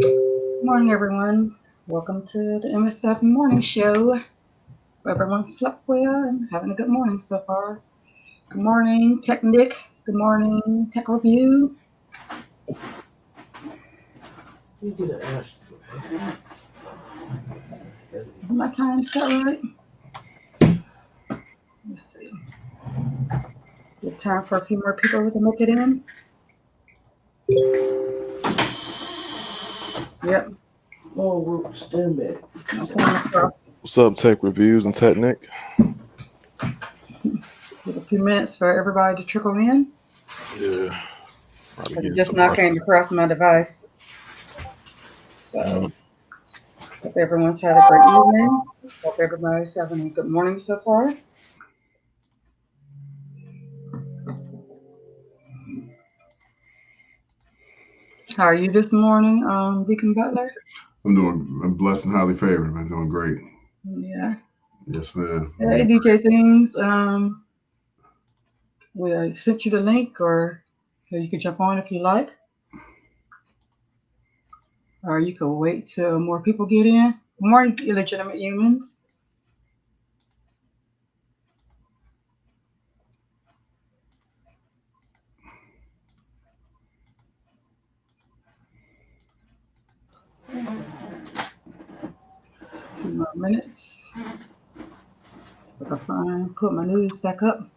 Good morning, everyone. Welcome to the MS7 Morning Show. Hope everyone slept well and having a good morning so far. Good morning, Tech Nick. Good morning, Tech Review. You get an ash. Is my time set right? Let's see. Good time for a few more people to make it in. Yep. Oh, we're stand back. It's not coming across. What's up, Tech Reviews and Technic? Give a few minutes for everybody to trickle in. Yeah. Because it just not came across my device. So, hope everyone's had a great evening. Hope everybody's having a good morning so far. How are you this morning, Deacon Butler? I'm blessed and highly favored. I'm doing great. Yeah. Yes, ma'am. Hey, DJ Things. We sent you the link, or so you could jump on if you like, or you could wait till more people get in. Good morning, illegitimate humans. A few more minutes. If I can put my news back up.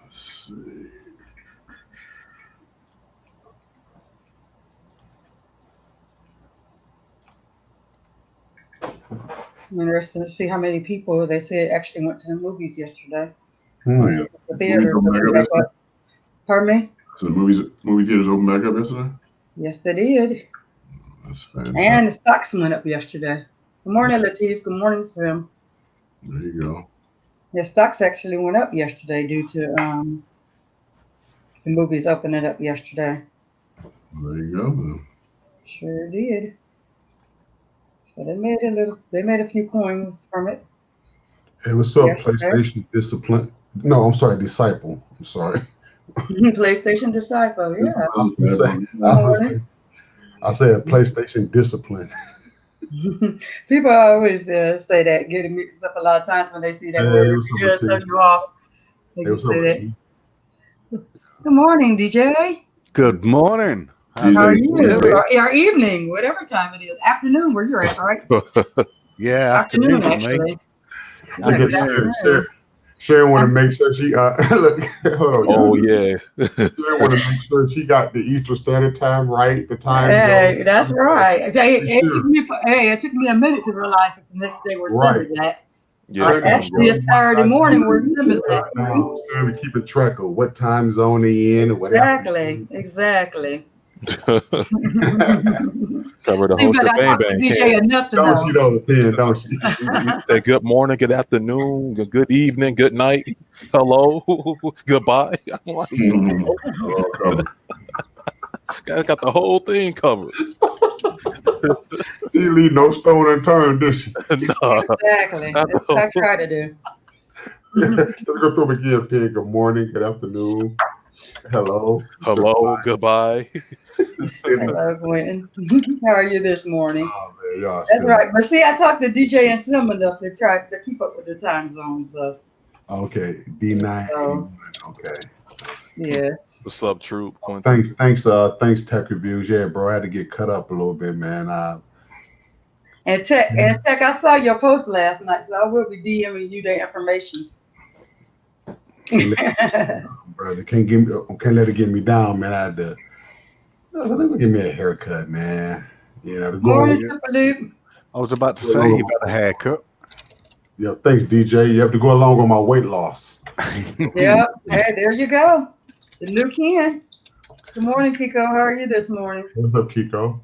Let's see. I'm interested to see how many people they said actually went to the movies yesterday. Yeah. The theaters opened back up. Pardon me? So the movie theaters opened back up yesterday? Yes, they did. That's fantastic. And the stocks went up yesterday. Good morning, Latif. Good morning, Sim. There you go. Yeah, stocks actually went up yesterday due to the movies opening up yesterday. There you go. Then. Sure did. So they made a few coins from it. Hey, what's up, Yesterday. PlayStation Discipline? No, I'm sorry, Disciple. I'm sorry. PlayStation Disciple, yeah. I said PlayStation Discipline. People always say that, get it mixed up a lot of times when they see that word. Hey, It throw you off. They Hey, just what's up, say that. T? Good morning, DJ. Good morning. How are you? Or evening, whatever time it is. Afternoon, where you're at, right? Yeah, Afternoon, for me. actually. I get Sharon want to make sure she look, hold on. Oh yeah. Sharon want to make sure she got the Eastern Standard Time right, the time Hey, zone. that's right. It took me a minute to realize it's the next day where Sim is at. Yeah. Actually, it's Saturday morning where Sim is at. Sharon be keeping track of what time zone they in or whatever. Exactly. Cover the See, whole but I shebang talked to bang. DJ enough to Don't she know. though, don't she? Say good morning, good afternoon, good evening, good night, hello, goodbye. I'm like, All covered. got the whole thing covered. She leave no stone unturned, does she? No. Exactly. That's what I try to do. Let's go through them again, Pig. Good morning, good afternoon, hello, Goodbye. Hello, Quentin. How are you this morning? Oh, man, y'all That's silly. right. But see, I talked to DJ and Sim enough to try to keep up with the time zones, though. Okay, D9. Okay. Yes. What's up, Troop? Quentin? Thanks, Tech Reviews. Yeah, bro, I had to get cut up a little bit, man. And Tech, I saw your post last night, so I will be DMing you the information. Brother, can't let it get me down, man. I let me give me a haircut, man. You know, to go. Morning, Triple. I was about to say you got a haircut. Yeah, thanks, DJ. You have to go along with my weight loss. Yep. Hey, there you go. The new Ken. Good morning, Kiko. How are you this morning? What's up, Kiko?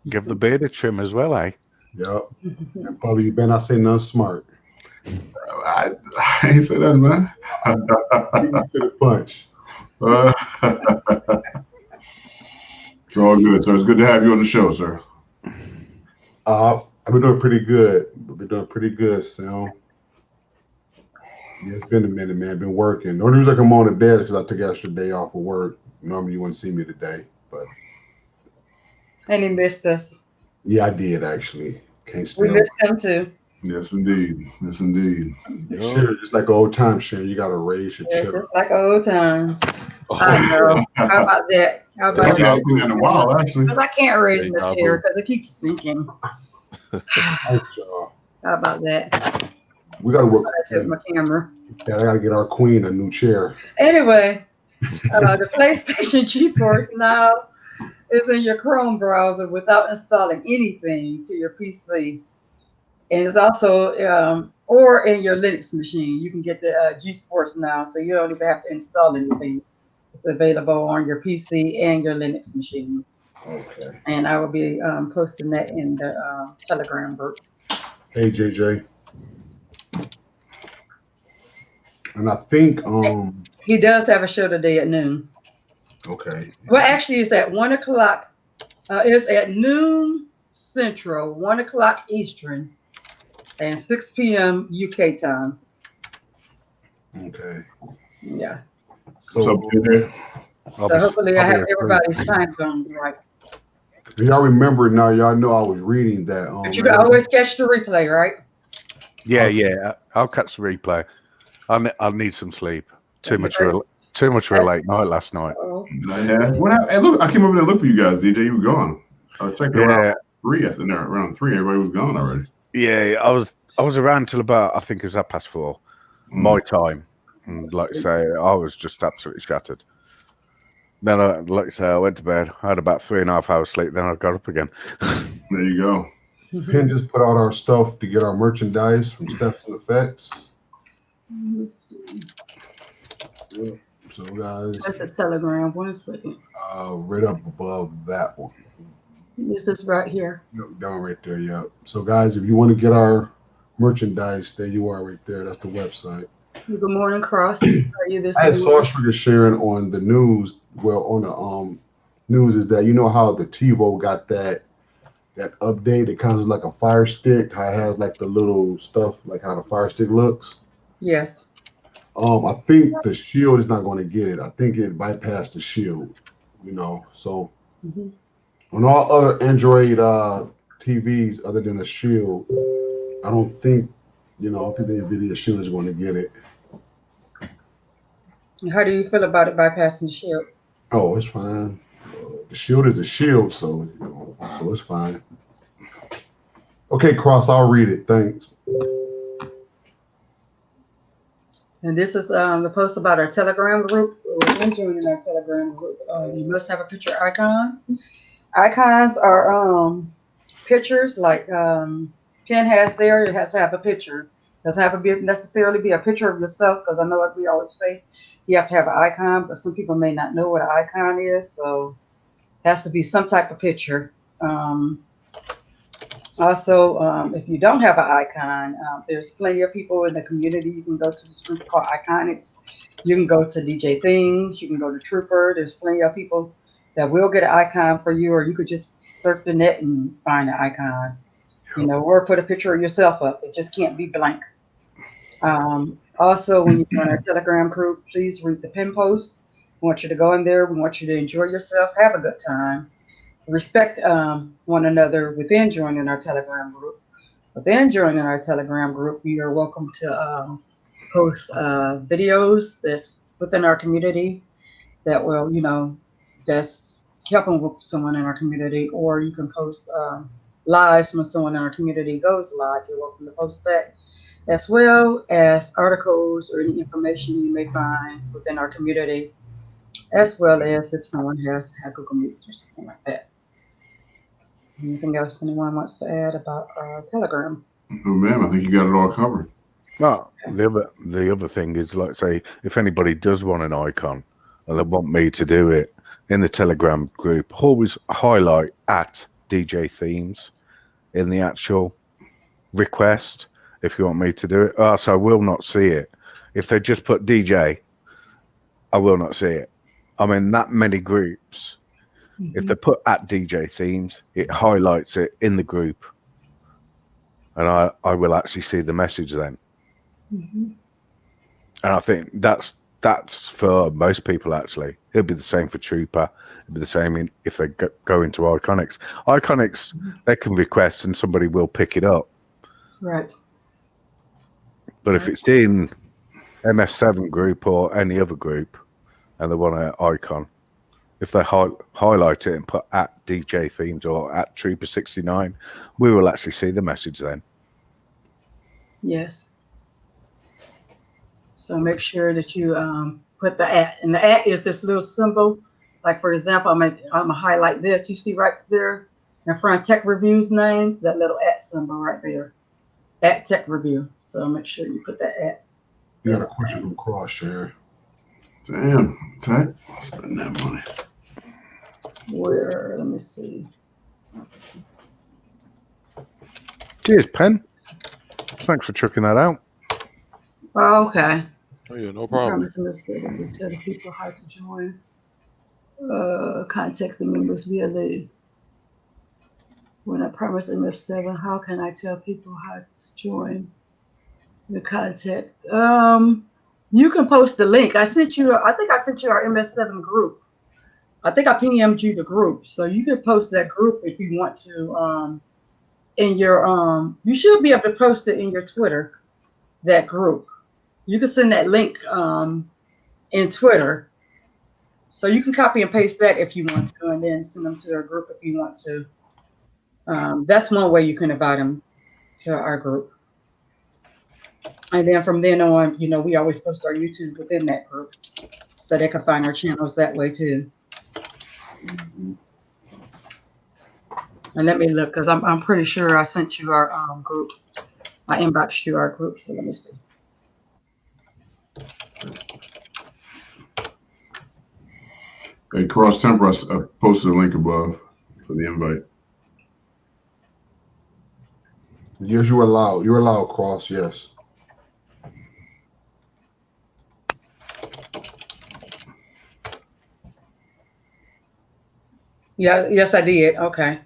Give the beard a trim as well, eh? Yep. And probably you better not say nothing smart. I ain't say that, man. Beat me to the punch. It's all good, sir. It's good to have you on the show, sir. I've been doing pretty good. Sam. Yeah, it's been a minute, man. Been working. The only reason I come on today is because I took extra day off of work. Normally you wouldn't see me today, but And he missed us. Yeah, I did actually. Can't We spell. missed him too. Yes, indeed. Yes, indeed. Yup. Sure, just like old time, Sharon, you gotta raise your Yeah, children. just like old times. Oh, I know. How about that? How I've about Deja not seen that in a while, actually. Because I can't raise my Deja chair vu. because it keeps sinking. All right, y'all. How about that? We gotta work. I took my camera. Yeah, I gotta get our queen a new chair. Anyway, the PlayStation GeForce Now is in your Chrome browser without installing anything to your PC. And it's also, or in your Linux machine. You can get the GeForce Now, so you don't even have to install anything. It's available on your PC and your Linux machines. Okay. And I will be posting that in the Telegram group. Hey, JJ. And I think He does have a show today at noon. okay. Well, actually, it's at 1 o'clock. It's at noon Central, 1 o'clock Eastern, and 6 p.m. UK time. Okay. Yeah. What's So up, JJ? So hopefully I have everybody's time zones right. y'all remember now, y'all know I was reading that But you can always catch the replay, right? Yeah. I'll catch the replay. I need some sleep. Too much for a late night last night. Oh, Yeah. What happened? Hey, look, I came over there to look for you guys, DJ. You were gone. I checked around Yeah, 3. I said, no, around 3. Everybody was gone already. yeah. I was around till about, I think it was 4:30 my time. And like I say, I was just absolutely shattered. Then, like I say, I went to bed. I had about 3.5 hours sleep. Then I got up again. There you go. Penn just put out our stuff to get our merchandise from Steps and Effects. let's see. So guys, That's a Telegram. 1 second. right up above that one. This is right here. Down right there, yeah. So guys, if you want to get our merchandise, there you are right there. That's the website. Good morning, Cross. How are you this I had morning? Sauce sharing on the news. Well, on the news is that you know how the TiVo got that update. It kind of like a Fire Stick. How it has like the little stuff, like how the Fire Stick looks. Yes. I think the Shield is not going to get it. I think it bypassed the Shield. You know, so on all other Android TVs other than the Shield, I don't think the NVIDIA Shield is going to get it. How do you feel about it bypassing the shield? Oh, it's fine. The Shield is the Shield, so so it's fine. Okay, Cross, I'll read it. Thanks. And this is the post about our Telegram group. When joining our Telegram group, you must have a picture icon. Icons are pictures like Pen has there. It has to have a picture. Doesn't have to necessarily be a picture of yourself, because I know what we always say, you have to have an icon, but some people may not know what an icon is, so it has to be some type of picture. Also, if you don't have an icon, there's plenty of people in the community. You can go to this group called Iconics. You can go to DJ Things. You can go to Trooper. There's plenty of people that will get an icon for you, or you could just surf the net and find an icon. Or put a picture of yourself up. It just can't be blank. Also, when you join our Telegram group, please read the pin post. We want you to go in there. We want you to enjoy yourself, have a good time. Respect one another within joining our Telegram group. Within joining our Telegram group, you are welcome to post videos that's within our community that will, that's helping with someone in our community, or you can post lives when someone in our community goes live. You're welcome to post that, as well as articles or any information you may find within our community, as well as if someone has Google Meets or something like that. Anything else anyone wants to add about Telegram? Oh, ma'am, I think you got it all covered. Well, the other thing is, like, say, if anybody does want an icon and they want me to do it in the Telegram group, always highlight at DJ Themes in the actual request if you want me to do it. So I will not see it. If they just put DJ, I will not see it. I'm in that many groups. If they put at DJ Themes, it highlights it in the group, and I will actually see the message then. And I think that's That's for most people, actually. It'll be the same for Trooper. It'll be the same if they go into Iconics. Iconics, they can request and somebody will pick it up. Right. But if it's in MS7 group or any other group and they want an icon, if they highlight it and put at DJ Themes or at Trooper69, we will actually see the message then. Yes. So make sure that you put the at, and the at is this little symbol. Like for example, I'm gonna highlight this. You see right there in front of Tech Review's name, that little at symbol right there, at Tech Review. So make sure you put that at. You got a question from Crossshare. Damn, Tech, spending that money. Where? Let me see. Cheers, Pen. Thanks for chucking that out. Oh, okay. Oh, yeah, no problem. Tell the people how to join. Contact the members via the. When I promise MS7, how can I tell people how to join the contact? You can post the link. I think I sent you our MS7 group. I think I PM'd you the group, so you can post that group if you want to. In your you should be able to post it in your Twitter. That group, you can send that link in Twitter, so you can copy and paste that if you want to, and then send them to their group if you want to. That's one way you can invite them to our group. And then from then on, we always post our YouTube within that group, so they can find our channels that way too. And let me look, because I'm pretty sure I sent you our group. I inboxed you our group, so let me see. Hey, Cross Temper, I posted a link above for the invite. Yes, you're allowed. You're allowed, Cross. Yes. Yeah. Yes, I did. Okay.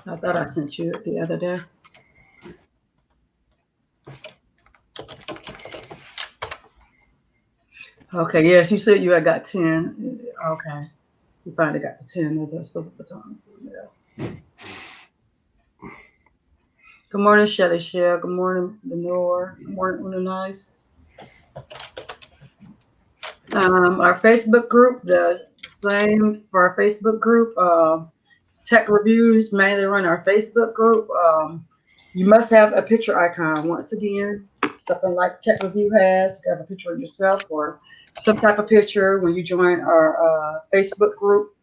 I thought I sent you it the other day. Okay. Yes, you said you had got 10. Okay. You finally got the 10 of those silver batons. Yeah. Good morning, Shelly Shell. Good morning, Lenore. Good morning, Una Nice. Our Facebook group, the same for our Facebook group. Tech Reviews mainly run our Facebook group. You must have a picture icon. Once again, something like Tech Review has. You have a picture of yourself or some type of picture when you join our Facebook group.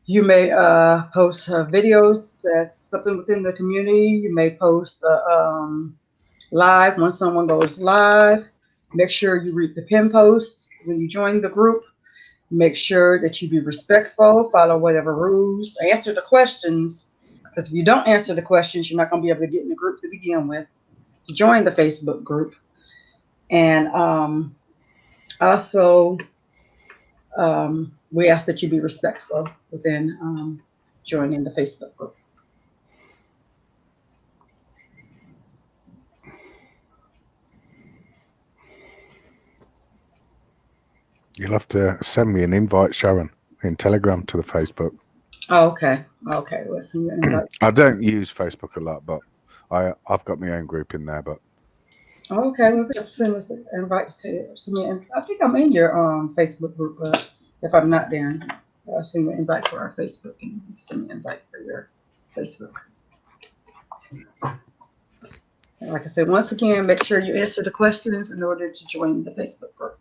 You may post videos. That's something within the community. You may post live when someone goes live. Make sure you read the pin posts when you join the group. Make sure that you be respectful, follow whatever rules, answer the questions. Because if you don't answer the questions, you're not going to be able to get in the group to begin with, to join the Facebook group. And also, we ask that you be respectful within joining the Facebook group. You'll have to send me an invite, Sharon, in Telegram to the Facebook. Oh, okay. Okay. Well, send you an invite. I don't use Facebook a lot, but I've got my own group in there. But Okay. We'll send us an invite to you. I think I'm in your Facebook group, but if I'm not there, I'll send you an invite for our Facebook and send me an invite for your Facebook. And like I said, once again, make sure you answer the questions in order to join the Facebook group,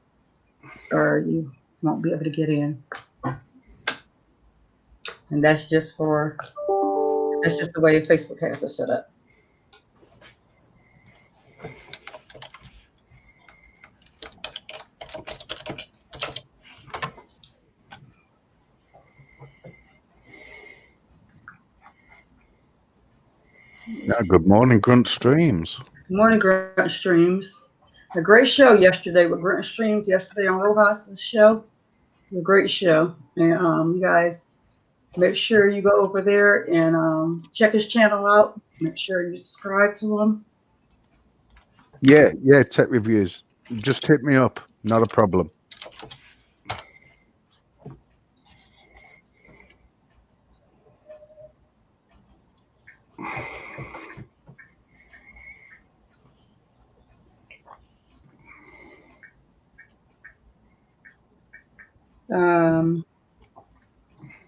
or you won't be able to get in. And that's just the way Facebook has it set up. yeah, good morning, Grunt Streams. Good morning, Grunt Streams. A great show yesterday with Grunt Streams yesterday on Rojas's show. A great show. And you guys make sure you go over there and check his channel out. Make sure you subscribe to him. Yeah, Tech Reviews. Just hit me up. Not a problem.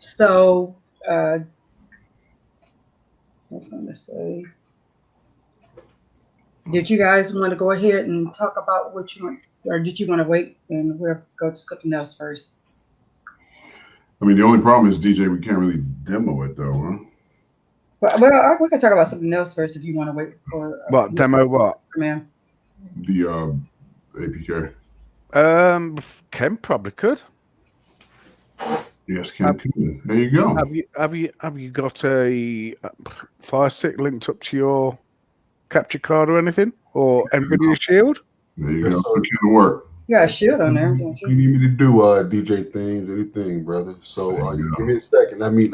So, I was going to say, did you guys want to go ahead and talk about what you want, or did you want to wait and we'll go to something else first? I mean, the only problem is, DJ, we can't really demo it though, huh? Well, we can talk about something else first if you want to wait for. What demo? What? Man. The APK. Ken probably could. Yes, Ken. There you go. Have you got a Fire Stick linked up to your capture card or anything, or NVIDIA Shield? There you go. It can work. You got a shield on there, don't You you? need me to do DJ things, anything, brother. So you give me a second. Let me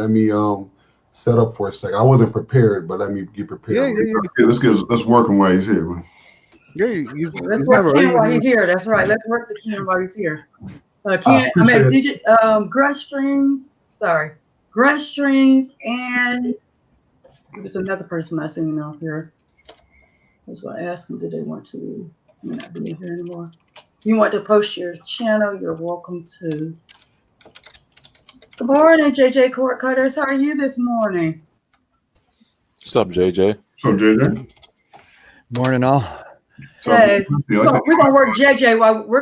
set up for a second. I wasn't prepared, but let me get prepared. Yeah, let's work him while he's here, man. Yeah, Let's work Ken while he's here. That's right. Let's work the Ken while he's here. Ken, I mean, Grush Streams. Sorry, Grush Streams, and there's another person I seen off here. I was going to ask them, did they want to? May not be here anymore. You want to post your channel? You're welcome to. Good morning, JJ Court Cutters. How are you this morning? What's up, JJ? So, JJ. Morning, all. Hey, we're gonna work JJ while we're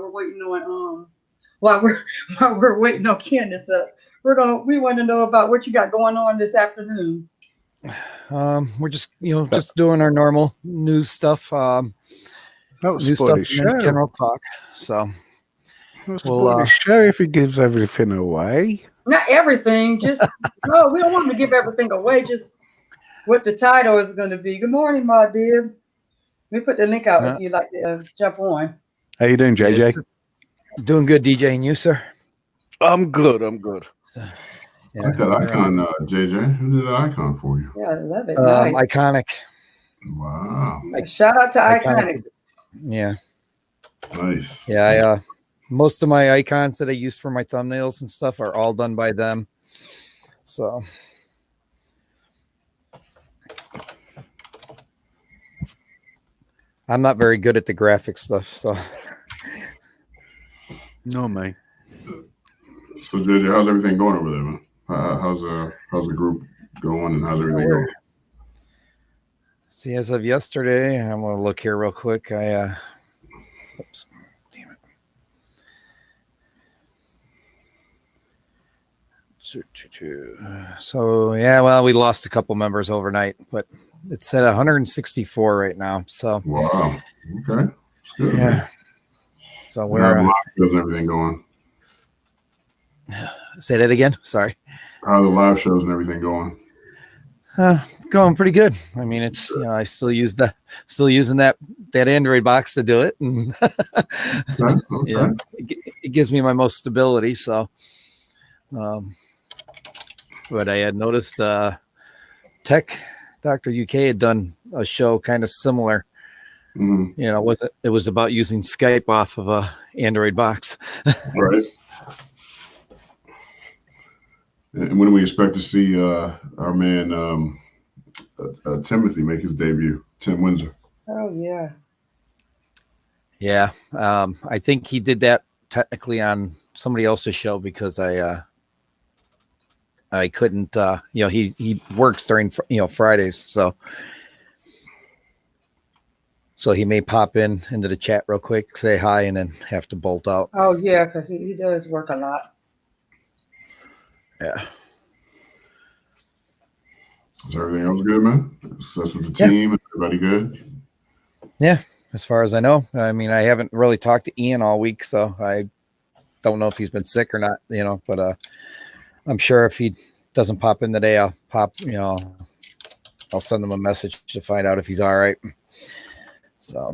waiting on while we're waiting on Candace up. We want to know about what you got going on this afternoon. We're just just doing our normal news stuff. New stuff and then general talk. So we'll share if he gives everything away. Not everything, just no. We don't want to give everything away. Just what the title is going to be. Good morning, my dear. Let me put the link out if you'd like to jump on. How you doing, JJ? Doing good, DJ, and you, sir? I'm good. So, I like that icon, JJ. Who did that icon for you? Yeah, I love it. Nice. Iconic. Wow. Shout out to Iconic. Yeah. Nice. Yeah. Most of my icons that I use for my thumbnails and stuff are all done by them. So. I'm not very good at the graphic stuff, so. No, mate. So, JJ, how's everything going over there, man? How's the group going, and how's everything going? See, as of yesterday, I'm gonna look here real quick. Oops, damn it. So yeah, well, we lost a couple members overnight, but it's at 164 right now. So wow, okay, good, yeah. Man. So we're live shows and everything going. Say that again. Sorry. How are the live shows and everything going? Going pretty good. I mean, it's I still using that Android box to do it, and Okay. yeah, it gives me my most stability. So, but I had noticed Tech Dr. UK had done a show kind of similar. Mm-hmm. It was about using Skype off of a Android box. Right. And when do we expect to see our man Timothy make his debut? Tim Windsor. Oh yeah. Yeah, I think he did that technically on somebody else's show because I couldn't. He works during Fridays, so he may pop into the chat real quick, say hi, and then have to bolt out. Oh yeah, because he does work a lot. Yeah. Is everything else good, man? Success with the team? Everybody good? Yeah, as far as I know. I mean, I haven't really talked to Ian all week, so I don't know if he's been sick or not, but I'm sure if he doesn't pop in today, I'll send him a message to find out if he's all right. So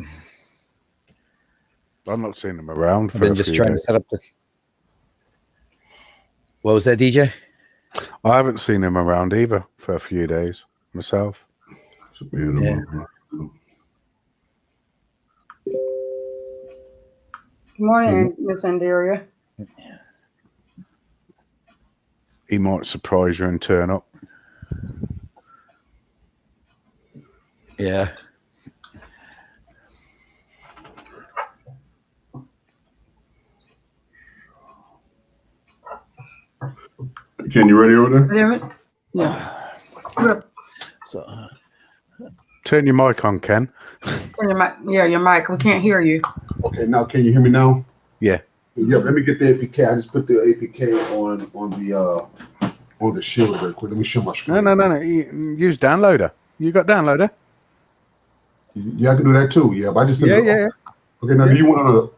I'm not seeing him around. I've been just trying to set up the. What was that, DJ? I haven't seen him around either for a few days myself. Yeah. Good morning, Miss Andaria. He might surprise you and turn up. Yeah. Ken, you ready over there? Hear me? Yeah. So Turn your mic on, Ken. Turn your mic. Yeah, your mic. We can't hear you. Okay, now can you hear me now? Yeah. Yeah, let me get the APK. I just put the APK on the shield real quick. Let me show my screen. No. Use downloader. You got downloader? Yeah, I can do that too. Yeah, but I just Yeah. Okay, now Yeah. do you want on a? All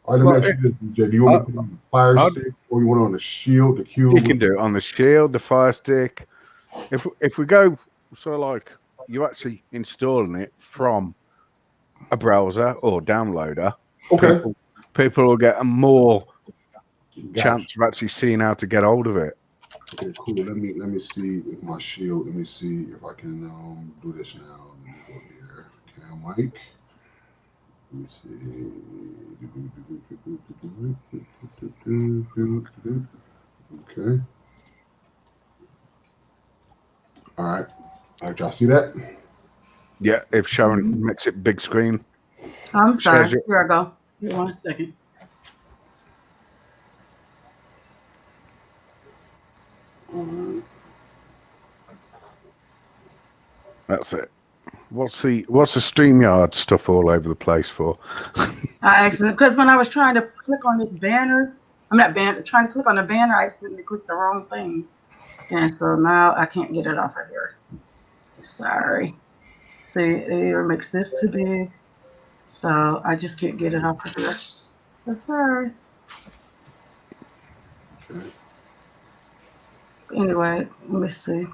right, let me Well, ask you this, DJ. Do you want me to put it on the fire stick, or you want it on the shield, the cube? You can do it on the shield, the fire stick. If we go so like you actually installing it from a browser or downloader, Okay. people will get a more Gotcha. chance of actually seeing how to get hold of it. Okay, cool. Let me see with my shield. Let me see if I can do this now. Let me go here. Cam mic. Let me see. Okay. All right. All right, y'all see that? Yeah, if Sharon makes it big screen. I'm sorry. Shows you- Here I go. Give me 1 second. That's it. What's the StreamYard stuff all over the place for? I accidentally, because when I was trying to click on this banner, trying to click on the banner, I accidentally clicked the wrong thing. And so now I can't get it off of here. Sorry. See, it makes this too big. So I just can't get it off of here. So sorry. Okay. Anyway, let me see.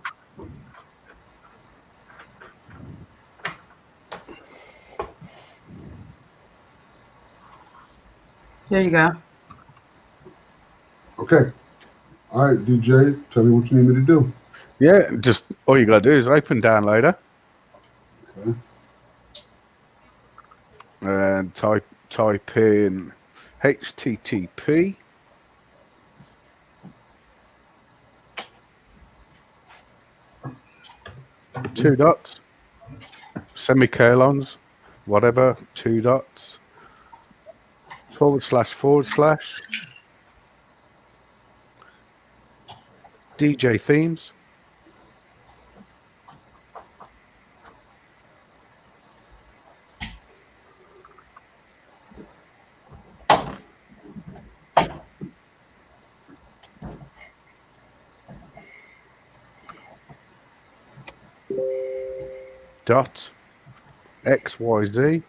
There you go. Okay. All right, DJ, tell me what you need me to do. Yeah, just all you gotta do is open downloader Okay. and type in HTTP two dots semicolons whatever 2 dots / DJ themes dot XYZ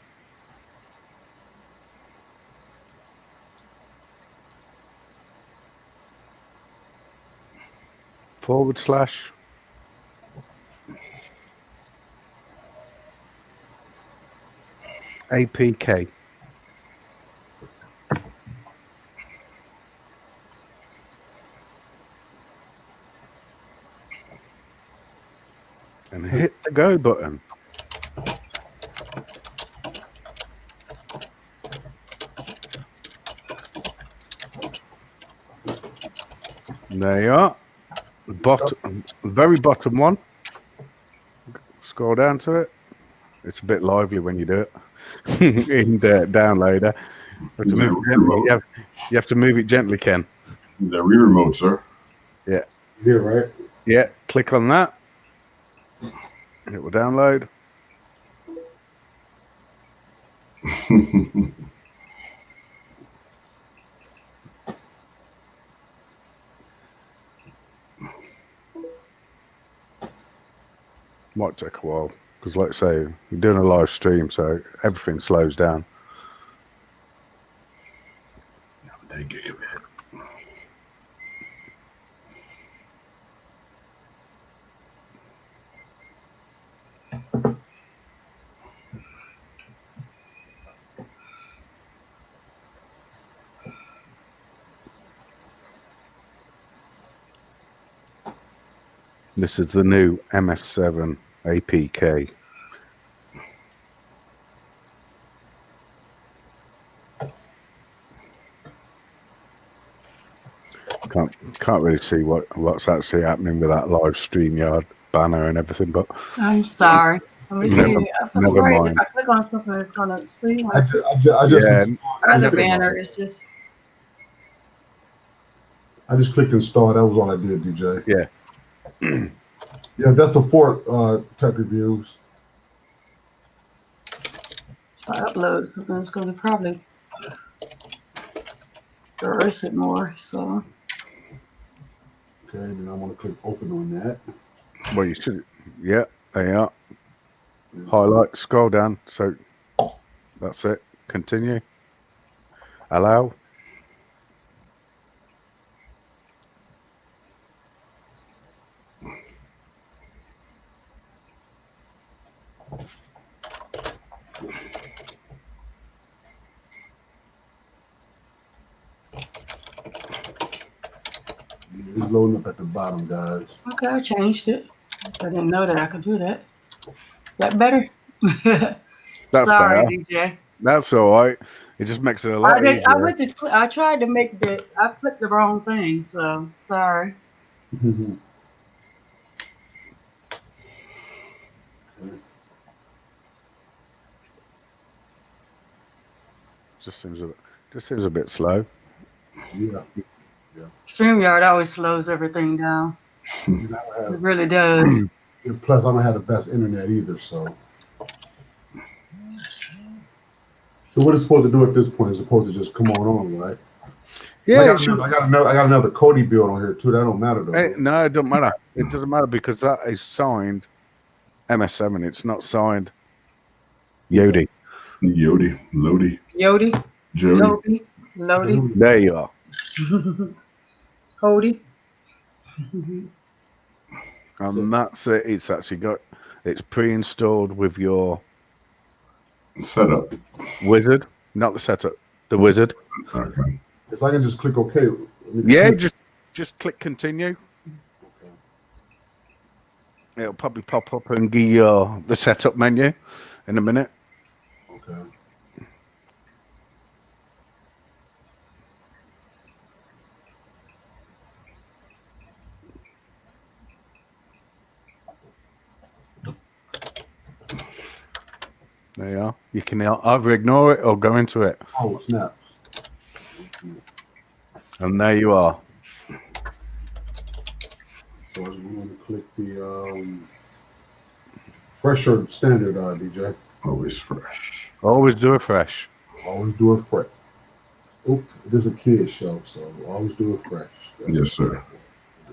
/ APK. And hit the go button. There you are. Very bottom one. Scroll down to it. It's a bit lively when you do it in the downloader. You have to move it gently, Ken. The Wii remote, sir. Yeah. Here, right? Yeah. Click on that. It will download. Might take a while because, like I say, we're doing a live stream, so everything slows down. Thank you, man. This is the new MS7 APK. can't really see what's actually happening with that live StreamYard banner and everything, but I'm sorry. Let me Never- see. I'm never afraid mind. if I click on something, it's gonna see I my just Yeah. other clicked- banner is just. I just clicked install. That was all I did, DJ. Yeah. Yeah, that's the fourth tech reviews. If I upload something, it's gonna probably erase it more. So Okay, then I want to click open on that. Well, you should. Yeah, there you are. Highlight, scroll down. So that's it. Continue. Allow. It's loading up at the bottom, guys. okay, I changed it. I didn't know that I could do that. That better? That's Sorry, better. DJ. That's all right. It just makes it a lot easier. I tried to make I clicked the wrong thing, so sorry. Just seems a bit slow. Yeah. StreamYard always slows everything down. You know, I It have- really does. and plus, I don't have the best internet either, so. So what it's supposed to do at this point is supposed to just come on, right? Yeah. I got another Cody build on here too. That don't matter though. No, it doesn't matter. It doesn't matter because that is signed MS7. It's not signed Yodi. Yodi, Lodi, Yodi, Jody. Toby, Lodi, There you are. Hody. And that's it. It's actually it's pre-installed with your Setup. wizard, not the setup, the wizard. Okay. If I can just click OK. Yeah, just click continue. It'll probably pop up and give you the setup menu in a minute. Okay. There you are. You can either ignore it or go into it. Oh, snaps. And there you are. So I'm going to click the fresh or standard, DJ. Always fresh. Always do it fresh. Always do it fresh. Oop, this is a kid's show, so always do it fresh. Yes, sir.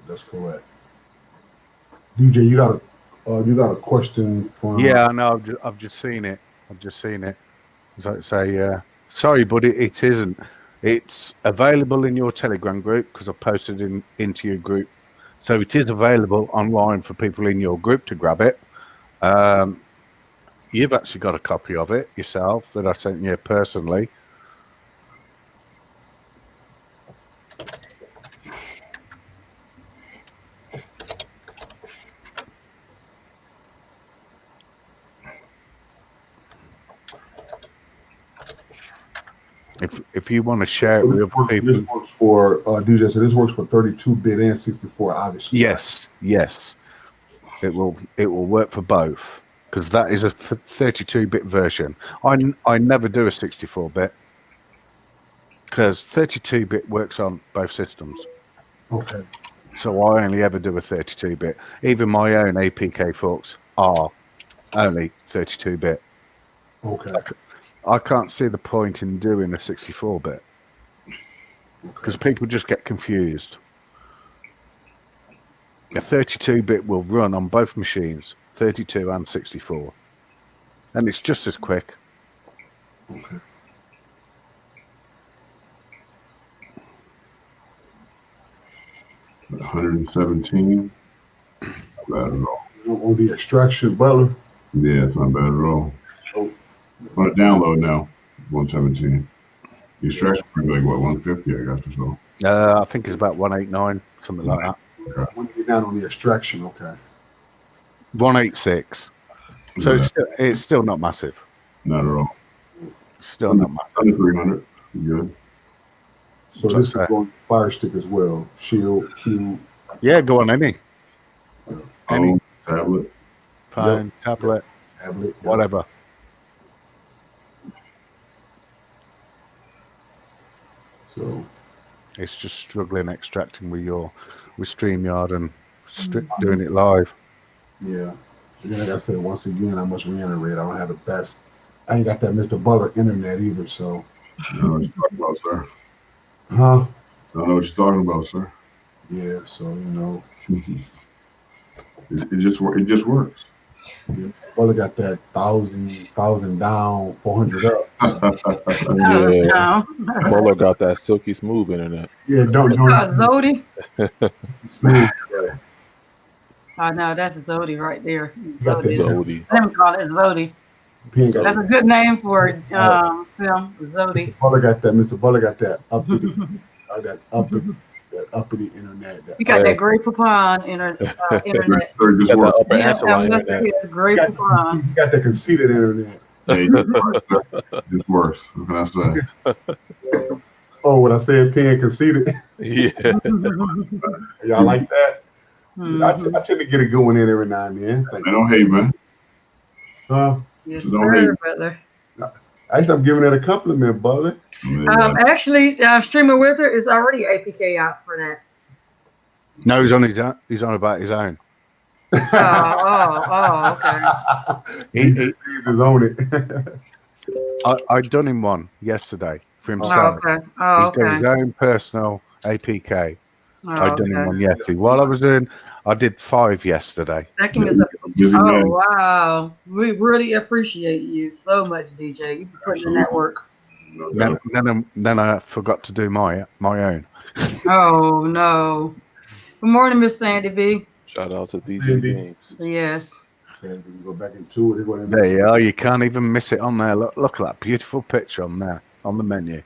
That's correct. DJ, you got a question from? Yeah, I know. I've just seen it. So say, sorry, buddy, it isn't. It's available in your Telegram group because I posted into your group. So it is available online for people in your group to grab it. You've actually got a copy of it yourself that I sent you personally. If you want to share it with other people. This works for DJ. So this works for 32-bit and 64, obviously. Yes. It will work for both because that is a 32-bit version. I never do a 64-bit because 32-bit works on both systems. Okay. So I only ever do a 32-bit. Even my own APK forks are only 32-bit. Okay. I can't see the point in doing a 64-bit because people just get confused. A 32-bit will run on both machines, 32 and 64, and it's just as quick. Okay. $117. Not bad at all. On the extraction butler. Yeah, it's not bad at all. Oh. On a download now, 117. The extraction probably like what, 150, I guess, or so. I think it's about 189, something like that. I want to get down on the extraction. Okay. 186. So Yeah. it's still not massive. Not at all. Still not massive. Under 300. Good. So What's this that? is going Fire Stick as well. Shield, Q. Yeah, go on, any Phone, tablet. phone, tablet, tablet. Yep. whatever. So It's just struggling extracting with StreamYard and doing it live. yeah. And then like I said, once again, I must reiterate, I don't have the best. I ain't got that Mr. Butler internet either. So, I don't know what you're talking about, sir. huh? I don't know what you're talking about, sir. Yeah. So It just works. Butler got that thousand down, 400 up. So, Yeah. No. Bowler got that silky smooth internet. yeah, don't Zodi. smooth. Oh no, that's Zodi right there. Got the Zodi. Let me call it Zodi. Pen got That's a good name for it, Sim. Zodi. Mr. Butler got that uppity, that uppity internet. You got that Grey Poupon internet. Sir, it just Got that works. upper echelon internet. Yes, Grey Poupon. You got that conceited internet. Hey, it just works. What can I say? Oh, when I said pen conceited, Yeah. y'all like that? Mhm. I tend to get a good one in every now and then. Thank Man, you. don't hate, man. Yes, Don't sir, hate. brother. Actually, I'm giving it a compliment, Butler. Actually, Streamer Wizard is already APK out for that. No, he's on his own. He's on about his own. Oh, okay. He is on it. I'd done him one yesterday for Oh, himself. okay. Oh, He's got okay. his own personal APK. Oh, I'd done him okay. one yesterday. While I was doing, I did 5 yesterday. Second is a Busy Oh man. wow! We really appreciate you so much, DJ. You be putting in that work. No doubt. Then I forgot to do my own. Oh no! Good morning, Miss Sandy B. Shout out to DJ Sandy. Games. Yes. Okay, we can go back into it. What There you are. You can't even miss it on there. Look at that beautiful picture on there on the menu.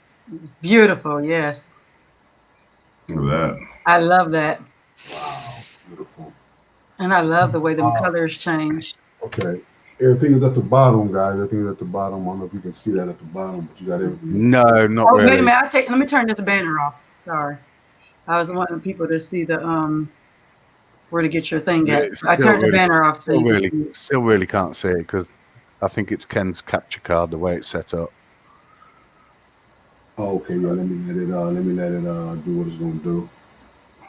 Beautiful. Yes. Look at that. I love that, Wow, beautiful. and I love the way them colors change. Okay, everything is at the bottom, guys. Everything is at the bottom. I don't know if you can see that at the bottom, but you got everything. No, not Oh, really. wait a minute. Let me turn this banner off. Sorry, I was wanting people to see the where to get your thing Yeah, at. it's I still turned the really- banner off so you can see it. Still really can't see it because I think it's Ken's capture card the way it's set up. Oh, okay, yeah. Let me let it do what it's gonna do.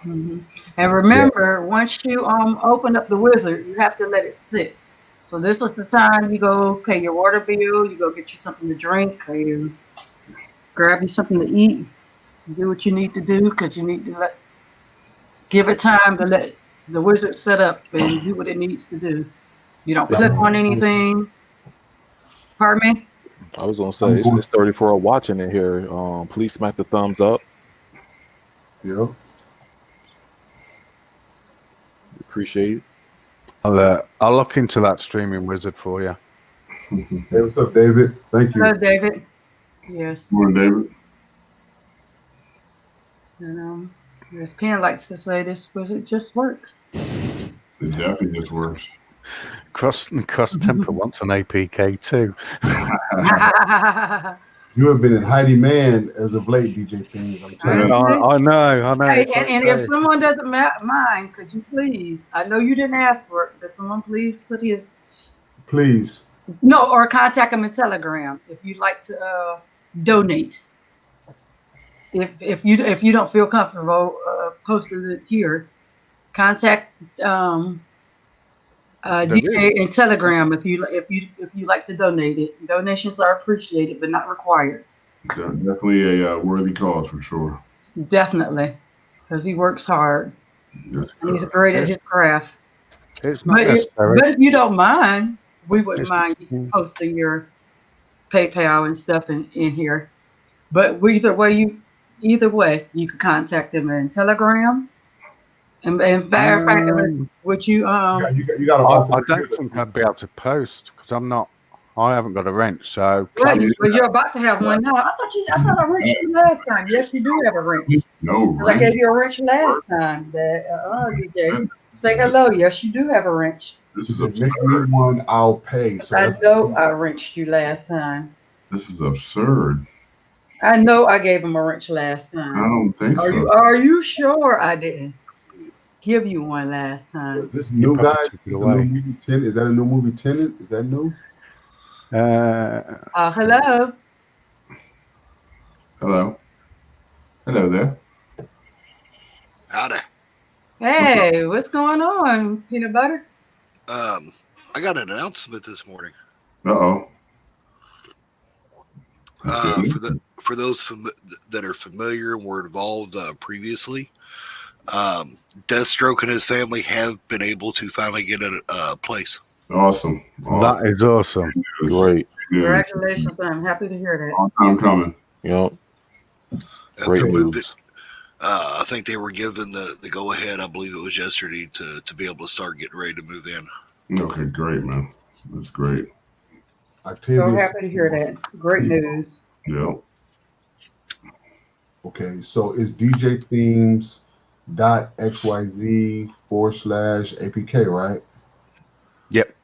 Mhm. And remember, once you open up the wizard, you have to let it sit. So this is the time you go pay your water bill, you go get you something to drink, or you grab you something to eat, do what you need to do because you need to give it time to let the wizard set up and do what it needs to do. You don't click on anything. Pardon me? I was gonna say it's 34 watching in here. Please smack the thumbs up. Yep. Appreciate it. I'll look into that streaming wizard for you. Hey, what's up, David? Thank you. Hello, David. Yes. Morning, David. And Miss Penn likes to say this wizard just works. It definitely just works. Cross Temper wants an APK too. You have been in Heidi Man as of late, DJ Things. I'm telling you. I know. Hey, It's and okay. if someone doesn't mind, could you please? I know you didn't ask for it, but someone please put his Please. or contact him in Telegram if you'd like to donate. If you don't feel comfortable posting it here, contact DJ in Telegram if you like to donate it. Donations are appreciated but not required. Definitely a worthy cause for sure. Definitely, because he works hard. Yes, And he's great at his craft. It's not But necessary. if you don't mind, we wouldn't It's- mind you posting your PayPal and stuff in here. But either way, you can contact him in Telegram. And in fact, would you You got to I offer. don't think I'd be able to post because I haven't got a wrench. So Well, you're about to have one now. I thought I wrenched you last time. Yes, you do have a wrench. No, 'Cause I gave you a wrench last time. DJ, say hello. Yes, you do have a wrench. this is Make me absurd. one, I'll pay. So I that's- know I wrenched you last time. This is absurd. I know I gave him a wrench last I time. don't think Are so. you sure I didn't give you one last Is time? this new probably guy? took it Is a away. new movie Tenet? Is that a new movie Tenet? Is that new? Hello. Hello. Hello there. Howdy. Hey, what's going on, peanut butter? I got an announcement this morning. Uh-oh. For those that are familiar and were involved previously, Deathstroke and his family have been able to finally get a place. Awesome. That is awesome. Great. Congratulations, I'm happy to hear that. Long time coming. Yep. After Great moving, news. I think they were given the go ahead. I believe it was yesterday to be able to start getting ready to move in. Okay, great, man. That's great. So Octavius. happy to hear that. Great news. Yeah. Okay, so it's djthemes.xyz/APK, right? Yep.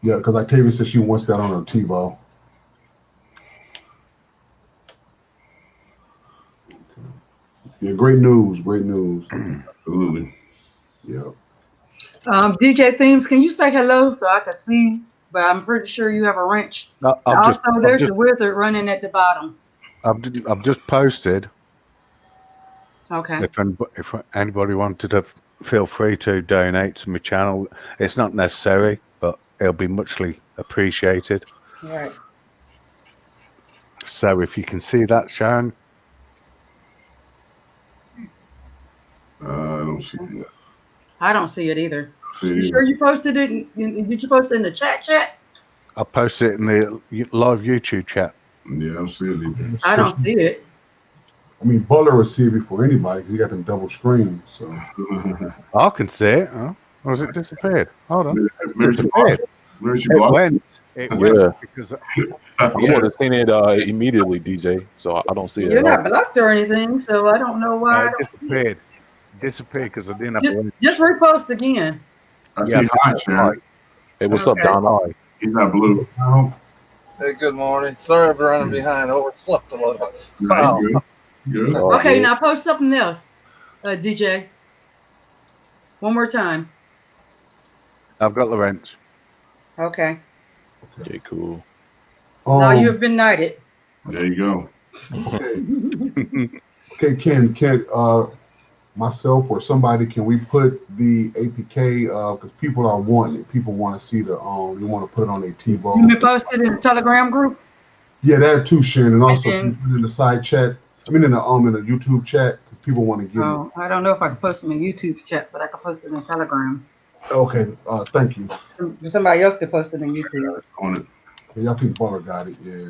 Yeah, because Octavia said she wants that on her TiVo. Yeah, great news. Great news. Absolutely. Yeah. DJ Themes, can you say hello so I can see? But I'm pretty sure you have a wrench. I've There's the wizard running at the bottom. I've just posted. Okay. If anybody wanted to, feel free to donate to my channel. It's not necessary, but it'll be muchly appreciated. All right. So if you can see that, Sharon. I don't see it. I don't see it either. See You it sure you posted it? Did you post it in the chat? I posted it in the live YouTube chat. Yeah, I don't see it either. I don't see it. I mean, Butler will see it before anybody because he got them double screens. So I can see it. Or has it disappeared? Hold on. Maybe she Disappeared. Maybe she It blocked. went. It went Yeah. because I would have seen it immediately, DJ. So I don't see it. You're at all. not blocked or anything, so I don't know why. I it don't see it. disappeared. Disappeared because I didn't have a link. Just repost again. I Yeah, see hi, Sharon. Hey, what's Okay. up, Don? He's not blue. Hey, good morning. Sorry I've been running behind. Overslept a little. No, you good. Good. Oh, Okay, yeah. now post something else, DJ. One more time. I've got the wrench. Okay. Okay, cool. Now you have been knighted. There you go. okay, can myself or somebody, can we put the APK because people are wanting it. People want to see the you want to put it on their TiVo. You been posted in the Telegram group? Yeah, that too, Sharon, and also And put it in the side chat. I mean, in the YouTube chat, because people want to get oh, I don't know if I can post it in YouTube chat, but I can post it in Telegram. it. Okay, thank you. Somebody else could post it in YouTube. On it. Yeah, I think Butler got it. Yeah.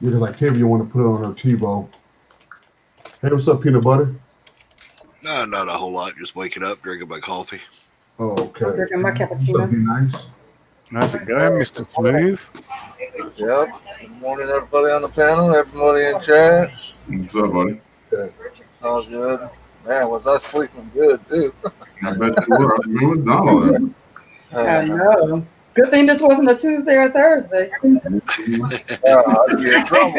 Yeah, because Octavia want to put it on her TiVo. Hey, what's up, peanut butter? No, not a whole lot. Just waking up, drinking my coffee. Oh, okay. Drinking my That'd cappuccino. be nice. How's it going, Mr. Smooth? Yep. Good morning, everybody on the panel, everybody in chat. What's up, buddy? All good. Man, was I sleeping good, too? I bet you were. I mean, what's Donald? I know. Good thing this wasn't a Tuesday or Thursday. I'd be in trouble.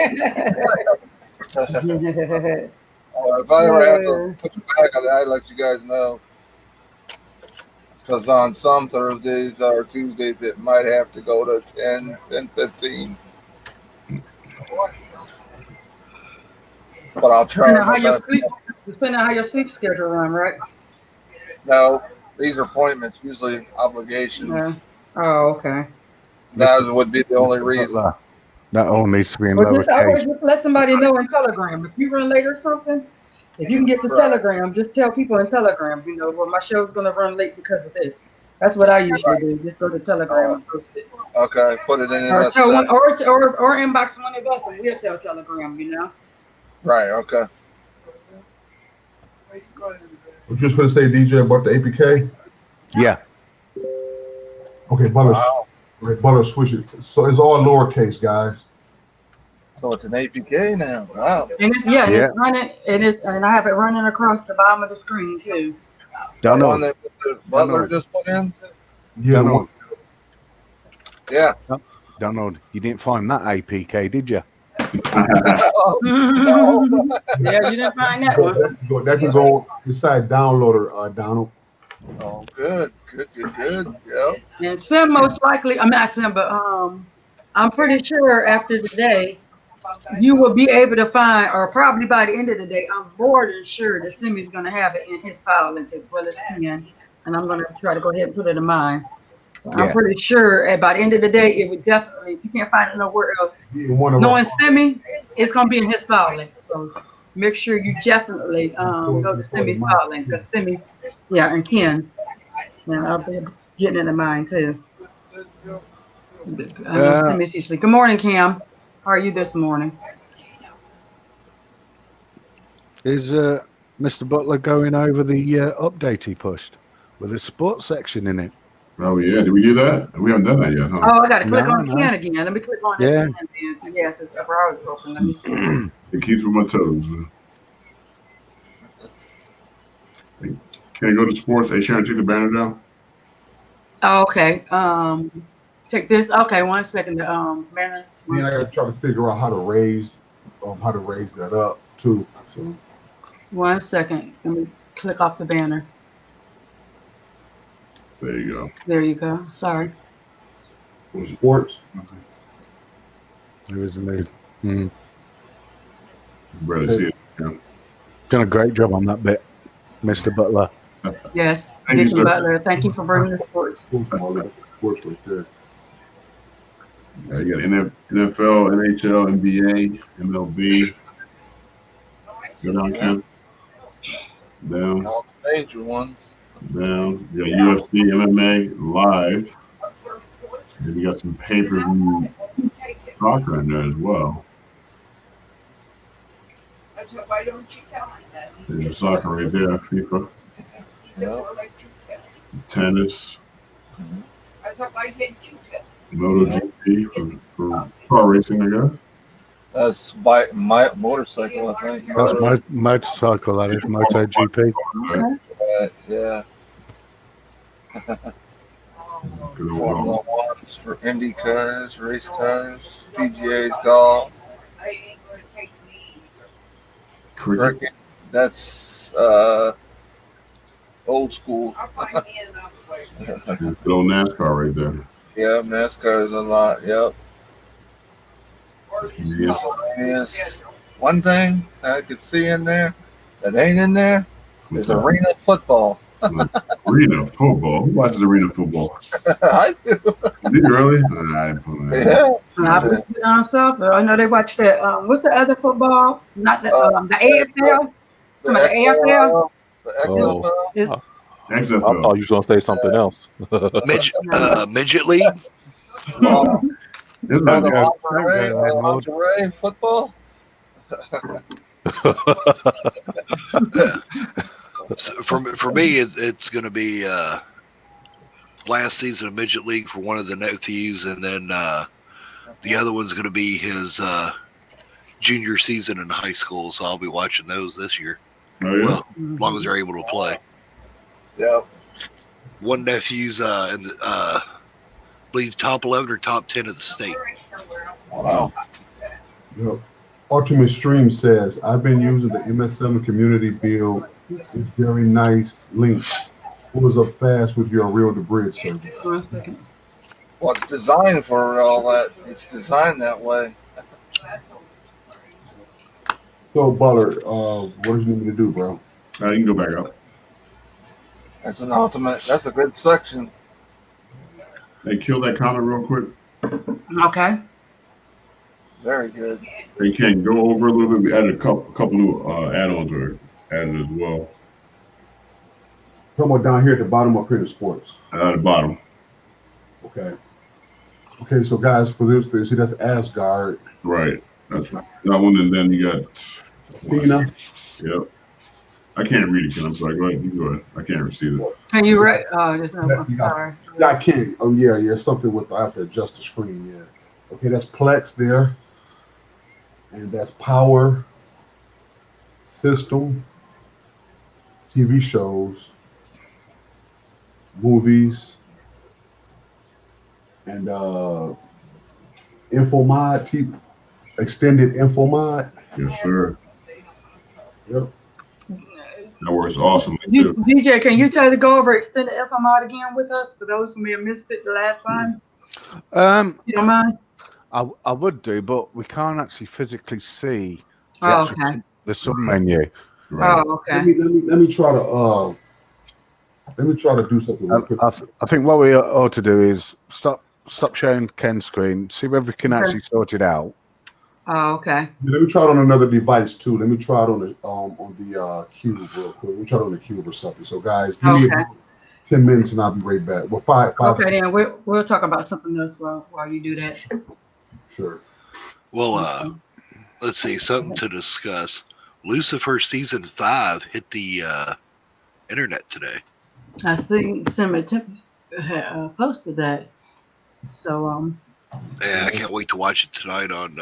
If I ever have to put you back on it, I'd let you guys know. Because on some Thursdays or Tuesdays, it might have to go to 10:15. But I'll try. Depending on how your sleep schedule run, right? No, these are appointments, usually obligations. Yeah. Oh, okay. That would be the only reason. That all needs to be in Well, just always lowercase. just let somebody know in Telegram. If you run late or something, if you can get to Right. Telegram, just tell people in Telegram, well, my show's going to run late because of this. That's what I usually do. Just go to Telegram and post it. Okay, put it in Or, that tell one, set. or inbox one of us and we'll tell Telegram, Right, okay. What you just going to say, DJ, about the APK? Yeah. Okay, Butler. Wow. Right, Butler, switch it. So it's all lowercase, guys. So it's an APK now. Wow. And it's it's running, and I have it running across the bottom of the screen too. The Don't one know. that the Butler Donald. just put in? Yeah, the Donald. one- Yeah. Donald, you didn't find that APK, did you? Yeah, you didn't find that one. That can go inside downloader, Donald. Oh, good. Yep. And Sim most likely, I'm not Sim, but I'm pretty sure after today, you will be able to find, or probably by the end of the day, I'm more than sure that Simmy's going to have it in his file link as well as Ken. And I'm going to try to go ahead and put it in mine. I'm pretty sure by the end of the day, it would definitely, if you can't find it nowhere else, knowing Simmy, it's going to be in his file link. So make sure you definitely go to Simmy's file link, because Simmy, yeah, and Ken's. And I'll be getting it in mine too. Simmy's usually. Good morning, Cam. How are you this morning? Is Mr. Butler going over the update he pushed with a sports section in it? Oh yeah, did we do that? We haven't done that yet, huh? Oh, I got to click on No. Ken again. Let me click on it again. Yes, it's upper hours open. Let me see. It keeps me on my toes. Can I go to sports? Hey, Sharon, take the banner down. Oh, okay. Take this. Okay, 1 second. Banner. Then I got to try to figure out how to raise that up too. So 1 second. Let me click off the banner. There you go. There you go. Sorry. on sports. It was amazing. Brother, see it. Yeah. Done a great job on that bit, Mr. Butler. Yes, Thank you, Dick sir. Butler. Thank you for bringing the sports. Sports right there. Yeah, you got NFL, NHL, NBA, MLB. Go down, Ken. Down, All the major ones. down. You got UFC, MMA, live. And you got some pay-per-view soccer in there as well. There's soccer right there, FIFA. Tennis. MotoGP for car racing, I guess. That's my motorcycle, I think. That's my motorcycle, that is MotoGP. Yeah. Formula Ones for Indy cars, race cars, PGA's golf. Cricket. That's old school. Good old NASCAR right there. Yeah, NASCAR is a lot. Yep. Yeah. Miscellaneous. One thing I could see in there that ain't in there is arena football. Arena football. Who watches arena football? I do. Did you really? Yeah. I put it on soccer. I know they watch that. What's the other football? Not the AFL. The AFL. The XFL. I thought you was gonna say something else. Midget league. The lingerie football. So for me, it's going to be last season of midget league for one of the nephews, and then the other one's going to be his junior season in high school. So I'll be watching those this year. Oh, yeah. Well, as long as they're able to play. Yep. One nephew's in the, I believe top 11 or top 10 of the state. Wow. Yep. Ultimate Stream says, I've been using the MS7 community build. It's very nice link. Pulls up fast with your real to bridge service. 1 second. Well, it's designed for all that. It's designed that way. So, Butler, what do you need me to do, bro? You can go back up. That's an ultimate. That's a good section. Hey, kill that comment real quick. Okay. Very good. Hey, Ken, go over a little bit. We added a couple new add-ons are added as well. Come on down here at the bottom up here to sports. At the bottom. Okay. Okay, so guys, for this, see that's Asgard. Right. That's that one, and then you got Tina. Yep. I can't read it, Ken. I'm sorry. Go ahead. You go ahead. I can't see it. Can you write? There's no. I'm sorry. Yeah, I can't. Oh, yeah. Something with, I have to adjust the screen. Yeah. Okay, that's Plex there. And that's Power, System, TV shows, movies, and Infomod extended info mod. Yes, sir. Yep. That works awesomely too. DJ, can you tell to go over extended info mod again with us for those who may have missed it the last time? You don't mind? I would do, but we can't actually physically see the, Oh, actual okay. the sub menu. Right. Oh, okay. Let me try to do something real quick. I think what we ought to do is stop showing Ken's screen, see whether we can Okay. actually sort it out. Oh, okay. Let me try it on another device too. Let me try it on the cube real quick. Let me try it on the cube or something. So guys, give me Okay. 10 minutes and I'll be right back. Well, five. Okay, then we'll talk about something else while you do that. Sure. Well, let's see, something to discuss. Lucifer season 5 hit the internet today. I see Simon posted that. So Yeah, I can't wait to watch it tonight on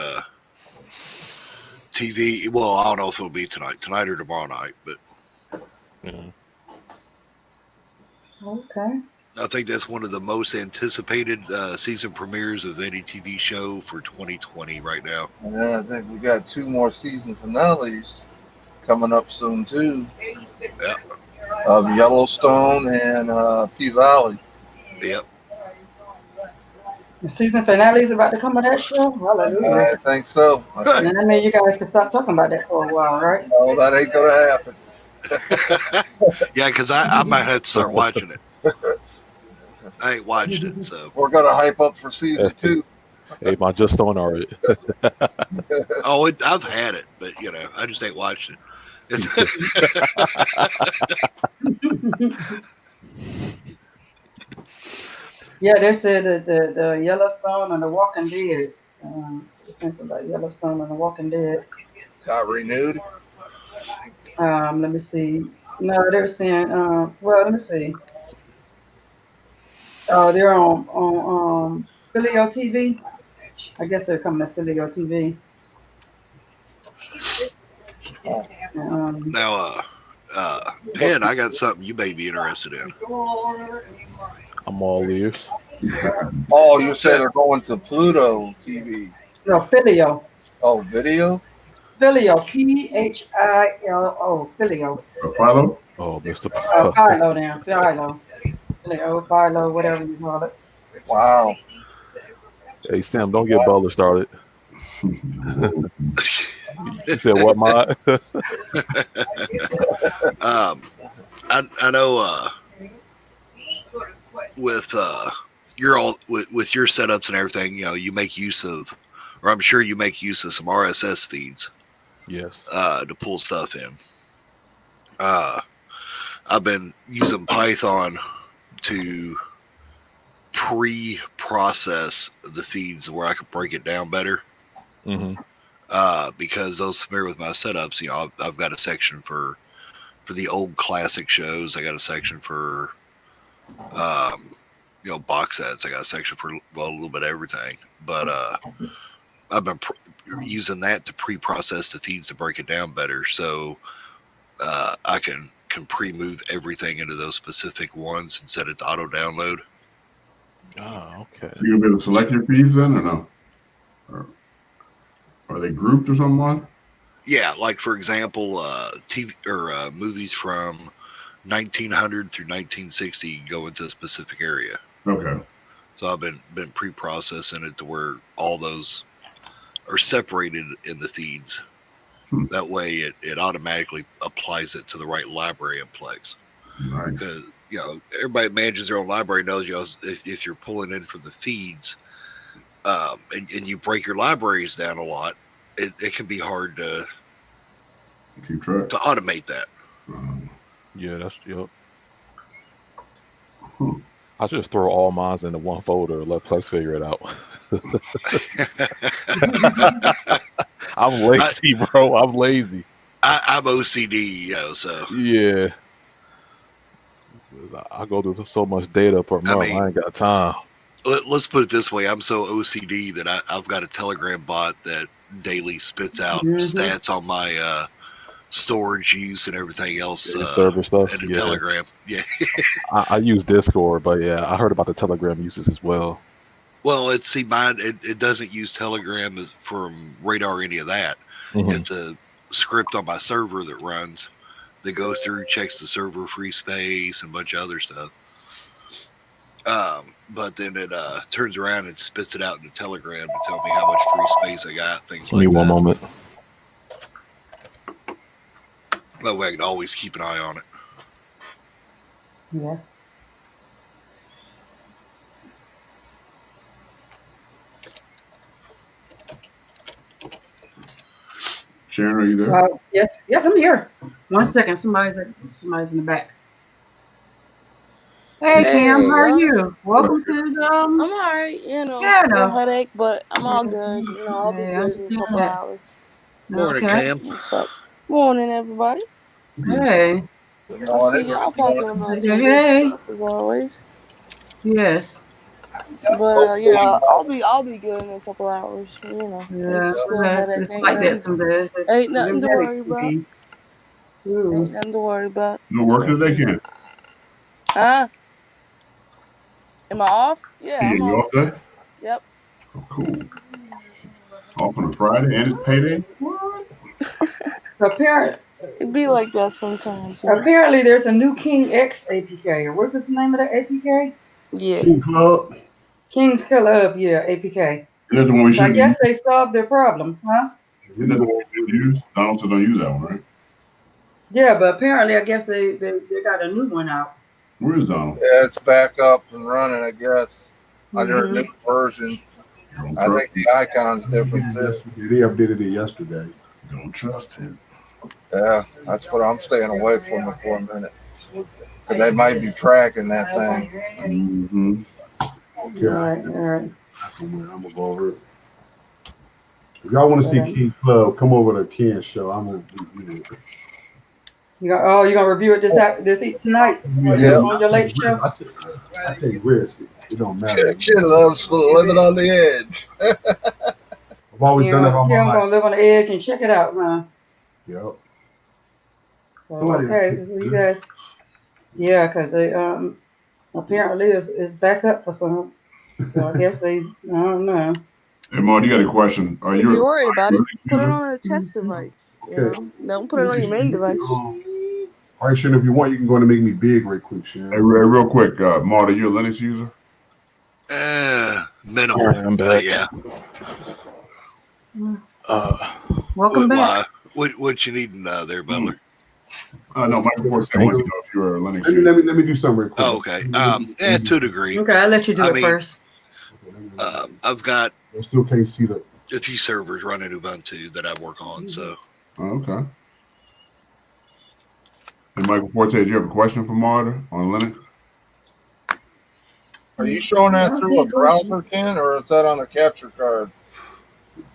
TV. Well, I don't know if it'll be tonight or tomorrow night, but okay. I think that's one of the most anticipated season premieres of any TV show for 2020 right now. And then I think we got 2 more season finales coming up soon too. Yeah. Of Yellowstone and P-Valley. Yep. The season finale is about to come of that show. Hallelujah. I think so. And that means you guys can stop talking about that for a while, right? No, that ain't gonna happen. Yeah, because I might have to start watching it. I ain't watched it, so We're gonna hype up for season 2. Hey, I just on already. I've had it, but I just ain't watched it. Yeah, they said that the Yellowstone and the Walking Dead. Something about Yellowstone and the Walking Dead. Got renewed. Let me see. No, they were saying. Well, let me see. Oh, they're on Filio TV. I guess they're coming to Filio TV. Now, Penn, I got something you may be interested in. I'm all ears. Oh, you said they're going to Pluto TV. No, Filio. Oh, video? Filio. Philo. Filio. Philo? Oh, Mr. Philo then. Philo. Filio, Philo, whatever you call it. Wow. Hey, Sam, don't get Butler started. You said what, Mod? I know with with your setups and everything, you make use of, or I'm sure you make use of some RSS feeds. Yes. To pull stuff in. I've been using Python to pre-process the feeds where I can break it down better. Mm-hmm. Because those familiar with my setups, I've got a section for the old classic shows. I got a section for box sets. I got a section for a little bit of everything. But I've been using that to pre-process the feeds to break it down better, so I can pre-move everything into those specific ones and set it to auto download. Oh, okay. So you'll be able to select your feeds then, or no? Or are they grouped or something? Yeah, like for example, TV or movies from 1900 through 1960 go into a specific area. Okay. So I've been pre-processing it to where all those are separated in the feeds. That way it automatically applies it to the right library and plex. Nice. Because everybody manages their own library knows if you're pulling in from the feeds and you break your libraries down a lot, it can be hard to keep track, to automate that. Yeah, that's yep. I just throw all mine into one folder and let Plex figure it out. I'm lazy, bro. I'm lazy. I'm OCD, so yeah. I go through so much data per month. I ain't got time. Let's put it this way: I'm so OCD that I've got a Telegram bot that daily spits out stats on my storage use and everything else. Server stuff. And the Telegram. Yeah. I use Discord, but yeah, I heard about the Telegram uses as well. Well, see, mine it doesn't use Telegram from Radar or any of that. Mhm. It's a script on my server that runs that goes through, checks the server free space and a bunch of other stuff. But then it turns around and spits it out in the Telegram to tell me how much free space I got, things Give me like one that. moment. That way I can always keep an eye on it. Yeah. Sharon, are you there? Yes, I'm here. 1 second. Somebody's in the back. Hey, Cam, how are you? Welcome to the. I'm all right, Yeah, a little no. headache, but I'm all good. I'll be Hey, I good in a understand couple that. hours. Morning, Okay. Cam. What's up? Morning, everybody. Hey. Good I see morning. y'all talking about some good Hey. stuff as always. Yes. But yeah, I'll be good in a couple hours. Yeah. It's a headache. It's like that some days. Ain't nothing to worry Them about. headaches can be- Ain't nothing to worry about. No working today, Ken? Huh? Am I off? Yeah, I'm You off. off day? Yep. Oh, cool. Off on a Friday and it's payday? What? So apparently, It be like that sometimes. apparently there's a new King X APK. Or what was the name of that APK? Yeah. King Club. King's Club, yeah, APK. That's the one we So I shouldn't guess use. they solved their problem, huh? Isn't that the one we shouldn't use? Donald said don't use that one, right? Yeah, but apparently I guess they got a new one out. Where is Donald? Yeah, it's back up and running, I guess, under a Mhm. new version. Don't I trust think the icon's different too. They updated it yesterday. Don't trust him. Yeah, that's what I'm staying away from it for a minute. Because they might be tracking that thing. Mm-hmm. Okay. All right. I'm gonna go over it. If y'all want to see King Club, come over to Ken's show. I'm gonna review it. You're gonna review it this tonight Yeah. on your late show? I take risk. It don't matter. Kid loves living on the edge. I've always done it all my I'm life. gonna live on the edge and check it out, huh? Yep. So Somebody- okay, so you guys, yeah, because they apparently is back up for some. So I guess I don't know. Hey, Marty, you got a question. Are If you you're worried about it, put it user? on a test device. Okay. Don't put it on your main device. All right, Sharon, if you want, you can go and make me big right quick, Hey, Sharon. real quick, Marty, you a Linux user? Minimal. All right, I'm back. Yeah. Welcome back. What you needing there, Butler? No, Mike Ford said, I want to know if you're a Linux Let user. me do something real quick. Oh, okay. To a degree. Okay, I'll let you do it first. I've got I still can't see the. a few servers running Ubuntu that I work on. So Oh, okay. And Michael Forte, do you have a question for Marta on Linux? Are you showing that through a browser, Ken, or is that on a capture card?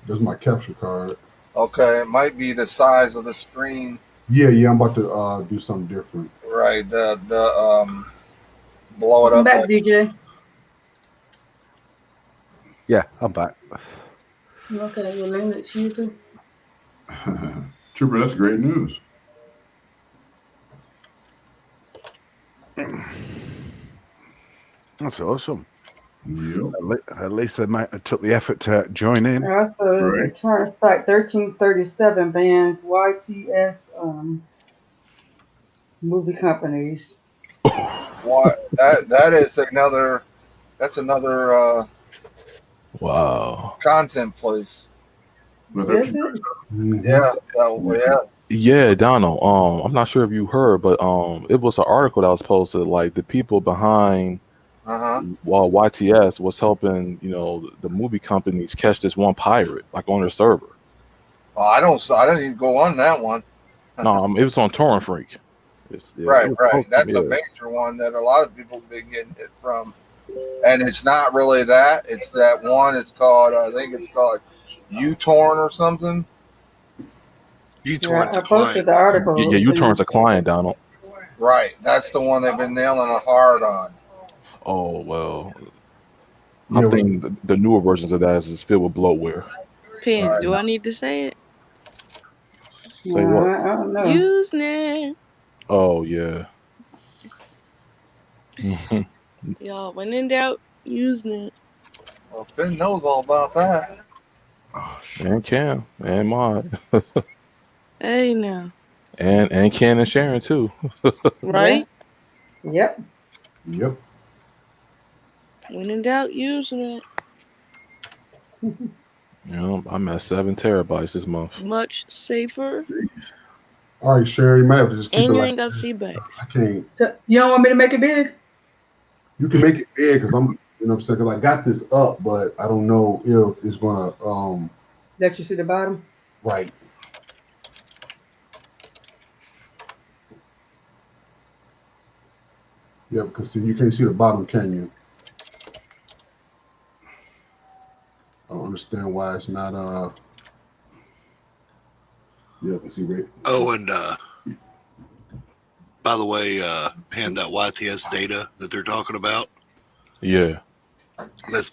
There's my capture card. Okay, it might be the size of the screen. Yeah, I'm about to do something different. Right, the blow it Welcome up. back, DJ. Yeah, I'm back. Okay, you're a Linux user. Trooper, that's great news. That's awesome. Yep. At least they took the effort to join in. Also, Right. Turner Site 1337 bans YTS movie companies. What? That is another. That's another Wow. content place. Is it? Yeah. Yeah. Yeah, Donald. I'm not sure if you heard, but it was an article that was posted. Like the people behind while YTS was helping, the movie companies catch this one pirate, like on their server. Oh, I didn't even go on that one. No, it was on Torrent Freak. Right. That's a major one that a lot of people have been getting it from. And it's not really that. It's that one. It's called, I think it's called uTorrent or something. uTorrent's I posted the article. Yeah, uTorrent's a client, Donald. Right. That's the one they've been nailing it hard on. Oh, well. I think the newer versions of that is filled with bloatware. Pins, do I need to say it? Say what? I don't know. Usenet. Oh, yeah. Y'all, when in doubt, Usenet. Well, Ben knows all about that. Oh, shit. And Cam and Mod Hey now, and Ken and Sharon too. right? Yep. Yep. When in doubt, use that. You know, I'm at 7 terabytes this month. Much safer, All right, Sherry, you might have to just keep and it you like ain't got to see backs. I can't. So you don't want me to make it big? You can make it big because I'm, you know what I'm saying? Because I got this up, but I don't know if it's gonna Let you see the bottom. right. Yeah, because see, you can't see the bottom, can you? I don't understand why it's not yeah, because see right. Oh, and by the way, Pan, that YTS data that they're talking about, Yeah. that's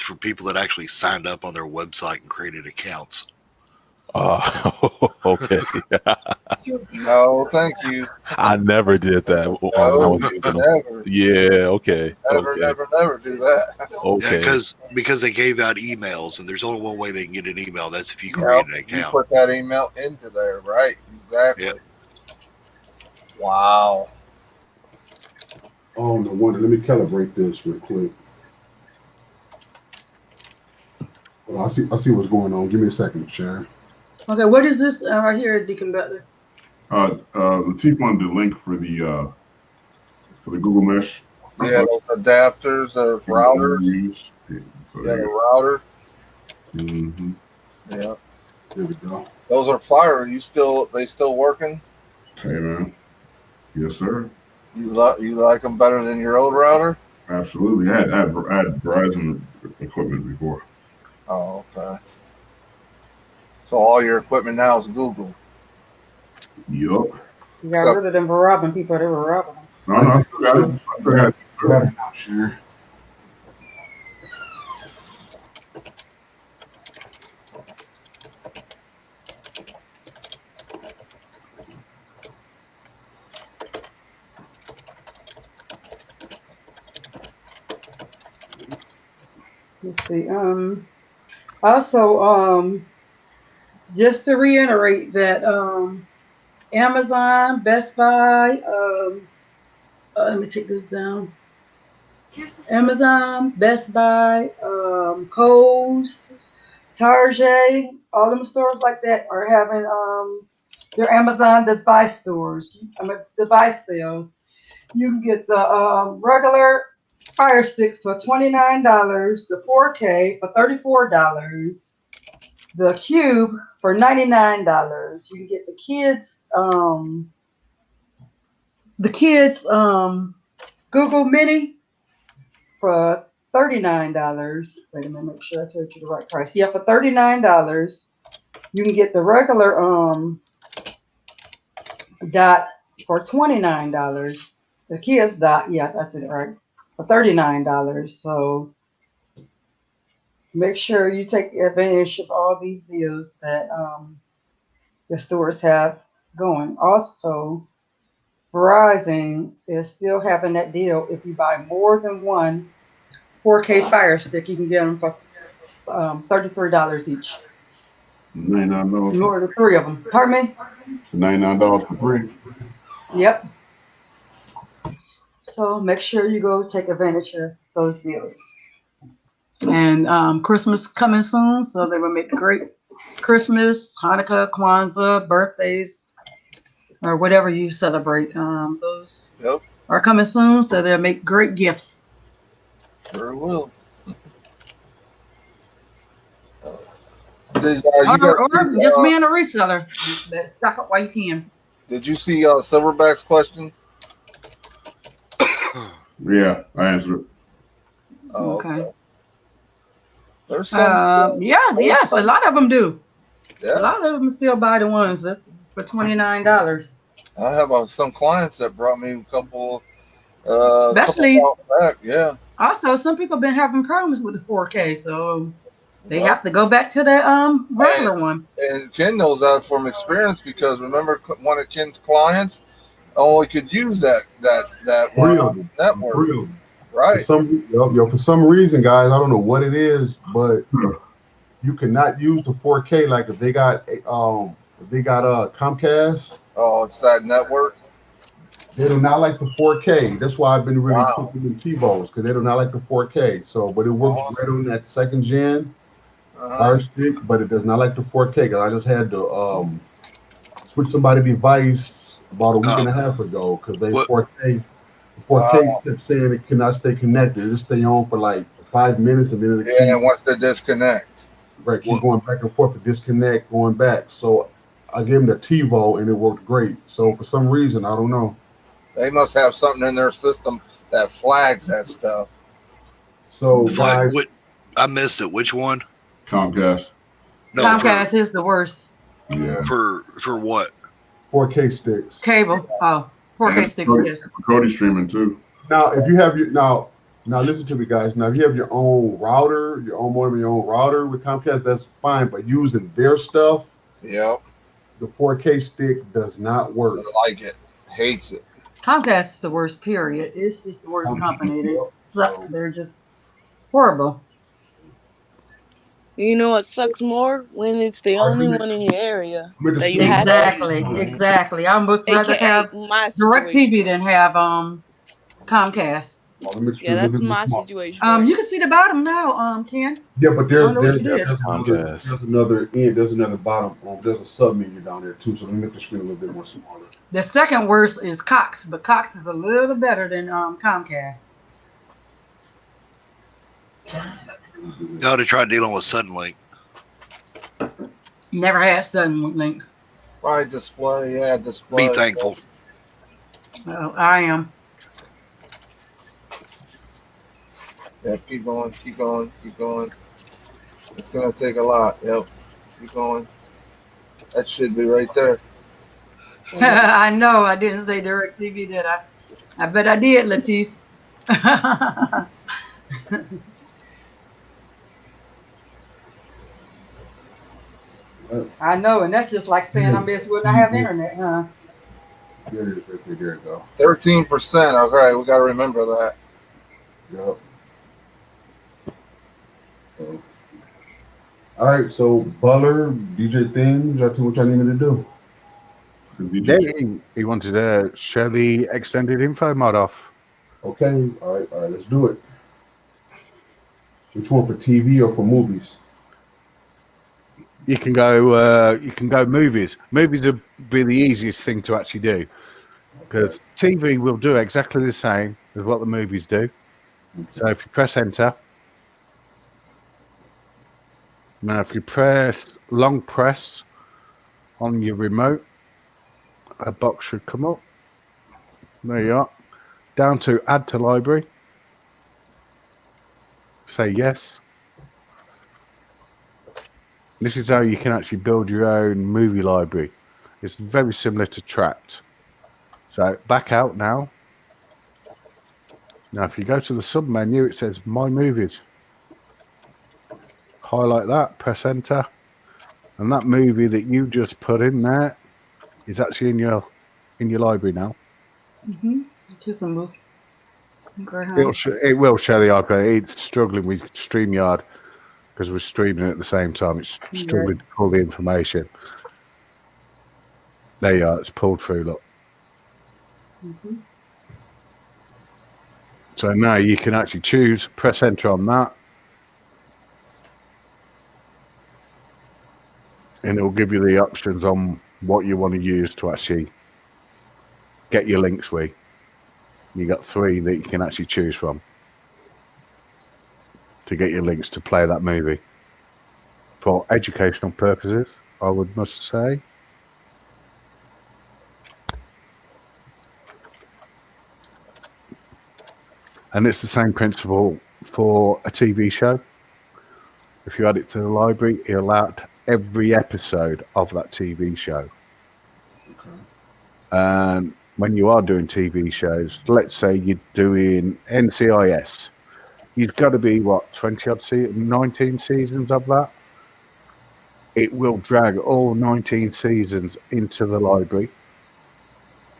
for people that actually signed up on their website and created accounts. Okay. No, thank you. I never did that when I No, was using them. never, Yeah. Okay. never, Okay. never do that. Yeah, Okay. because they gave out emails, and there's only one way they can get an email. That's if you Yep, create an you account. put that email into there, right? Exactly. Yep. Wow. Oh, no wonder. Let me calibrate this real quick. Well, I see what's going on. Give me a second, Sharon. Okay, what is this right here, Deacon Butler? The chief wanted the link for the Google Mesh. Yeah, those adapters, those routers. So Yeah, the router. Mm-hmm. Yeah. There we go. Those are fire. They still working? Hey, man. Yes, sir. You like them better than your old router? Absolutely. I had Verizon equipment before. Oh, okay. So all your equipment now is Google. Yup. You got rid of them for robbing people that were robbing them. No, I still got it. I still got it. Better now, Sharon. Let's see. Also, just to reiterate that Amazon, Best Buy, let me take this down. Amazon, Best Buy, Kohl's, Target, all them stores like that are having their Amazon device stores. Device sales. You can get the regular Fire Stick for $29, the 4K for $34, the Cube for $99. You can get the kids Google Mini for $39. Wait a minute, make sure I told you the right price. Yeah, for $39. You can get the regular dot for $29. The kids dot, yeah, that's it, right, for $39. So make sure you take advantage of all these deals that the stores have going. Also, Verizon is still having that deal. If you buy more than one 4K Fire Stick, you can get them for $33 each. $99. You order 3 of them. Pardon me? $99 for free. Yep. So make sure you go take advantage of those deals. And Christmas coming soon, so they will make great Christmas, Hanukkah, Kwanzaa, birthdays, or whatever you celebrate. Those are coming soon, so they'll make great gifts. Sure will. Or just being a reseller. Stock up while you can. Did you see Silverback's question? Yeah, I answered it. Oh, okay. There's some. Yes, a lot of them do. Yeah. A lot of them still buy the ones that's for $29. I have some clients that brought me a couple. Especially back, yeah. Also, some people have been having problems with the 4K, so they have to go back to the regular one. And Ken knows that from experience because remember one of Ken's clients only could use that one on the network. Right. For some reason, guys, I don't know what it is, but you cannot use the 4K. Like if they got Comcast. Oh, it's that network. They do not like the 4K. That's why I've been really putting in TiVos, because they do not like the 4K. So, but it works great on that second gen Fire Stick, but it does not like the 4K. Because I just had to switch somebody's device about a week and a half ago, because they 4K kept saying it cannot stay connected. It just stay on for like 5 minutes, and then and then once they disconnect, right, keep going back and forth to disconnect, going back. So I gave them the TiVo, and it worked great. So for some reason, I don't know. They must have something in their system that flags that stuff. So guys, I missed it. Which one? Comcast. No, Comcast is the worst. Yeah. For what? 4K sticks. Cable. Oh, 4K sticks. Yes. Cody streaming too. Now, if you have your now listen to me, guys. Now, if you have your own router, your own modem, your own router with Comcast, that's fine. But using their stuff, the 4K stick does not work. I like it. Hates it. Comcast is the worst, period. It's just the worst company. They're just horrible. You know what sucks more? When it's the only one in your area. That you Exactly. I almost rather have DirecTV than have Comcast. Yeah, that's my situation. You can see the bottom now, Ken. Yeah, but there's another bottom. There's a sub menu down there too. So let me make the screen a little bit more smaller. The second worst is Cox, but Cox is a little better than Comcast. Got to try dealing with Suddenlink. Never had Suddenlink. Right, display. Yeah, display. Be thankful. Oh, I am. Yeah, keep going. It's gonna take a lot. Yep. Keep going. That should be right there. I know. I didn't say DirecTV, did I? I bet I did, Latif. I know, and that's just like saying I miss when I have internet, huh? There it go. 13%. Okay, we got to remember that. Yep. So, all right. So, Butler, DJ Things, what y'all need me to do? Yeah, he wanted to share the extended info mod off. Okay. All right. Let's do it. Which one, for TV or for movies? You can go. Movies. Movies would be the easiest thing to actually do, because TV will do exactly the same as what the movies do. So if you press enter, now if you press long press on your remote, a box should come up. There you are. Down to add to library. Say yes. This is how you can actually build your own movie library. It's very similar to Trapped. So back out now. Now if you go to the sub menu, it says My Movies. Highlight that, press enter, and that movie that you just put in there is actually in your library now. Kiss and move. It will show the library. It's struggling with StreamYard because we're streaming at the same time. It's struggling to pull the information. There you are. It's pulled through. Look. So now you can actually choose. Press enter on that, and it will give you the options on what you want to use to actually get your links with. You got 3 that you can actually choose from to get your links to play that movie for educational purposes, I must say. And it's the same principle for a TV show. If you add it to the library, it'll add every episode of that TV show. Okay. And when you are doing TV shows, let's say you're doing NCIS, you've got to be, 19 seasons of that? It will drag all 19 seasons into the library.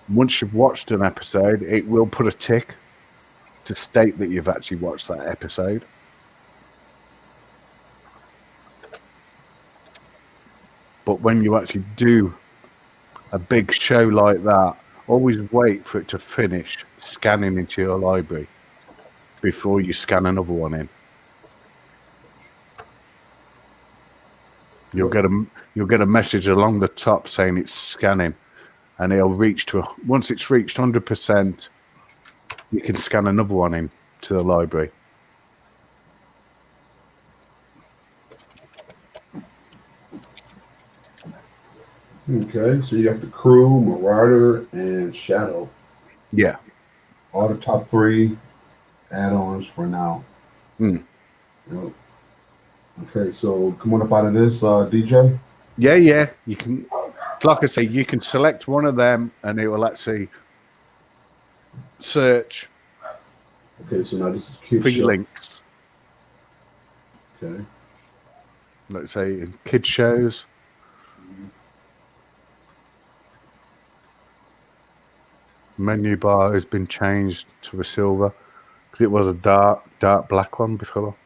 Once you've watched an episode, it will put a tick to state that you've actually watched that episode. But when you actually do a big show like that, always wait for it to finish scanning into your library before you scan another one in. You'll get a message along the top saying it's scanning, and it'll reach to once it's reached 100%, you can scan another one in to the library. Okay, so you got the Crew, Marauder, and Shadow. Yeah. All the top 3 add-ons for now. Mm. Yep. Okay, so come on up out of this, DJ. Yeah. You can, like I say, you can select one of them, and it will actually search. Okay, so now this is Kid for your Show. links. Okay. Let's say in kids shows. Menu bar has been changed to a silver because it was a dark black one before.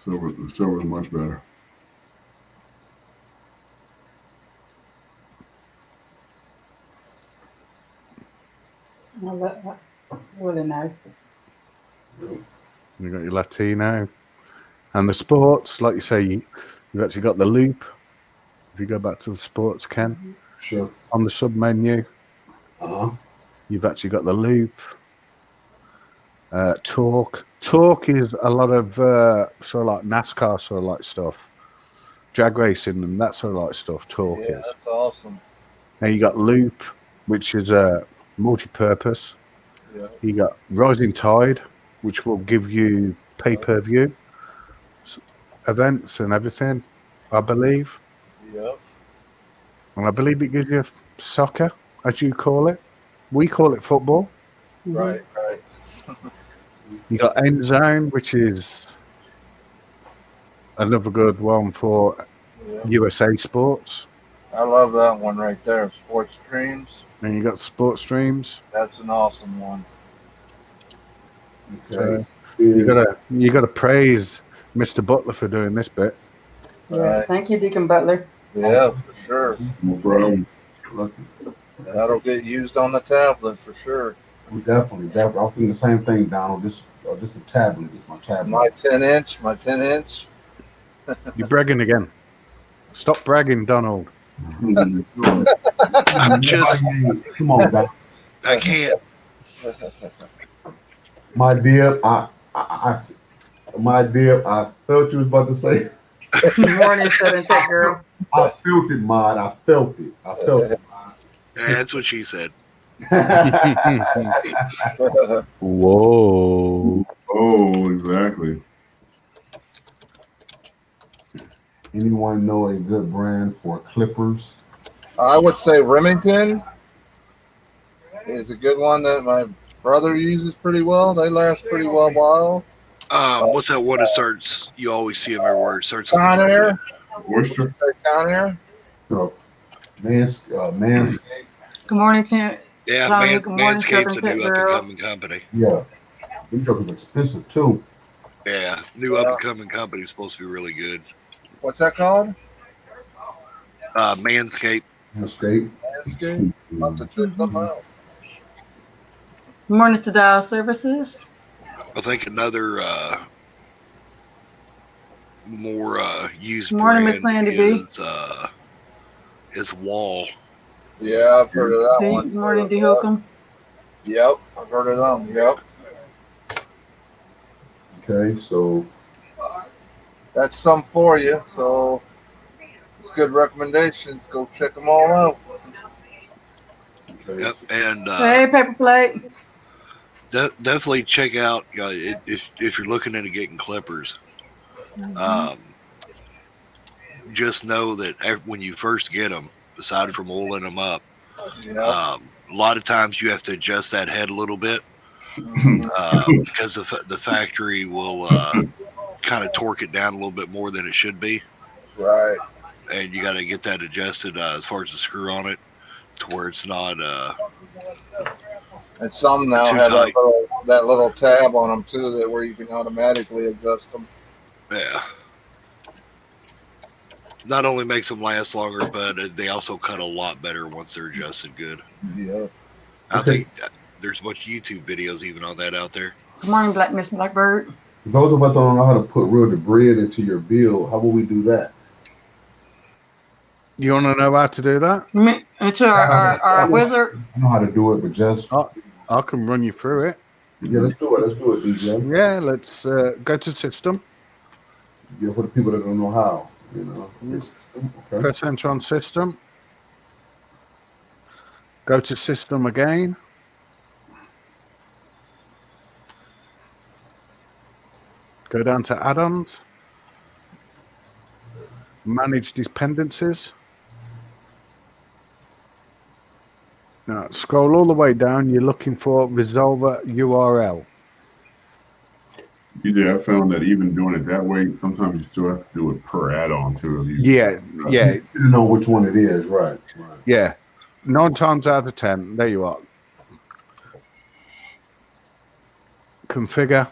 The silver is much better. Well, that's really nice. You got your Latino and the sports, like you say, you've actually got the loop. If you go back to the sports, Ken, sure, on the sub menu, you've actually got the loop. Talk is a lot of sort of like NASCAR sort of like stuff, drag racing and that sort of like stuff. Talk is. That's awesome. Now you got loop, which is a multi-purpose. Yeah. You got Rising Tide, which will give you pay-per-view events and everything, I believe. Yep. And I believe it gives you soccer, as you call it. We call it football. Right. You got End Zone, which is another good one for USA Sports. I love that one right there, Sports Streams. And you got Sports Streams. That's an awesome one. So you gotta praise Mr. Butler for doing this bit. Yeah, thank you, Deacon Butler. Yeah, for sure. No problem. That'll get used on the tablet for sure. Definitely. I'm thinking the same thing, Donald. Just the tablet. Just my tablet. My 10-inch. You're bragging again. Stop bragging, Donald. I'm just. Come on, Doc. I can't. My dear, I felt you was about to say. Morning, 7 Tech Girl. I felt it, Mod. I felt it. Yeah, that's what she said. Whoa. Oh, exactly. Anyone know a good brand for clippers? I would say Remington is a good one that my brother uses pretty well. They last pretty well while. What's that one that starts? You always see them everywhere. It starts. Conair. Oyster. Conair. No. Manscaped. Good morning, Tim. Yeah, Tommy, good morning, Manscaped's a 7 new Tech Girl. up-and-coming company. Yeah. Them jokers expensive too. Yeah, new up-and-coming company is supposed to be really good. What's that called? Manscaped. Manscaped. About to check them out. Good morning to Dial Services. I think another more used Morning, Miss brand Sandy B. is Wall. Yeah, I've heard of that one. Good morning, D. Holcomb. Yep, I've heard of them. Yep. Okay, so that's some for you. So it's good recommendations. Go check them all out. Okay. Yep, and Hey, Paper Plate. definitely check out if you're looking into getting clippers. Just know that when you first get them, aside from oiling them up, a lot of times you have to adjust that head a little bit because the factory will kind of torque it down a little bit more than it should be. Right. And you got to get that adjusted as far as the screw on it to where it's not and some now too have tight. a little that little tab on them too, that where you can automatically adjust them. Yeah. Not only makes them last longer, but they also cut a lot better once they're adjusted good. Yeah. I think there's a bunch of YouTube videos even on that out there. Good morning, Miss Blackbird. Those of us don't know how to put real debris into your build. How will we do that? You want to know how to do that? Into our wizard. I know how to do it, but just I can run you through it. Yeah, let's do it. Let's do it, DJ. Yeah, let's go to system. Yeah, for the people that don't know how, you know. Okay. Press enter on system. Go to system again. Go down to add-ons. Manage dependencies. Now scroll all the way down. You're looking for Resolver URL. DJ, I found that even doing it that way, sometimes you still have to do it per add-on too. Yeah. You know which one it is, right? Yeah. 9 times out of 10, there you are. Configure.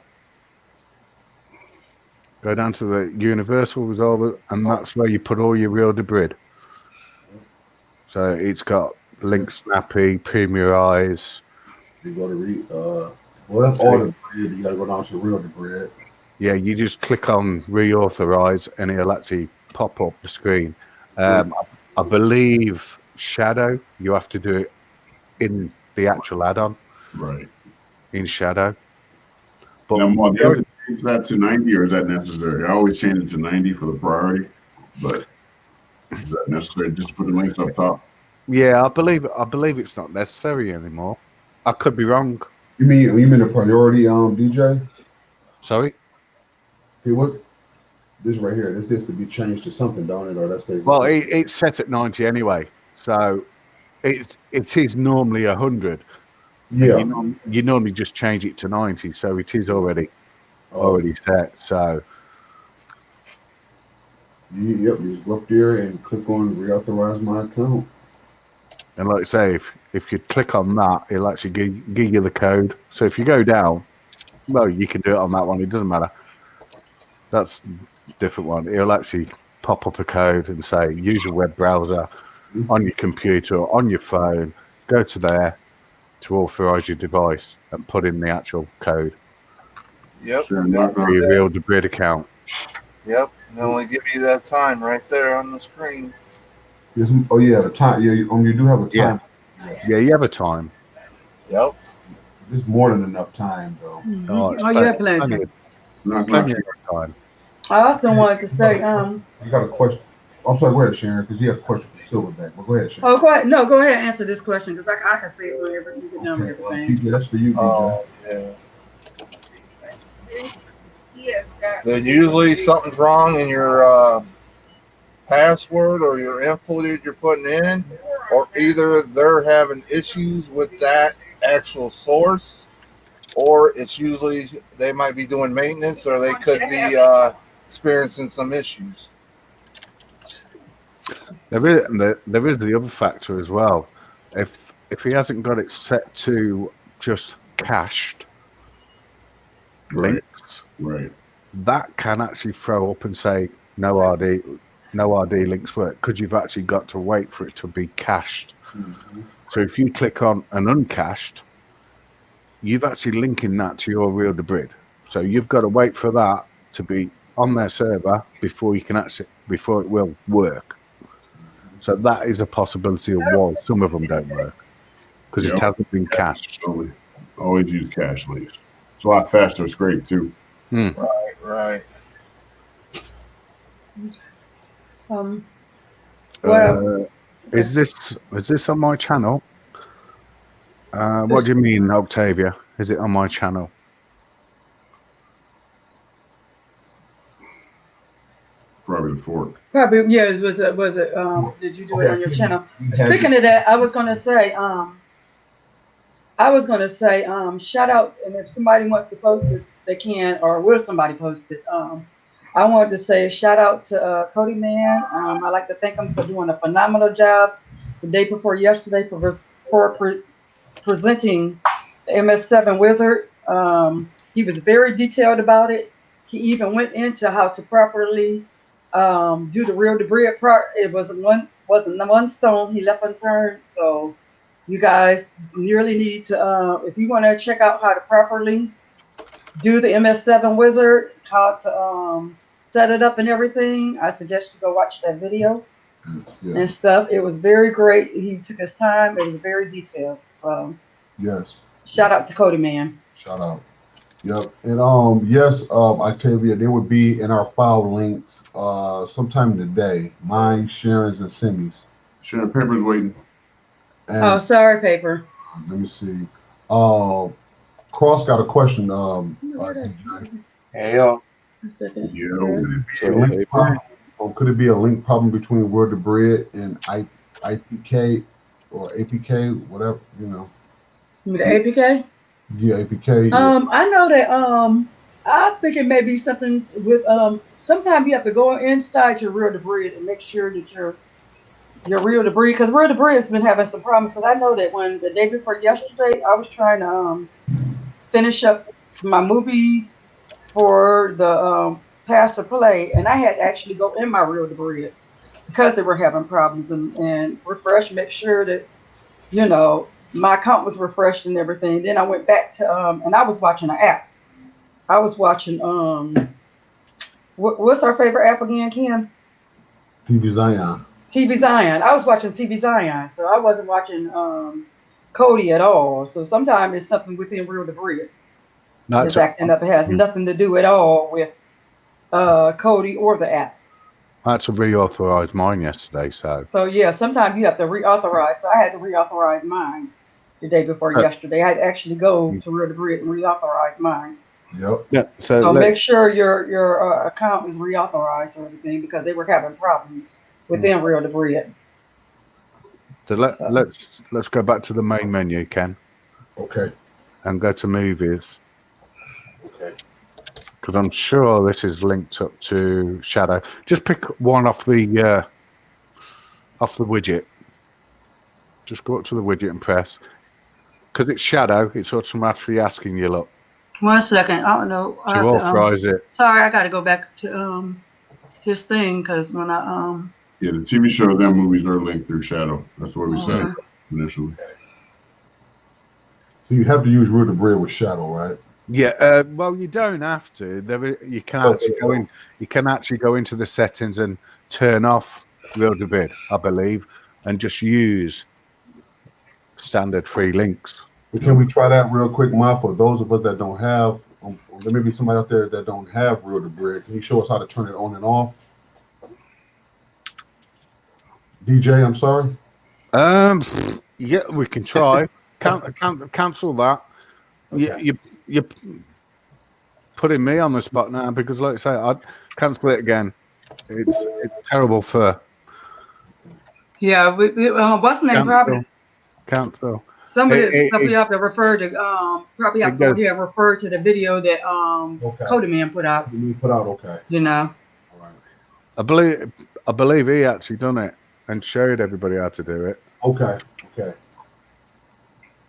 Go down to the universal resolver, and that's where you put all your real debris. So it's got link snappy, premierize. You go to well, that's all the debris. You got to go down to real debris. Yeah, you just click on reauthorize, and it'll actually pop up the screen. I believe Shadow, you have to do it in the actual add-on. Right. In Shadow. But now, Mark, do you have to change that to 90, or is that necessary? I always change it to 90 for the priority, but is that necessary just to put the links up top? Yeah, I believe it's not necessary anymore. I could be wrong. You mean the priority, DJ? Sorry? Hey, what? This right here, this is to be changed to something, don't it? Or that stays. Well, it's set at 90 anyway, so it is normally 100. Yeah. You normally just change it to 90, so it is already set. So. Yep, you just go up there and click on reauthorize my account. And like I say, if you click on that, it'll actually give you the code. So if you go down, well, you can do it on that one. It doesn't matter. That's a different one. It'll actually pop up a code and say, use your web browser on your computer, on your phone, go to there to authorize your device and put in the actual code. Yep. For your real debris account. Yep. They only give you that time right there on the screen. Yes. Oh yeah, the time. Yeah, you do have a time. Yeah, you have a time. Yep. There's more than enough time, though. Oh, you have plenty. Plenty of time. I also wanted to say, You got a question? I'm sorry, go ahead, Sharon, because you have a question for Silverback. But go ahead, Sharon. oh, go ahead. No, go ahead and answer this question because I can see it whenever you get done with everything. Yeah, that's for you, DJ. Oh, yeah. Then usually something's wrong in your password or your info that you're putting in, or either they're having issues with that actual source, or it's usually they might be doing maintenance, or they could be experiencing some issues. There is the other factor as well. If he hasn't got it set to just cached links, right, that can actually throw up and say no RD links work because you've actually got to wait for it to be cached. Mm-hmm. So if you click on an uncached, you've actually linking that to your real debris. So you've got to wait for that to be on their server before it will work. So that is a possibility of why some of them don't work because it hasn't been cached. Always use cache links. It's a lot faster. It's great too. Right. Is this on my channel? What do you mean, Octavia? Is it on my channel? Probably the fork. Probably, yeah. Was it? Did you do it on your channel? Speaking of that, I was gonna say, shout out, and if somebody wants to post it, they can, or will somebody post it? I wanted to say shout out to Cody Man. I'd like to thank him for doing a phenomenal job the day before yesterday for presenting the MS7 Wizard. He was very detailed about it. He even went into how to properly do the real debris part. It wasn't one stone he left unturned. So you guys really need to, if you want to check out how to properly do the MS7 wizard, how to set it up and everything, I suggest you go watch that video and stuff. It was very great. He took his time. It was very detailed. So yes, shout out to Cody Man. shout out. Yep. And yes, Octavia, they would be in our file links sometime today. Mine, Sharon's, and Simi's. Sharon Paper's waiting. And Oh, sorry, Paper. let me see. Cross got a question. Hey, yo. Could it be a link problem between Word to Bread and IPK or APK, whatever, you know? The APK? Yeah, APK. Yeah. I know that I think it may be something with sometimes you have to go inside your real debris and make sure that your real debris, because real debris has been having some problems. Because I know that when the day before yesterday, I was trying to finish up my movies for the pass or play, and I had to actually go in my real debris because they were having problems and refresh, make sure that, you know, my account was refreshed and everything. Then I went back to and I was watching an app. I was watching what's our favorite app again, Ken? TV Zion. TV Zion. I was watching TV Zion, so I wasn't watching Cody at all. So sometimes it's something within real debris that's acting up. It has nothing to do at all with Cody or the app. I had to reauthorize mine yesterday, So yeah, sometimes you have to reauthorize. So I had to reauthorize mine the day before yesterday. I had to actually go to real debris and reauthorize mine. Yep. Yeah. So make sure your account is reauthorized or everything, because they were having problems within real debris. So let's go back to the main menu, Ken. Okay. And go to movies. Okay. Because I'm sure this is linked up to Shadow. Just pick one off the widget. Just go up to the widget and press. Because it's Shadow, it's automatically asking you, look. 1 second. I don't know. To authorize it. Sorry, I got to go back to his thing, because when I Yeah, the TV show, them movies are linked through Shadow. That's what we said initially. So you have to use Real Debris with Shadow, right? Yeah. Well, you don't have to. You can actually go in. You can actually go into the settings and turn off Real Debris, I believe, and just use standard free links. But can we try that real quick, Ma? For those of us that don't have, there may be somebody out there that don't have Real Debris. Can you show us how to turn it on and off? DJ, I'm sorry. Yeah, we can try. Cancel that. You putting me on the spot now, because, like I say, I'd cancel it again. It's terrible for. yeah, what's the name? Probably Cancel. somebody have to refer to probably have to go here and refer to the video that Cody Man put out. Okay. You know. All right. I believe he actually done it and showed everybody how to do it. Okay.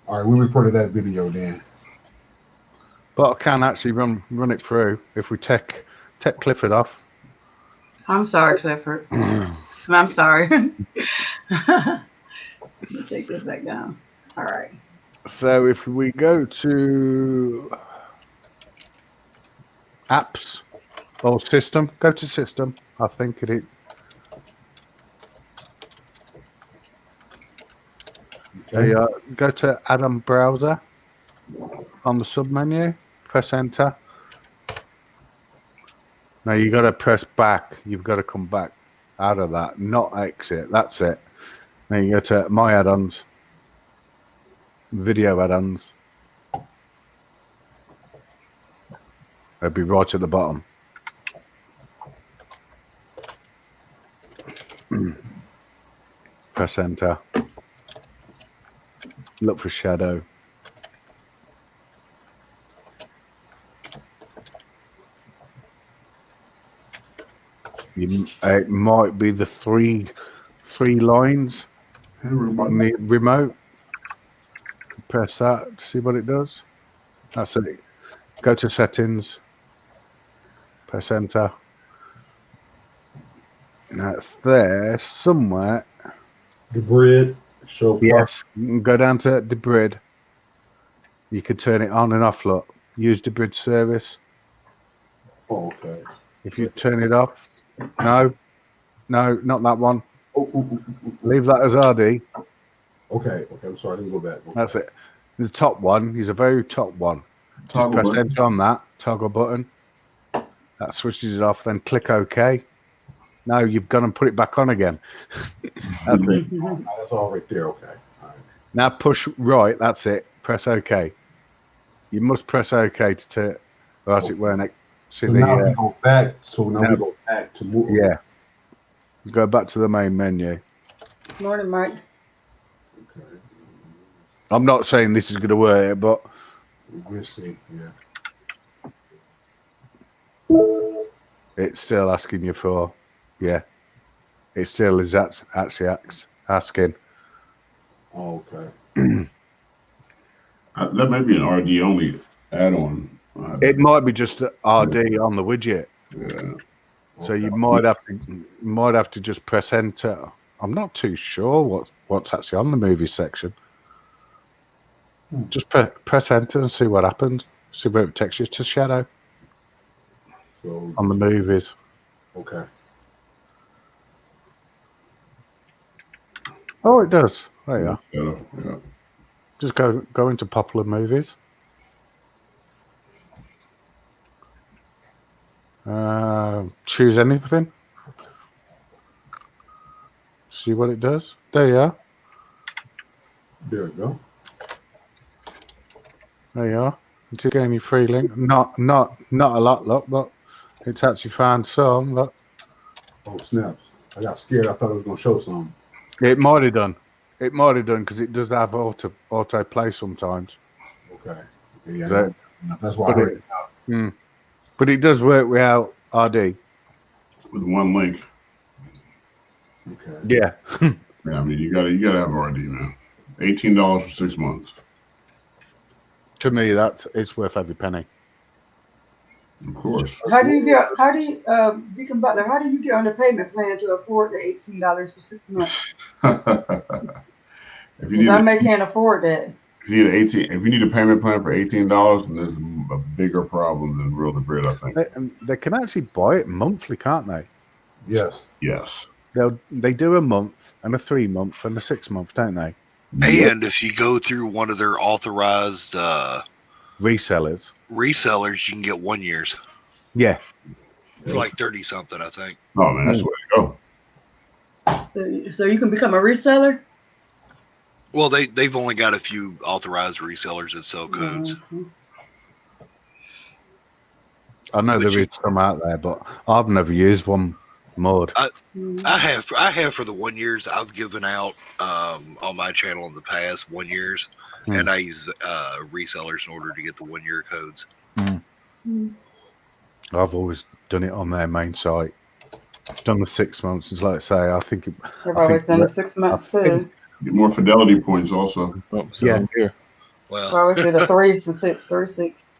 All right, we refer to that video then. But I can actually run it through if we take Clifford off. I'm sorry, Clifford. I'm sorry. Let me take this back down. All right. So if we go to apps or system, go to system. I think it is. Go to add-on browser on the submenu. Press enter. Now you got to press back. You've got to come back out of that, not exit. That's it. Now you go to my add-ons, video add-ons. It'll be right at the bottom. Press enter. Look for Shadow. It might be the three lines on the remote. Press that to see what it does. That's it. Go to settings. Press enter. Now it's there somewhere. The grid show. Yes. Go down to the grid. You can turn it on and off. Look. Use the grid service. Oh, okay. If you turn it off. No, not that one. Oh. Leave that as RD. Okay. I'm sorry. Let me go back. Okay. That's it. The top one is a very top one. Just press enter on that toggle button. That switches it off. Then click OK. Now you've gone and put it back on again. That's it. That's all right there. Okay. All right. Now push right. That's it. Press OK. You must press OK to turn. Or else it won't. See So the. now we go back. So now we go back to move. Yeah. Go back to the main menu. Morning, Mike. Okay. I'm not saying this is going to work, but We'll see. Yeah. it's still asking you for. Yeah. It still is actually asking. Oh, okay. That may be an RD only add-on. It might be just RD on the widget. Yeah. So you might have to just press enter. I'm not too sure what's actually on the movie section. Just press enter and see what happens. See where it takes you to shadow So on the movies. okay. Oh, it does. There you are. Yeah. Just go into popular movies. Choose anything. See what it does. There you are. There we go. There you are. It's again your free link. Not a lot, look, but it's actually found some. Look. Oh snaps! I got scared. I thought it was gonna show something. It might have done. It might have done because it does have auto play sometimes. Okay. Yeah. So, that's why I heard it out. But it does work without RD. With one link. Okay. Yeah. Yeah, I mean you gotta have RD now. $18 for 6 months. To me, it's worth every penny. Of course. Deacon Butler, how do you get on the payment plan to afford the $18 for 6 months? If you can't afford that. If you need a payment plan for $18, then there's a bigger problem than Real to Grid, I think. They can actually buy it monthly, can't they? Yes. Yes. They do a month and a 3 month and a 6 month, don't they? And if you go through one of their authorized resellers, you can get 1 year's. Yeah. For like 30 something, I think. Oh man, that's the way to go. So you can become a reseller? Well, they've only got a few authorized resellers that sell codes. Mm-hmm. I know there is some out there, but I've never used one mode. I have for the 1 years. I've given out on my channel in the past 1 years, and I use resellers in order to get the 1 year codes. I've always done it on their main site. Done the 6 months. It's like I say, I think I've always done the 6 months too. Get more fidelity points also. Yeah. Well, I always did a 3 to 6, 36.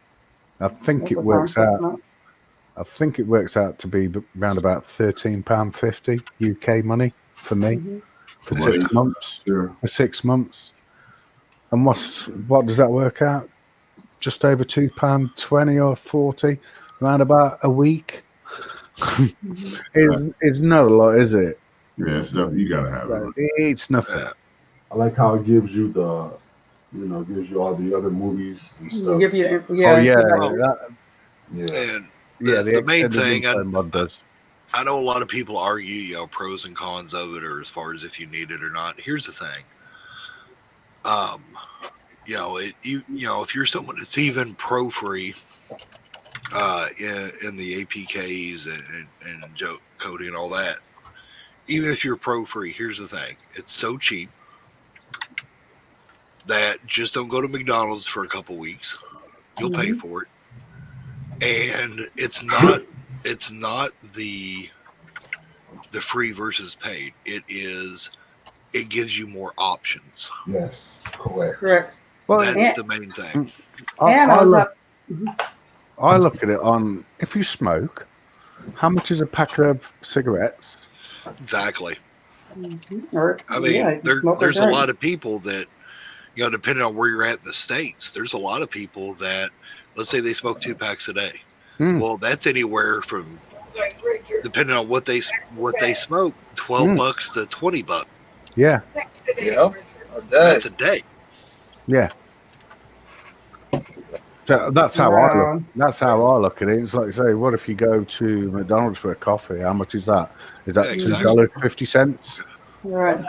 I think it works out. I think it works out to be around about £13.50 UK money for me for 6 months. Sure. For 6 months. And what does that work out? Just over £2.20 or 40, around about a week. It's not a lot, is it? Yeah, it's stuff you gotta have it. It's nothing. I like how it gives you gives you all the other movies and stuff. Give you, the main thing, I know a lot of people argue, pros and cons of it, or as far as if you need it or not. Here's the thing. If you're someone that's even pro free, in the APKs and coding and all that, even if you're pro free, here's the thing: it's so cheap that just don't go to McDonald's for a couple weeks. You'll pay for it, and it's not the free versus paid. It gives you more options. Yes, correct. Correct. That's the main thing. I look at it on if you smoke, how much is a pack of cigarettes? Exactly. Or, I mean, yeah, smoke or there's a drink. lot of people that, you know, depending on where you're at in the States, there's a lot of people that, let's say they smoke 2 packs a day. Well, that's anywhere from, depending on what they smoke, $12 to $20. Yeah. Yep. That's a day. Yeah. So that's how I look. That's how I look at it. It's like say, what if you go to McDonald's for a coffee? How much is that? Is that $2.50? Right.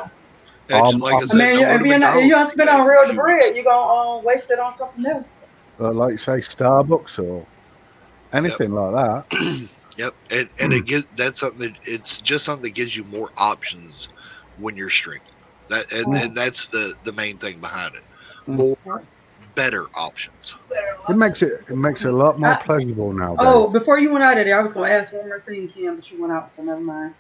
Yeah, like I said, I mean, if you don't spend on real bread, you're gonna waste it on something else. Like say Starbucks or anything like that. Yep, and that's something that it's just something that gives you more options when you're streaming. And that's the main thing behind it. More better options. It makes it a lot more pleasurable nowadays. Oh, before you went out of there, I was gonna ask one more thing, Kim, but you went out, so never mind.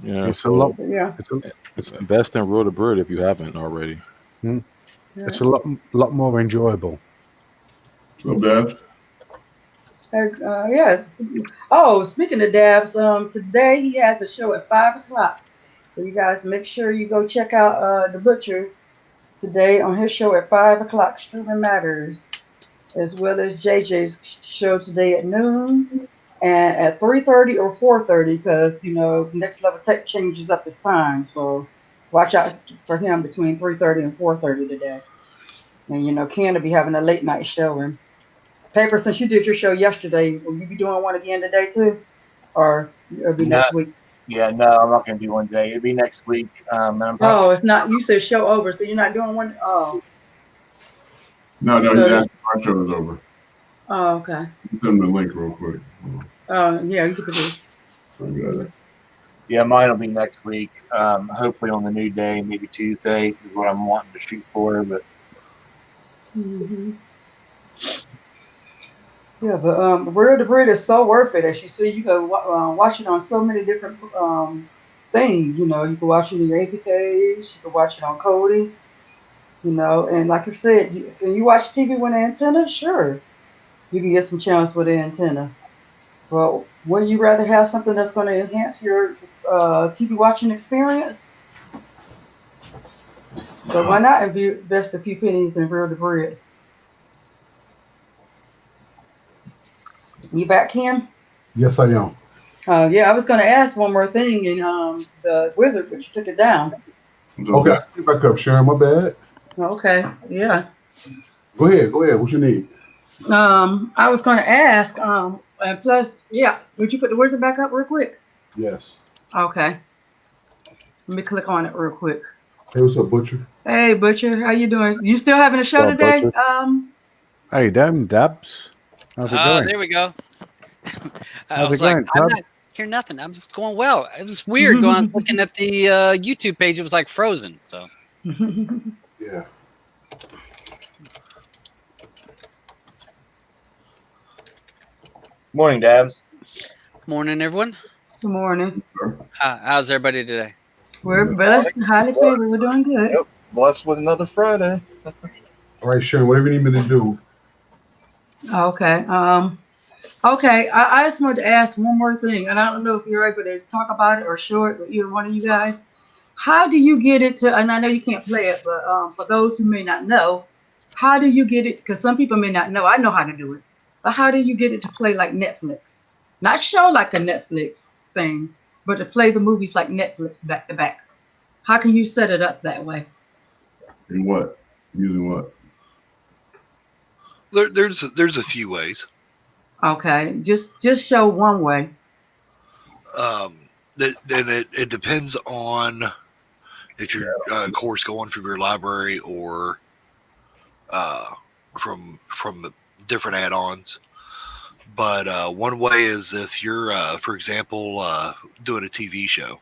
Yeah, it's a lot. Yeah, it's invest in Road to Bird if you haven't already. It's a lot more enjoyable. So, Dabs? Yes. Oh, speaking of Dabs, today he has a show at 5:00. So you guys make sure you go check out the Butcher today on his show at 5:00. Streaming Matters, as well as JJ's show today at noon and at 3:30 or 4:30, because you know Next Level Tech changes up his time. So watch out for him between 3:30 and 4:30 today. And you know Ken will be having a late night show. And Paper, since you did your show yesterday, will you be doing one again today too, or it'll be next week? Yeah, no, I'm not going to do one today. It'll be next week. Oh, it's not. You said show over, so you're not doing one. Oh. No, he's asking our show is over. Oh, okay. Send him the link real quick. Yeah, you could do. I got it. Yeah, mine will be next week. Hopefully on the new day, maybe Tuesday is what I'm wanting to shoot for. But yeah, but Real to Breed is so worth it. As you see, you can watch it on so many different things. You know, you can watch it in your APKs. You can watch it on Kodi. You know, and like you said, can you watch TV with an antenna? Sure, you can get some channels with an antenna. Well, would you rather have something that's going to enhance your TV watching experience? So why not invest a few pennies in Real to Breed? You back, Kim? Yes, I am. Yeah, I was going to ask one more thing in the Wizard, but you took it down. Okay, get back up, Sharon. My bad. Okay, yeah. Go ahead. What you need? I was going to ask, and plus, yeah, would you put the Wizard back up real quick? Yes. Okay. Let me click on it real quick. Hey, what's up, Butcher? Hey, Butcher, how you doing? You still having a show today? How you doing, Dabs? How's it going? There we go. I How's was it like, going, I'm Club? not hearing nothing. It's going well. It was weird looking at the YouTube page. It was like frozen. So. Yeah. morning, Dabs. Morning, everyone. Good morning. How's everybody today? We're blessed and highly favored. We're doing good. Yep. Blessed with another Friday. All right, Sharon, whatever you need me to do. Okay. Okay. I just wanted to ask one more thing, and I don't know if you're able to talk about it or show it with either one of you guys. How do you get it to? And I know you can't play it, but for those who may not know, how do you get it? Because some people may not know. I know how to do it, but how do you get it to play like Netflix? Not show like a Netflix thing, but to play the movies like Netflix back to back. How can you set it up that way? In what? Using what? There's a few ways. Okay, just show one way. Then it depends on if you're of course going from your library or from the different add-ons. But one way is if you're for example doing a TV show.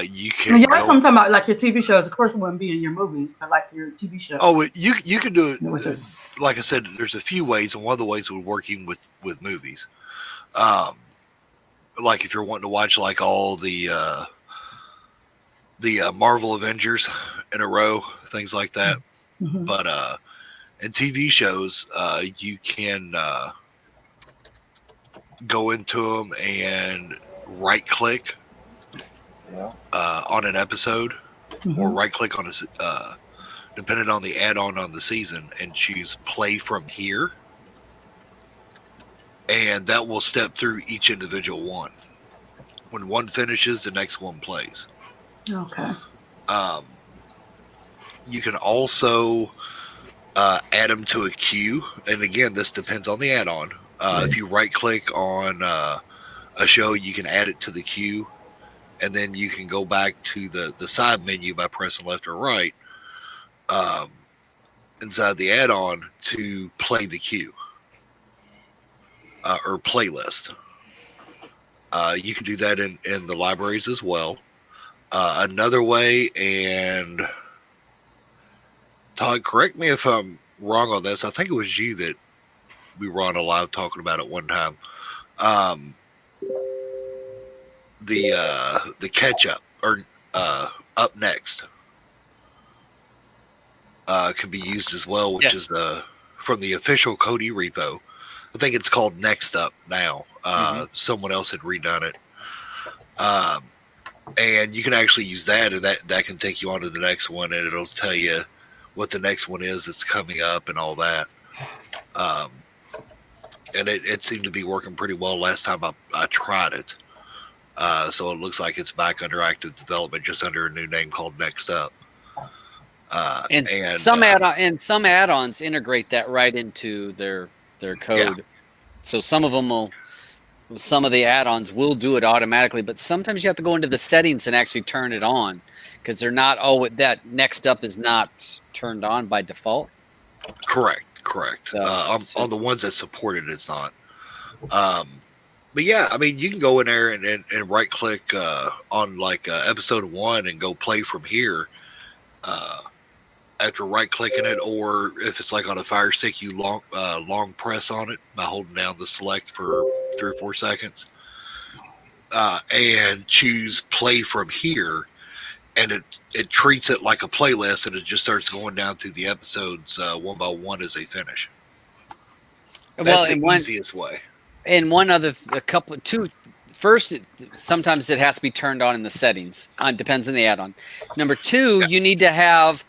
You can. Yeah, that's what I'm talking about. Like your TV shows, of course, it wouldn't be in your movies, but like your TV show. Oh, you can do it. Like I said, there's a few ways, and one of the ways we're working with movies. Like if you're wanting to watch like all the Marvel Avengers in a row things like that. Mhm. But in TV shows, you can go into them and right click on an episode, or Mhm. right click on a depending on the add-on on the season, and choose play from here, and that will step through each individual one. When one finishes, the next one plays. Okay. You can also add them to a queue, and again, this depends on the add-on. If you right click on a show, you can add it to the queue, and then you can go back to the side menu by pressing left or right inside the add-on to play the queue or playlist. You can do that in the libraries as well. Another way, and Todd, correct me if I'm wrong on this, I think it was you that we were on a live talking about it one time. The catch up, or up next, can be used as well, which is from the official Cody repo. I think it's called Next Up now. Someone else had redone it. And you can actually use that, and that can take you on to the next one, and it'll tell you what the next one is that's coming up and all that. And it seemed to be working pretty well last time I tried it. So it looks like it's back under active development, just under a new name called Next Up. And some add-ons integrate that right into their code. So some of them some of the add-ons will do it automatically, but sometimes you have to go into the settings and actually turn it on, because they're not that Next Up is not turned on by default. Correct. So, on the ones that support it, it's not. But yeah, I mean, you can go in there and right click on like episode 1 and go play from here after right clicking it, or if it's like on a Fire Stick, you long press on it by holding down the select for 3 or 4 seconds and choose play from here, and it treats it like a playlist, and it just starts going down through the episodes one by one as they finish. That's the easiest way. And first, sometimes it has to be turned on in the settings. It depends on the add-on. Number 2, you need to have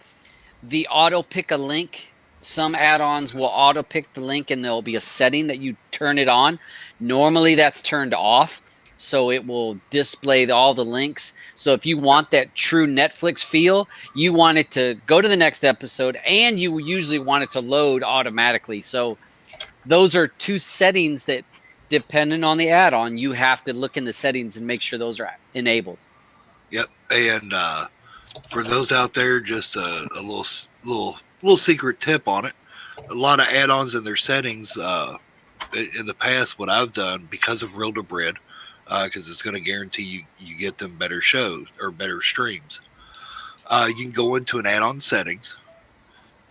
the auto pick a link. Some add-ons will auto pick the link, and there'll be a setting that you turn it on. Normally that's turned off, so it will display all the links. So if you want that true Netflix feel, you want it to go to the next episode, and you usually want it to load automatically. So those are 2 settings that, depending on the add-on, you have to look in the settings and make sure those are enabled. Yep. And for those out there, just a little secret tip on it. A lot of add-ons in their settings in the past, what I've done, because of Real to Bread, because it's going to guarantee you get them better shows or better streams. You can go into an add-on settings.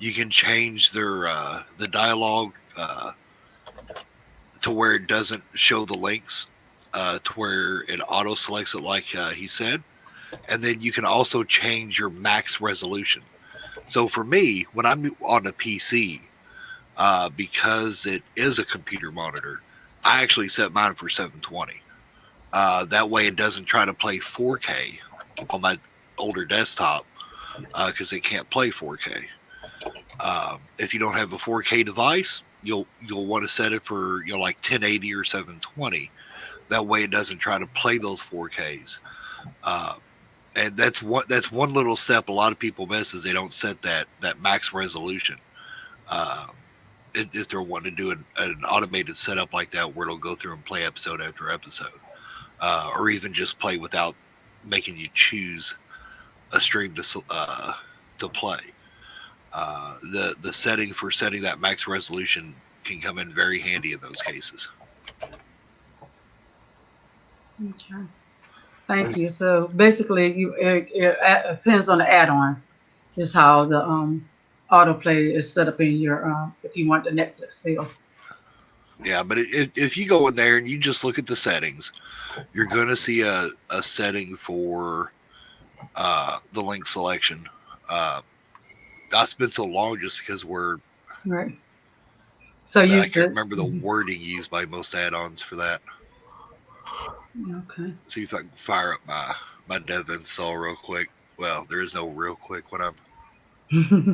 You can change their the dialogue to where it doesn't show the links, to where it auto selects it like he said. And then you can also change your max resolution. So for me, when I'm on a PC, because it is a computer monitor, I actually set mine for 720. That way it doesn't try to play 4K on my older desktop, because it can't play 4K. If you don't have a 4K device, you'll want to set it for like 1080 or 720. That way it doesn't try to play those 4Ks. And that's one little step a lot of people miss, is they don't set that max resolution. If they're wanting to do an automated setup like that, where it'll go through and play episode after episode, or even just play without making you choose a stream to play. The setting for setting that max resolution can come in very handy in those cases. Okay. Thank you. So basically, it depends on the add-on, is how the autoplay is set up in your if you want the Netflix feel. Yeah, but if you go in there and you just look at the settings, you're going to see a setting for the link selection. I spent so long just because we're right. So I you can't said remember the wording used by most add-ons for that. okay. See if I can fire up my dev install real quick. Well, there is no real quick when I'm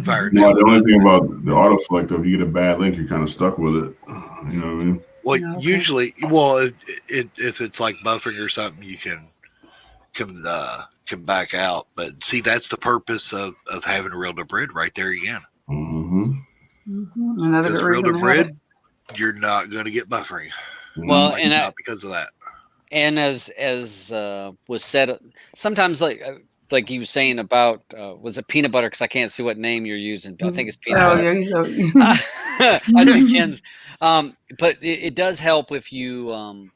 firing Well, up. the only thing about the auto select, if you get a bad link, you're kind of stuck with it. You know what I mean? Well, Okay. usually, if it's like buffering or something, you can back out. But see, that's the purpose of having a real to brid right there again. Another Because good real reason to to have it. brid, you're not going to get buffering. Well, not, and not because of that. And as was said, sometimes like he was saying about was it peanut butter? Because I can't see what name you're using. I think it's peanut butter. Yeah, I see Ken's. But it does help if you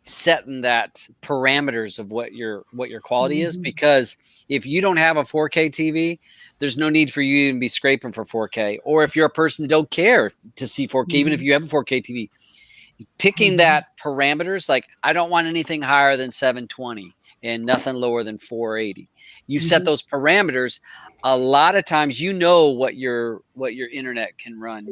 setting that parameters of what your quality is, because if you don't have a 4K TV, there's no need for you to even be scraping for 4K. Or if you're a person that don't care to see 4K, even if you have a 4K TV. Picking that parameters, like I don't want anything higher than 720 and nothing lower than 480. You set those parameters. A lot of times, what your internet can run.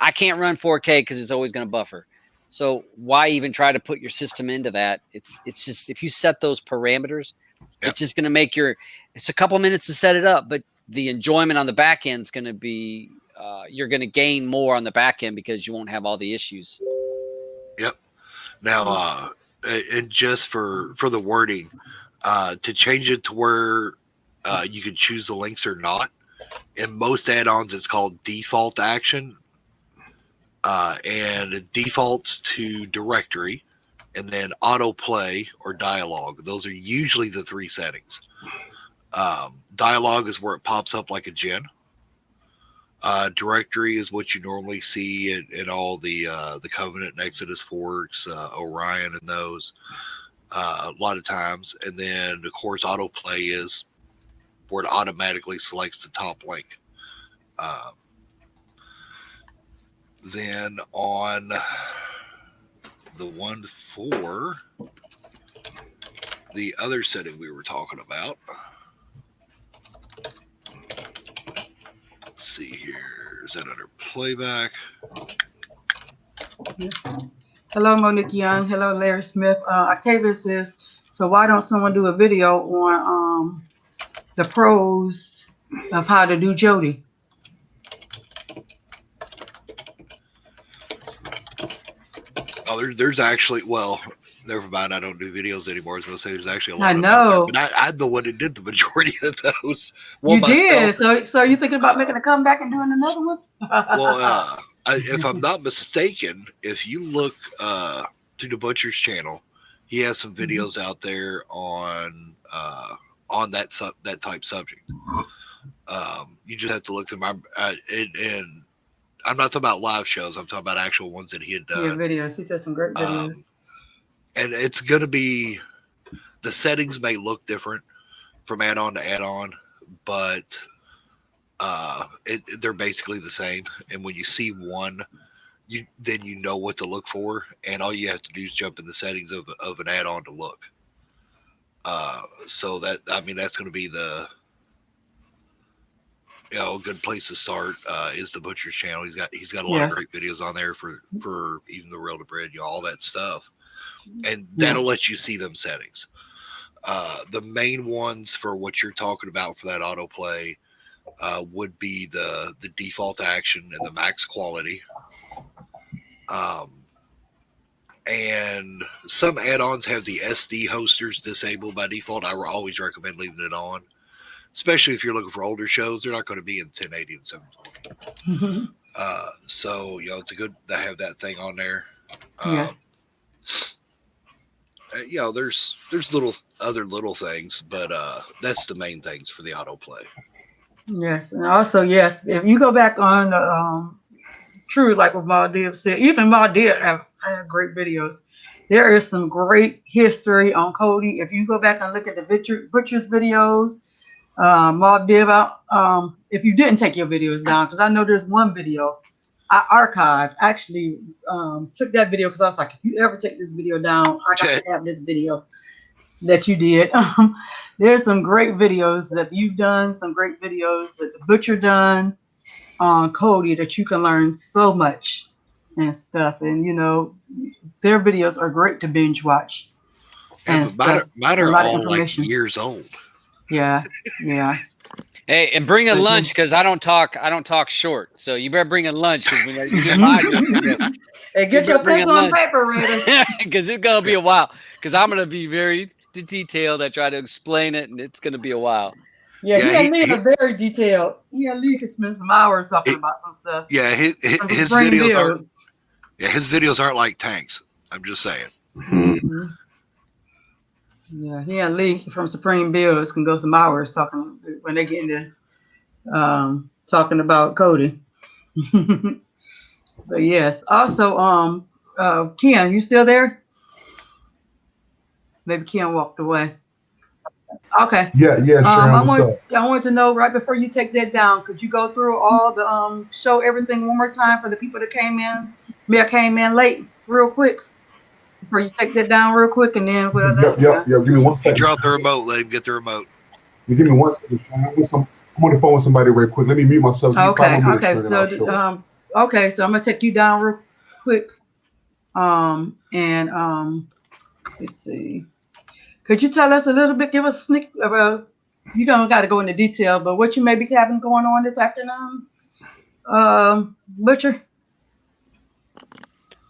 I can't run 4K because it's always going to buffer. So why even try to put your system into that? It's just if you set those parameters, it's just going to make it's a couple minutes to set it up, but the enjoyment on the back end is going to be. You're going to gain more on the back end because you won't have all the issues. Yep. Now, and just for the wording, to change it to where you can choose the links or not. In most add-ons, it's called default action, and it defaults to directory, and then autoplay or dialogue. Those are usually the three settings. Dialogue is where it pops up like a gen. Directory is what you normally see in all the Covenant and Exodus forks, Orion and those a lot of times. And then, of course, autoplay is where it automatically selects the top link. Then on the one for the other setting we were talking about, let's see here. Is that under playback? Yes. Hello, Monique Young. Hello, Larry Smith. Octavia says, so why don't someone do a video on the pros of how to do Jody? Oh, there's actually, well, never mind. I don't do videos anymore. I was going to say there's actually a lot I of them know. out there, but I'm the one that did the majority of those. Well, you did. So you thinking about making a comeback and doing another one? Well, if I'm not mistaken, if you look through the Butcher's channel, he has some videos out there on that type subject. You just have to look through them. And I'm not talking about live shows. I'm talking about actual ones that he had done. Yeah, videos. He said some great videos. And it's going to be, the settings may look different from add-on to add-on, but they're basically the same. And when you see one, then you know what to look for, and all you have to do is jump in the settings of an add-on to look. So that's going to be the a good place to start is the Butcher's channel. He's got a lot of great videos on there for even the Real to Bread, all that stuff, and that'll let you see them settings. The main ones for what you're talking about for that autoplay would be the default action and the max quality. And some add-ons have the SD hosters disabled by default. I would always recommend leaving it on, especially if you're looking for older shows. They're not going to be in 1080 and 720. So it's a good to have that thing on there. There's other little things, but that's the main things for the autoplay. Yes, and also if you go back on True, like what Maldiv said, even Maldiv have great videos. There is some great history on Cody. If you go back and look at the Butcher's videos, Maldiv, if you didn't take your videos down, because I know there's one video I archived, took that video because I was like, if you ever take this video down, I got to have this video. that you did. There's some great videos that you've done, some great videos that the Butcher done on Cody that you can learn so much and stuff. And you know, their videos are great to binge watch. Yeah, And but stuff. mine A are lot of all like information. years old. Yeah, yeah. Hey, and bring a Mhm. lunch because I don't talk short. So you better bring a lunch because when you do my video, Hey, get you your better bring a pencil and lunch paper ready. because it's gonna be a while. Because I'm gonna be very detailed. I try to explain it, and it's gonna be a while. Yeah, Yeah, he and Lee are very detailed. He and Lee could spend some hours talking about some stuff. Yeah, his Spring videos build. aren't. Yeah, his videos aren't like tanks. I'm just saying. Mm-hmm. Yeah, he and Lee from Supreme Builds can go some hours talking when they get into talking about Cody. But yes, also Ken, you still there? Maybe Ken walked away. Okay. Yeah, Sharon, I what's up? want to know right before you take that down, could you go through all the show everything one more time for the people that came in? Me, I came in late, real quick. Before you take that down real quick, and then we'll Yep. Give me 1 He second. dropped the remote. Let him get the remote. You give me 1 second. Sharon. I'm on the phone with somebody real quick. Let me mute myself. Give me 5 more minutes, Sharon, and I'll show up. So I'm gonna take you down real quick. Let's see. Could you tell us a little bit? Give us a sneak. You don't got to go into detail, but what you may be having going on this afternoon, Butcher?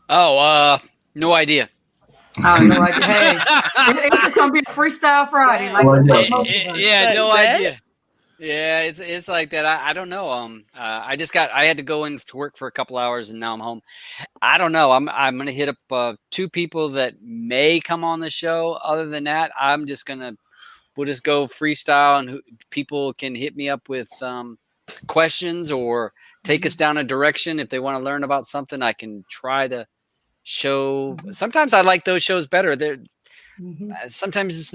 Oh, no idea. Oh, no idea. Hey, it's gonna be a freestyle Friday, like most of us. Yeah, no Jay? idea. Yeah, it's like that. I don't know. I had to go in to work for a couple hours, and now I'm home. I don't know. I'm gonna hit up 2 people that may come on the show. Other than that, we'll just go freestyle, and people can hit me up with questions or take us down a direction if they want to learn about something. I can try to show. Sometimes I like those shows better. They're sometimes it's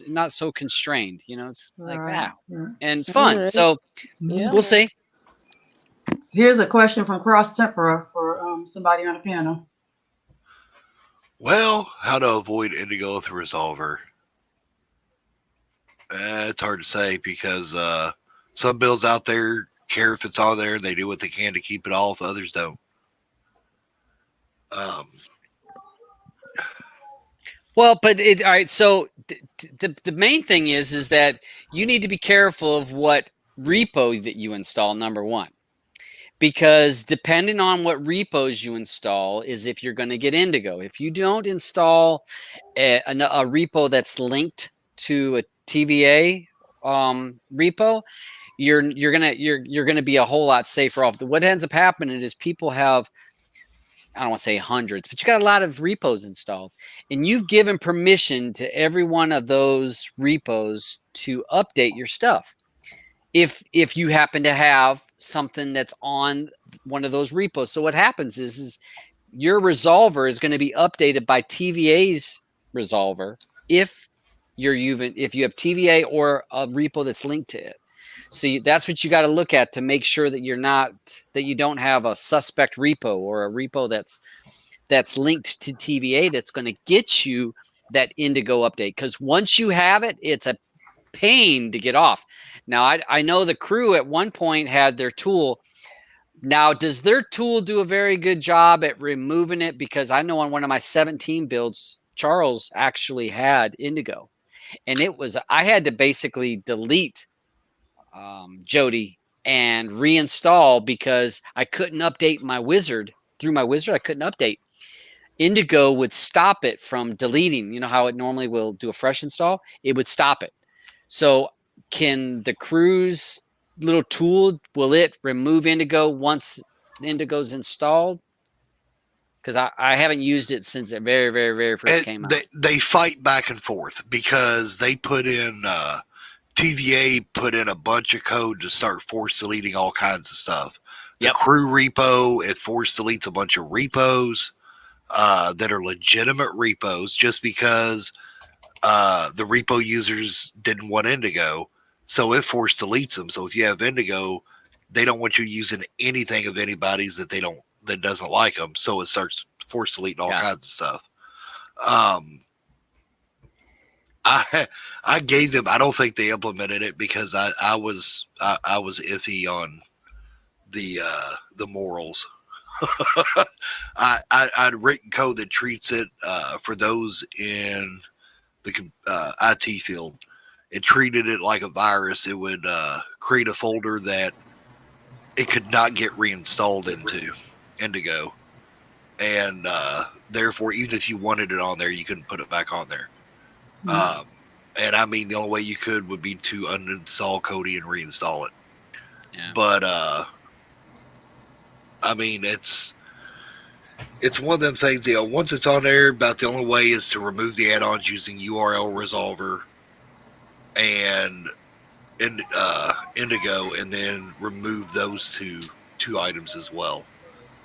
not so constrained. You know, it's like wow and fun. Alright. So Yeah. we'll see. Here's a question from Cross Tempora for somebody on the panel. Well, how to avoid indigo with a resolver? It's hard to say because some builds out there care if it's on there and they do what they can to keep it off. Others don't. Well, but all right. So the main thing is that you need to be careful of what repo that you install. Number one, because depending on what repos you install is if you're going to get indigo. If you don't install a repo that's linked to a TVA repo, you're gonna be a whole lot safer off. What ends up happening is people have, I don't want to say hundreds, but you got a lot of repos installed, and you've given permission to every one of those repos to update your stuff. If you happen to have something that's on one of those repos, so what happens is your resolver is going to be updated by TVA's resolver if you have TVA or a repo that's linked to it. So that's what you got to look at to make sure that you don't have a suspect repo or a repo that's linked to TVA that's going to get you that indigo update. Because once you have it, it's a pain to get off. Now, I know the crew at one point had their tool. Now, does their tool do a very good job at removing it? Because I know on one of my 17 builds, Charles actually had indigo. And I had to basically delete Jody and reinstall because I couldn't update my wizard. Through my wizard, I couldn't update. Indigo would stop it from deleting. You know how it normally will do a fresh install? It would stop it. So can the crew's little tool, will it remove indigo once indigo's installed? Because I haven't used it since it very, very, very first came out. They fight back and forth because they put in TVA put in a bunch of code to start force deleting all kinds of stuff. The crew repo, it force deletes a bunch of repos that are legitimate repos just because the repo users didn't want indigo. So it force deletes them. So if you have indigo, they don't want you using anything of anybody's that doesn't like them. So it starts force deleting all kinds of stuff. I gave them. I don't think they implemented it because I was iffy on the morals. I'd written code that treats it for those in the IT field. It treated it like a virus. It would create a folder that it could not get reinstalled into Indigo, and therefore, even if you wanted it on there, you couldn't put it back on there. And I mean, the only way you could would be to uninstall Kodi and reinstall it. Yeah. But I mean, it's one of them things. You know, once it's on there, about the only way is to remove the add-ons using URL resolver and Indigo, and then remove those two items as well.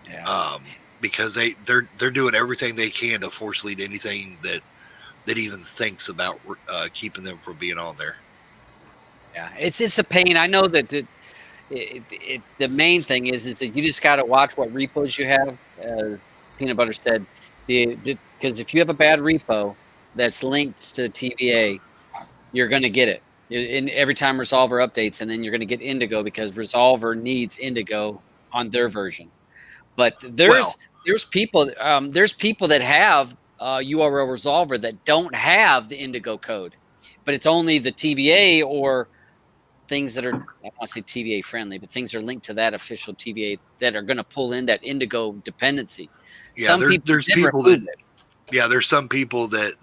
Yeah. Because they're doing everything they can to force lead anything that even thinks about keeping them from being on there. Yeah, it's a pain. I know that the main thing is that you just got to watch what repos you have, as Peanut Butter said, because if you have a bad repo that's linked to TVA, you're going to get it. In every time Resolver updates, and then you're going to get Indigo because Resolver needs Indigo on their version. But there's people that have URL Resolver that don't have the Indigo code, but it's only the TVA or things that are, I don't want to say TVA friendly, but things that are linked to that official TVA that are going to pull in that Indigo dependency. Yeah, there's people that. Yeah, there's some people that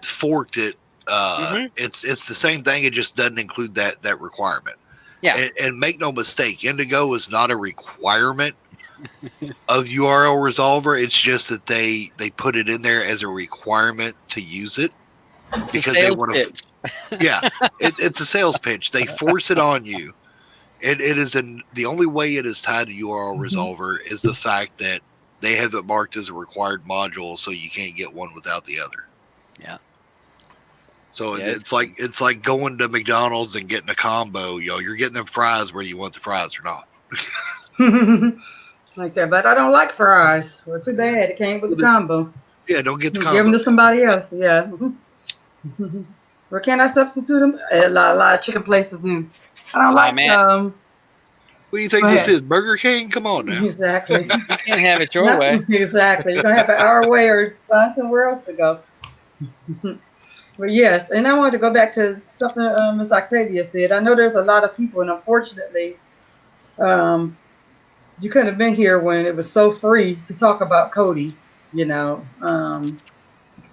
forked it. It's the same thing. It just doesn't include that requirement. Yeah, and make no mistake, Indigo is not a requirement of URL Resolver. It's just that they put it in there as a requirement to use it because they want to. Yeah, it's a sales pitch. They force it on you. It is the only way it is tied to URL Resolver is the fact that they have it marked as a required module, so you can't get one without the other. Yeah. So it's like going to McDonald's and getting a combo. You know, you're getting them fries whether you want the fries or not. Like that, but I don't like fries. Well, too bad it came with the combo. Yeah, don't get the combo. Give them to somebody else. Yeah. Or can I substitute them? A lot of chicken places do. I don't like What do you think this is? Burger King? Come on now. Exactly. You can't have it your way. Exactly. You're gonna have it our way or find somewhere else to go. But yes, and I wanted to go back to something Ms. Octavia said. I know there's a lot of people, and unfortunately, you couldn't have been here when it was so free to talk about Kodi, you know.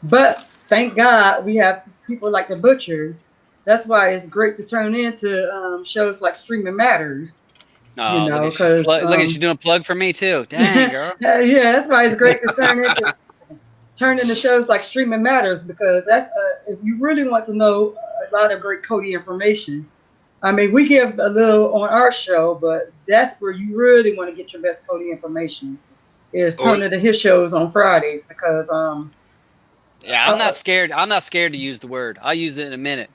But thank God we have people like the Butcher. That's why it's great to turn into shows like Streaming Matters. Oh, you know, look at you doing a plug for me too. Dang, girl. Yeah, that's why it's great to turn into shows like Streaming Matters, because that's if you really want to know a lot of great Kodi information. I mean, we give a little on our show, but that's where you really want to get your best Kodi information. Is turning to his shows on Fridays, because yeah, I'm not scared. I'm not scared to use the word. I'll use it in a minute.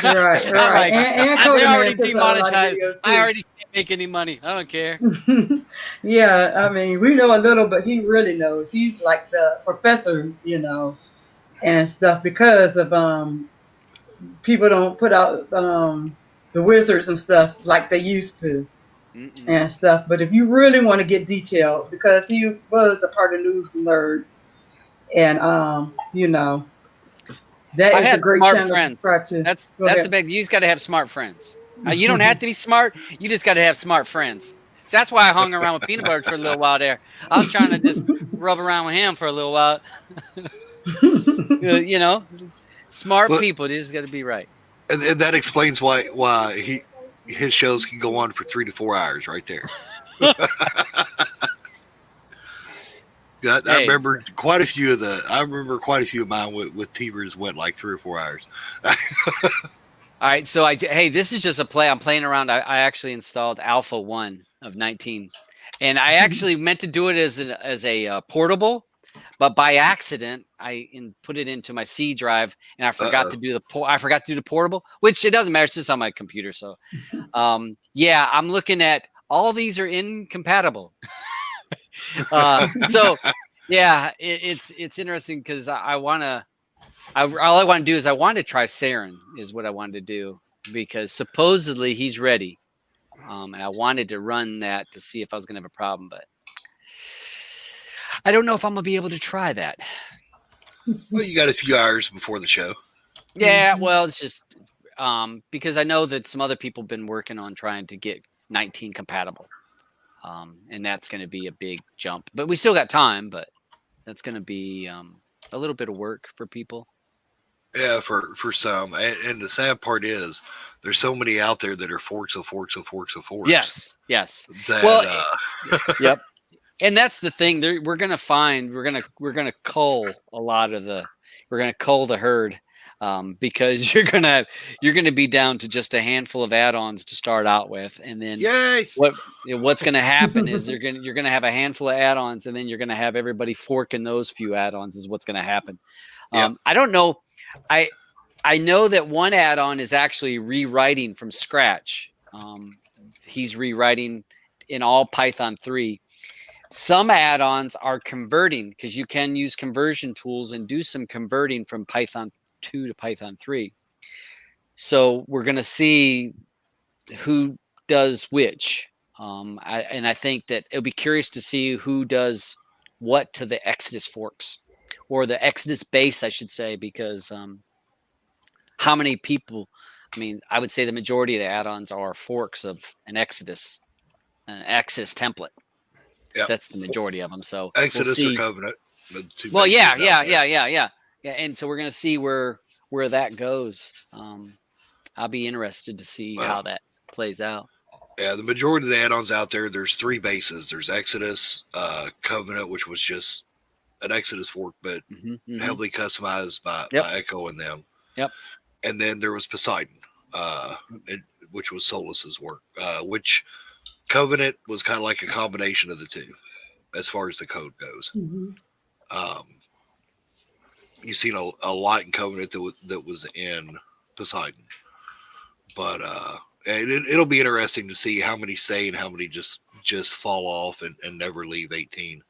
Right. Like, and they already demonetized. I already can't make any money. I don't care. Yeah, I mean, we know a little, but he really knows. He's like the professor, you know, and stuff, because of people don't put out the wizards and stuff like they used to. And stuff. But if you really want to get detailed, because he was a part of News Nerds, and you know, that is a great channel to subscribe to. That's the big. You just got to have smart friends. You don't have to be smart. You just got to have smart friends. So that's why I hung around with Peanut Butter for a little while there. I was trying to just rub around with him for a little while. You know, smart people. They just got to be right. And that explains why his shows can go on for 3 to 4 hours right there. I remember quite a few of mine with TVers went like 3 or 4 hours. All right, so this is just a play. I'm playing around. I actually installed Alpha 1 of 19, and I actually meant to do it as a portable, but by accident I put it into my C drive, and I forgot to do the portable, which it doesn't matter. It's just on my computer. So, yeah, I'm looking at all these are incompatible. So yeah, it's interesting because I want to all I want to do is I want to try Saren is what I wanted to do because supposedly he's ready. And I wanted to run that to see if I was going to have a problem, but I don't know if I'm going to be able to try that. Well, you got a few hours before the show. Yeah, well, it's just because I know that some other people have been working on trying to get 19 compatible. And that's going to be a big jump. But we still got time, but that's going to be a little bit of work for people. Yeah, for some. And the sad part is there's so many out there that are forks of forks of forks of forks. Yes. That, well, yep. And that's the thing. We're gonna cull a lot of we're gonna cull the herd because you're gonna be down to just a handful of add-ons to start out with, and then yay! What's gonna happen is you're gonna have a handful of add-ons, and then you're gonna have everybody forking those few add-ons. Is what's gonna happen. Yep. I don't know. I know that one add-on is actually rewriting from scratch. He's rewriting in all Python 3. Some add-ons are converting because you can use conversion tools and do some converting from Python 2 to Python 3. So we're going to see who does which. I think that it'll be curious to see who does what to the Exodus forks or the Exodus base, I should say, because how many people, I mean, I would say the majority of the add-ons are forks of an Exodus template. Yep. That's the majority of them. So Exodus we'll or Covenant. Well, yeah. And so we're going to see where that goes. I'll be interested to see how that plays out. Yeah, the majority of the add-ons out there, there's 3 bases. There's Exodus, Covenant, which was just an Exodus fork, but heavily customized by Echo and them. Yep. And then there was Poseidon, which was Solus's work, which Covenant was kind of like a combination of the two as far as the code goes. You've seen a lot in Covenant that was in Poseidon. But it'll be interesting to see how many stay and how many just fall off and never leave 18.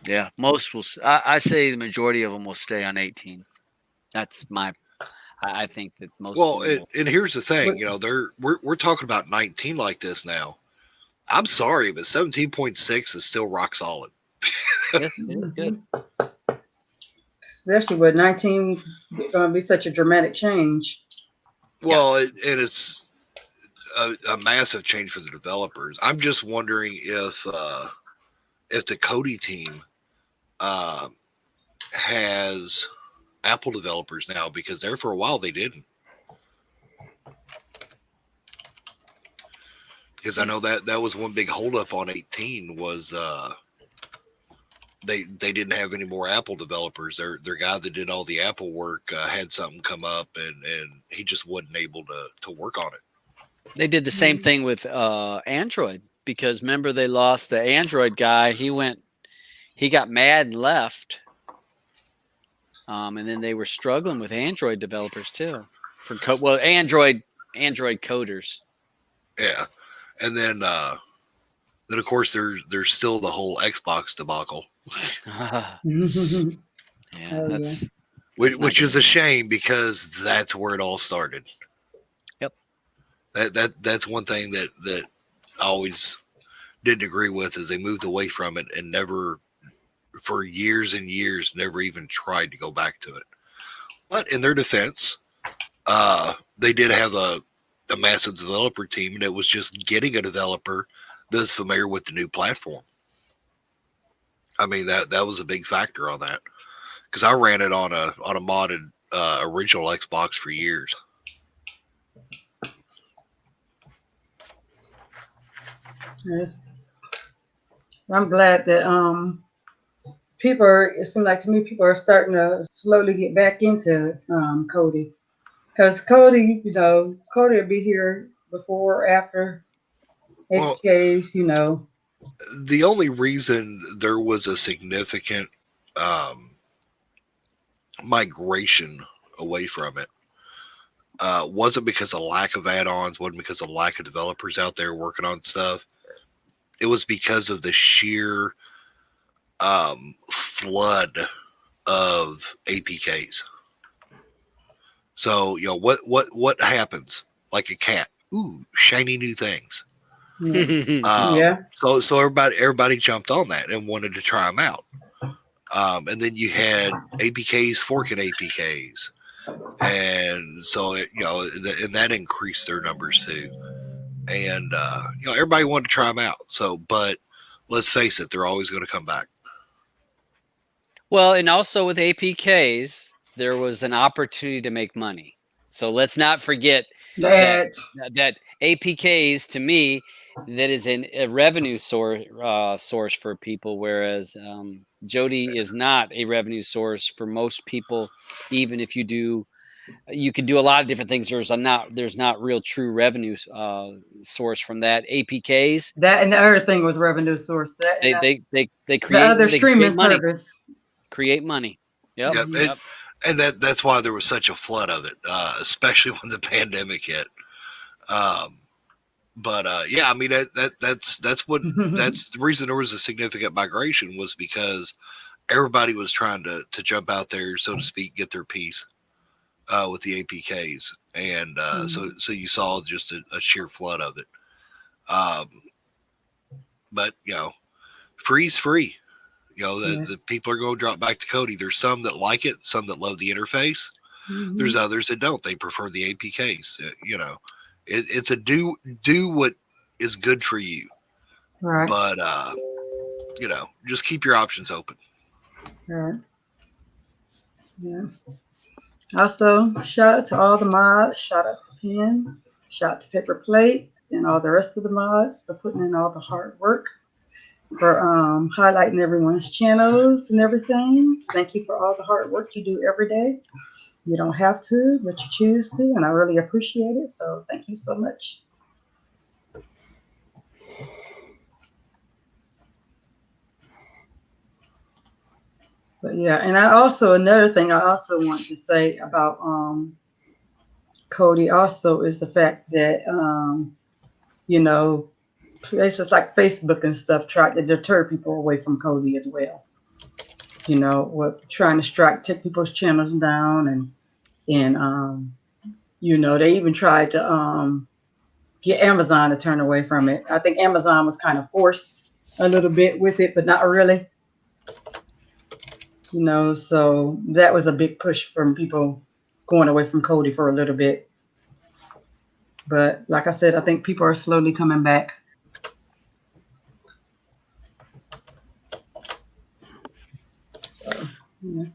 Yeah, most will. I say the majority of them will stay on 18. That's my. I think that most. Well, and here's the thing, we're talking about 19 like this now. I'm sorry, but 17.6 is still rock solid. Yeah, it is good. Especially with 19 going to be such a dramatic change. Well, it's a massive change for the developers. I'm just wondering if the Kodi team has Apple developers now, because there for a while they didn't. Because I know that was one big holdup on 18 was they didn't have any more Apple developers. Their guy that did all the Apple work had something come up and he just wasn't able to work on it. They did the same thing with Android, because remember they lost the Android guy. He got mad and left. And then they were struggling with Android developers too Android coders. Yeah. And then of course there's still the whole Xbox debacle. Which is a shame, because that's where it all started. Yep. That's one thing that I always didn't agree with, is they moved away from it and never, for years and years, never even tried to go back to it. But in their defense, they did have a massive developer team, and it was just getting a developer that's familiar with the new platform. I mean, that was a big factor on that, because I ran it on a modded original Xbox for years. Yes. I'm glad that it seems like to me people are starting to slowly get back into Kodi, because Kodi will be here before or after APKs, The only reason there was a significant migration away from it wasn't because of lack of add-ons, wasn't because of lack of developers out there working on stuff. It was because of the sheer flood of APKs. So what happens? Like a cat, ooh, shiny new things. Yeah. So everybody jumped on that and wanted to try them out. And then you had APKs forking APKs, and so and that increased their numbers too. And everybody wanted to try them out. So, but let's face it, they're always going to come back. Well, and also with APKs, there was an opportunity to make money. So let's not forget that APKs, to me, that is a revenue source for people, whereas Jody is not a revenue source for most people. Even if you can do a lot of different things. There's not real true revenue source from that. APKs. That and the other thing was revenue source. That They create the other streaming money. service. Create money. Yep. And that's why there was such a flood of it, especially when the pandemic hit. But yeah, I mean that's the reason there was a significant migration was because everybody was trying to jump out there, so to speak, get their piece with the APKs, and so you saw just a sheer flood of it. But free's free. The people are going to drop back to Kodi. There's some that like it, some that love the interface. Mm-hmm. There's others that don't. They prefer the APKs. It's a do what is good for you. Right. But just keep your options open. Right. Yeah. Also, shout out to all the mods. Shout out to Penn. Shout out to Paper Plate and all the rest of the mods for putting in all the hard work, for highlighting everyone's channels and everything. Thank you for all the hard work you do every day. You don't have to, but you choose to, and I really appreciate it. So thank you so much. But yeah, and another thing I also want to say about Kodi also is the fact that places like Facebook and stuff try to deter people away from Kodi as well. Trying to take people's channels down, and they even tried to get Amazon to turn away from it. I think Amazon was kind of forced a little bit with it, but not really. So that was a big push from people going away from Kodi for a little bit. But like I said, I think people are slowly coming back. So, yeah.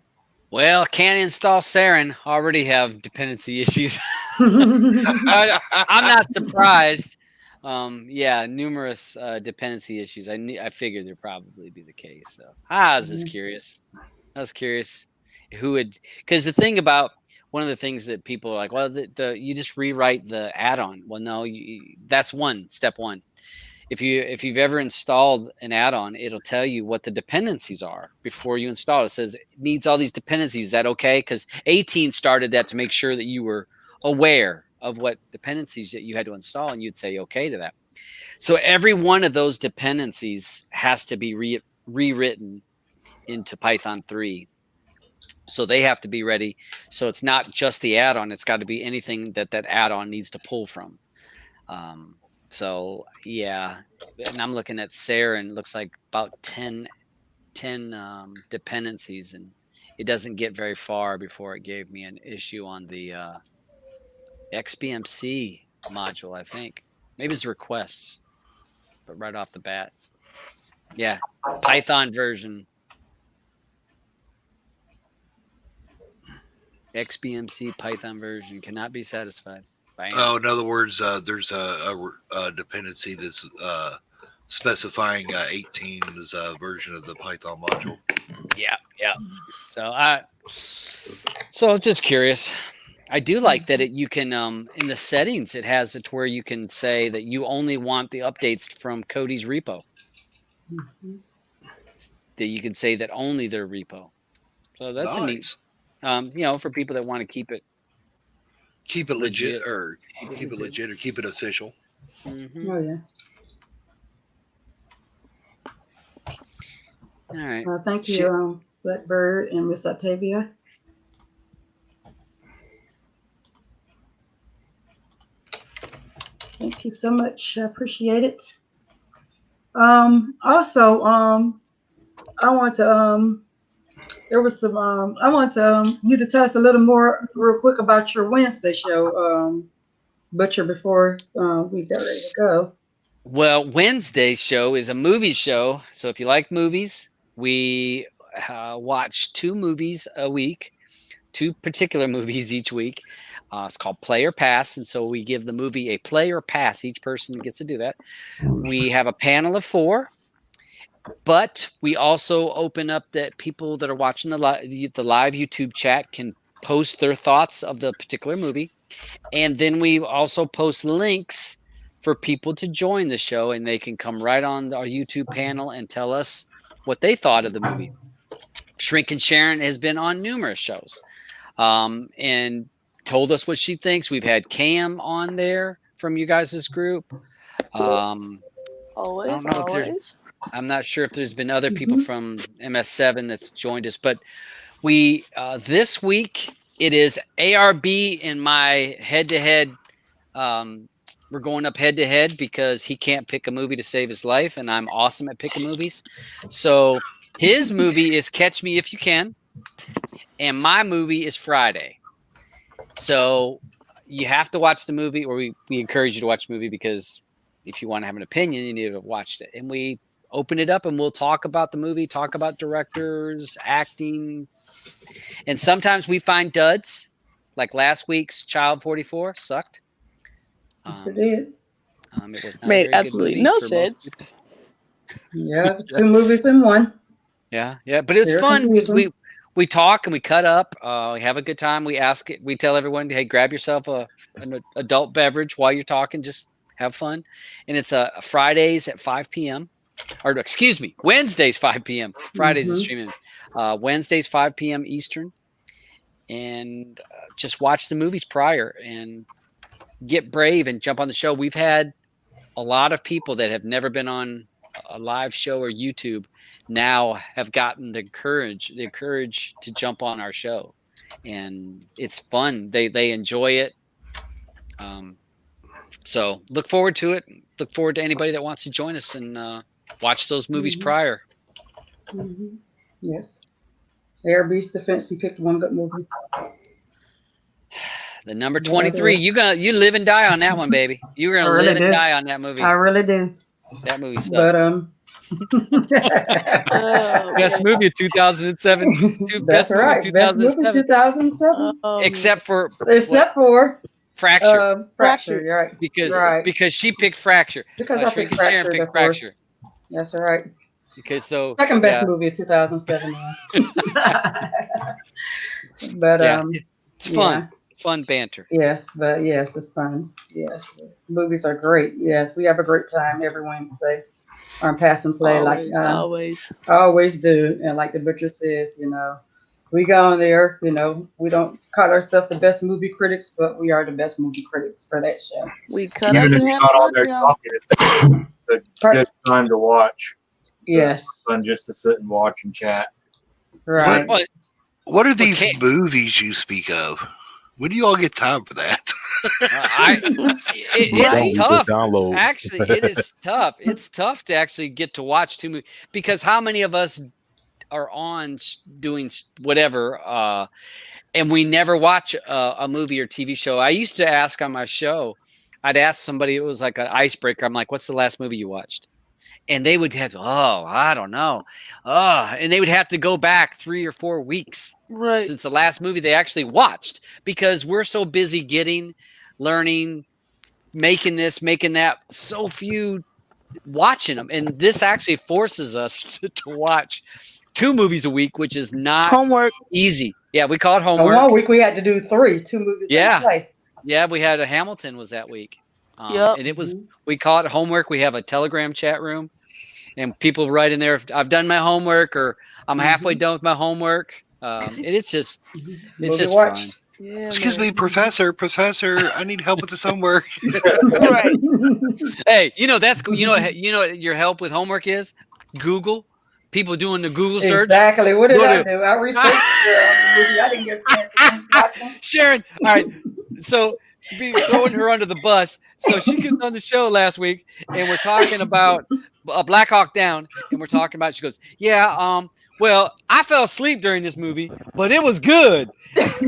Well, can't install Saren. Already have dependency issues. I'm not surprised. Numerous dependency issues. I figured there'd probably be the case. So I was just curious. Who would, because the thing about one of the things that people are like, well, you just rewrite the add-on. Well, no, that's step one. If you've ever installed an add-on, it'll tell you what the dependencies are before you install it. It says it needs all these dependencies. Is that okay? Because 18 started that to make sure that you were aware of what dependencies that you had to install, and you'd say okay to that. So every one of those dependencies has to be rewritten into Python 3. So they have to be ready. So it's not just the add-on. It's got to be anything that add-on needs to pull from. So yeah, and I'm looking at Saren. Looks like about 10 dependencies, and it doesn't get very far before it gave me an issue on the XBMC module. I think maybe it's requests, but right off the bat, yeah, Python version. XBMC Python version cannot be satisfied. Oh, in other words, there's a dependency that's specifying 18's version of the Python module. Yeah. So just curious. I do like that you can in the settings it has it to where you can say that you only want the updates from Kodi's repo. That you can say that only their repo. So that's nice. A neat. For people that want to keep it legit or keep it official. Mm-hmm. Oh yeah. All right. Thank you, Blackbird and Miss Octavia. you so much. I appreciate it. Also, I want to there was some I want you to tell us a little more real quick about your Wednesday show, Butcher, before we get ready to go. Well, Wednesday's show is a movie show. So if you like movies, we watch 2 movies a week, 2 particular movies each week. It's called Play or Pass. And so we give the movie a play or pass. Each person gets to do that. We have a panel of 4. But we also open up that people that are watching the live YouTube chat can post their thoughts of the particular movie. And then we also post links for people to join the show, and they can come right on our YouTube panel and tell us what they thought of the movie. Shrink and Sharon has been on numerous shows and told us what she thinks. We've had Cam on there from you guys' group. Always. I'm not sure if there's been other people from MS7 that's joined us, but we this week it is ARB in my head-to-head. We're going up head-to-head because he can't pick a movie to save his life, and I'm awesome at picking movies. So his movie is Catch Me If You Can, and my movie is Friday. So you have to watch the movie, or we encourage you to watch the movie, because if you want to have an opinion, you need to have watched it. And we open it up and we'll talk about the movie, talk about directors, acting. And sometimes we find duds, like last week's Child 44 sucked. Yes, it did. It was not Made a very absolutely good no movie for most sense. people. Yeah, 2 movies in one. Yeah. But it was Very fun. confusing. We talk and we cut up. We have a good time. We tell everyone, hey, grab yourself an adult beverage while you're talking. Just have fun. And it's Fridays at 5 p.m. Or excuse me, Wednesdays 5 p.m. Fridays is streaming. Wednesdays 5 p.m. Eastern. And just watch the movies prior and get brave and jump on the show. We've had a lot of people that have never been on a live show or YouTube now have gotten the courage to jump on our show, and it's fun. They enjoy it. So look forward to it. Look forward to anybody that wants to join us and watch those movies prior. Yes. ARB's defense, he picked one good movie. The number 23. You live and die on that one, baby. You're gonna really live and do. die on that movie. I really do. That movie sucked. But best movie of 2007. That's right. Best movie 2007. Except for Fracture. Fracture. You're right. Because she picked Fracture. Because I picked Fracture. Sharon picked Fracture. That's all right. Because second best movie of 2007. But it's fun. Fun banter. Yes, but yes, it's fun. Yes, movies are great. Yes, we have a great time every Wednesday on Pass and Play. Always do. And like the Butcher says, we go on there. We don't call ourselves the best movie critics, but we are the best movie critics for that show. We cut Even up if and you're have not on fun, there y'all. talking, it's a good time to watch. Yes. Fun just to sit and watch and chat. Right. What are these movies you speak of? When do you all get time for that? It's tough. Actually, it is tough. It's tough to actually get to watch 2 movies, because how many of us are on doing whatever, and we never watch a movie or TV show. I used to ask on my show, I'd ask somebody, it was like an icebreaker. I'm like, what's the last movie you watched? And they would have, I don't know. And they would have to go back 3 or 4 weeks since the last movie they actually watched, because we're so busy learning, making this, making that, so few watching them. And this actually forces us to watch 2 movies a week, which is not easy. Yeah, we call it homework. 1 week we had to do 2 movies. Yeah, we had a Hamilton was that week. And it was, we call it homework. We have a Telegram chat room, and people write in there, I've done my homework, or I'm halfway done with my homework. And it's just fun. Yeah, Excuse me, Professor, I need help with this homework. Right. Hey, that's you know what your help with homework is? Google. People doing the Google search. Exactly. What did I do? I researched the movie. I didn't get a chance to watch them. Sharon. All right. So be throwing her under the bus. So she gets on the show last week, and we're talking about Black Hawk Down, and we're talking about. She goes, "Yeah, well, I fell asleep during this movie, but it was good.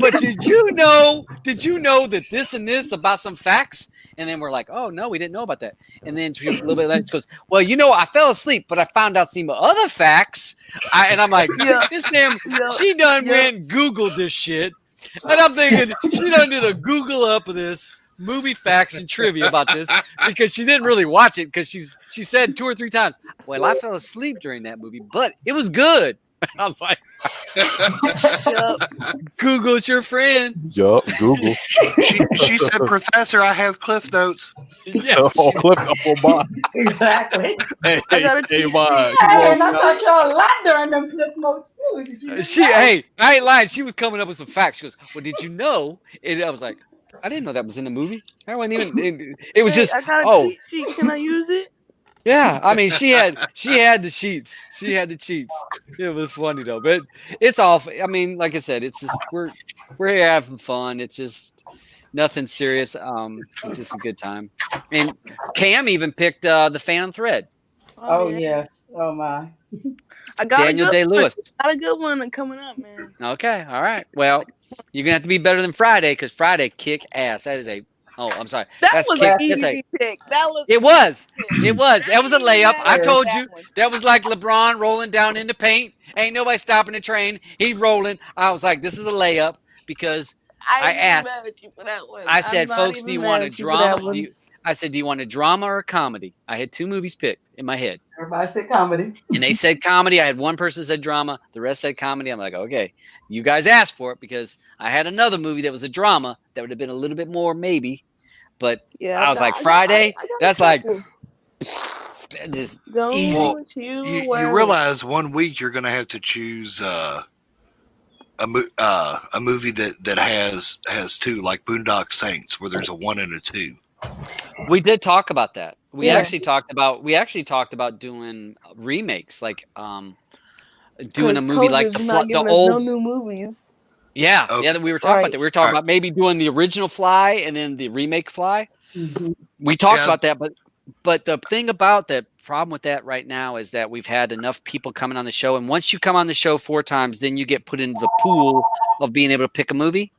But did you know that this and this about some facts?" And then we're like, "Oh no, we didn't know about that." And then a little bit later, she goes, "Well, I fell asleep, but I found out some other facts." And I'm like, "This damn, she done went and Googled this shit." And I'm thinking she done did a Google up of this movie facts and trivia about this because she didn't really watch it because she said 2 or 3 times, "Well, I fell asleep during that movie, but it was good." I was like, Google's your friend. Yup, Google. She said, "Professor, I have Cliff Notes." Yeah, Cliff Notes. Exactly. Hey, Hey, and I thought y'all a lot during them Cliff Notes too. Did you Hey, I ain't lying. She was coming up with some facts. She goes, "Well, did you know?" And I was like, "I didn't know that was in the movie. I wasn't even. It was just I got a cheat sheet. Can I use it? Yeah, I mean, she had the sheets. She had the cheats. It was funny though, but it's all. I mean, like I said, it's just we're here having fun. It's just nothing serious. It's just a good time. And Cam even picked the fan thread. Oh yes. Oh my. I got Daniel Day-Lewis. Got a good one coming up, man. Okay, all right. Well, you're gonna have to be better than Friday because Friday kick ass. That is a. Oh, I'm sorry. That was an easy pick. It was. That was a layup. I told you. That was like LeBron rolling down in the paint. Ain't nobody stopping the train. He rolling. I was like, this is a layup because I asked. I said, folks, do you want a drama? I said, do you want a drama or a comedy? I had 2 movies picked in my head. Everybody said comedy. And they said comedy. I had one person said drama. The rest said comedy. I'm like, okay, you guys asked for it because I had another movie that was a drama that would have been a little bit more maybe. But I was like, Friday, that's like just easy. Well, you realize one week you're going to have to choose a movie that has 2, like Boondock Saints, where there's a 1 and a 2. We did talk about that. We actually talked about doing remakes, like doing a movie like the old no new movies. Yeah, we were talking about that. We were talking about maybe doing the original Fly and then the remake Fly. Mm-hmm. We talked about that, but the thing about the problem with that right now is that we've had enough people coming on the show, and once you come on the show 4 times, then you get put into the pool of being able to pick a movie.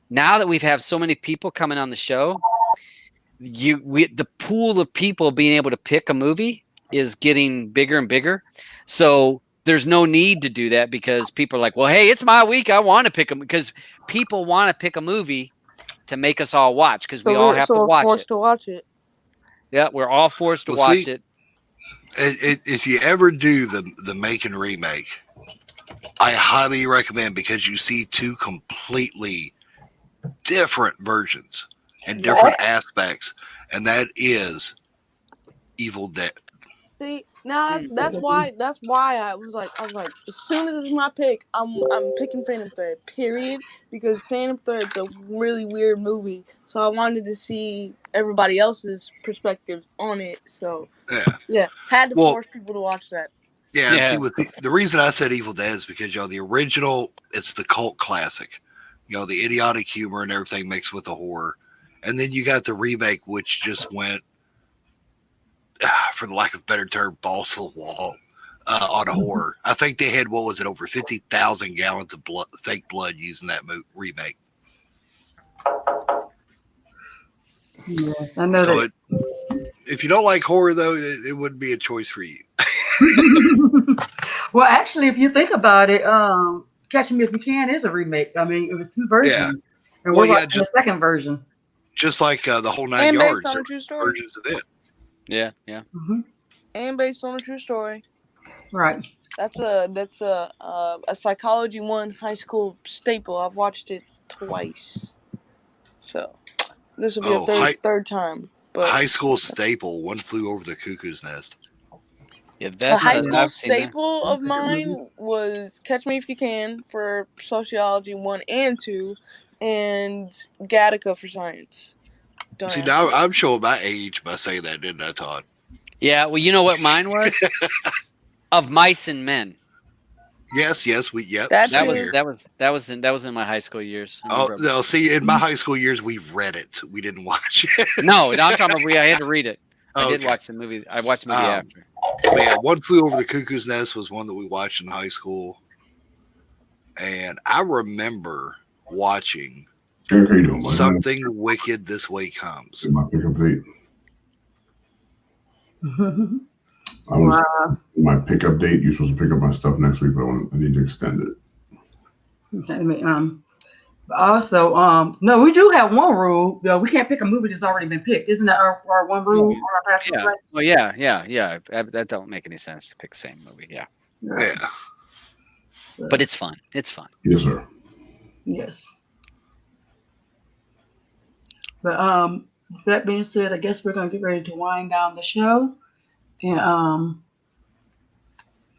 Now that we've had so many people coming on the show, the pool of people being able to pick a movie is getting bigger and bigger. So there's no need to do that because people are like, well, hey, it's my week. I want to pick them because people want to pick a movie to make us all watch because we all have to watch it. Forced to watch it. Yeah, we're all forced to watch it. If you ever do the make and remake, I highly recommend because you see 2 completely different versions and different aspects, and that is Evil Dead. See, now that's why I was like, as soon as it's my pick, I'm picking Phantom Thread, period, because Phantom Thread's a really weird movie, so I wanted to see everybody else's perspective on it. So yeah, had to force people to watch that. Yeah, and see, with the reason I said Evil Dead is because the original, it's the cult classic, the idiotic humor and everything mixed with the horror, and then you got the remake, which just went, for the lack of a better term, balls to the wall on a horror. I think they had, over 50,000 gallons of fake blood using that remake. Yes, I know that. If you don't like horror, though, it wouldn't be a choice for you. Well, actually, if you think about it, Catch Me If You Can is a remake. I mean, it was 2 versions, and we're watching the second version. Just like the whole 9 yards, based on a true story. Versions of it. Yeah. Mm-hmm. And based on a true story. Right. That's a Psychology 1 high school staple. I've watched it twice, so this will be a third time. But high school staple, One Flew Over the Cuckoo's Nest. Yeah, that's a high school staple of mine was Catch Me If You Can for Sociology 1 and 2, and Gattaca for Science. See, now I'm showing my age by saying that, didn't I, Todd? Yeah, well, you know what mine was? Of Mice and Men. Yes, we That same too. here. That was in my high school years. I Oh remember. no! See, in my high school years, we read it. We didn't watch it. No, I'm talking about I had to read it. I did Okay. watch the movie. I watched the movie after. But yeah, One Flew Over the Cuckoo's Nest was one that we watched in high school, and I remember watching Eric, how you doing, buddy? Something Wicked This Way Comes. My pickup date. Wow. My pickup date. You're supposed to pick up my stuff next week, but I need to extend it. Also, no, we do have one rule. We can't pick a movie that's already been picked. Isn't that our one rule on our past? Yeah. Well, yeah. That don't make any sense to pick the same movie. Yeah. Yeah. But it's fun. It's fun. Yes, sir. Yes. But with that being said, I guess we're gonna get ready to wind down the show. And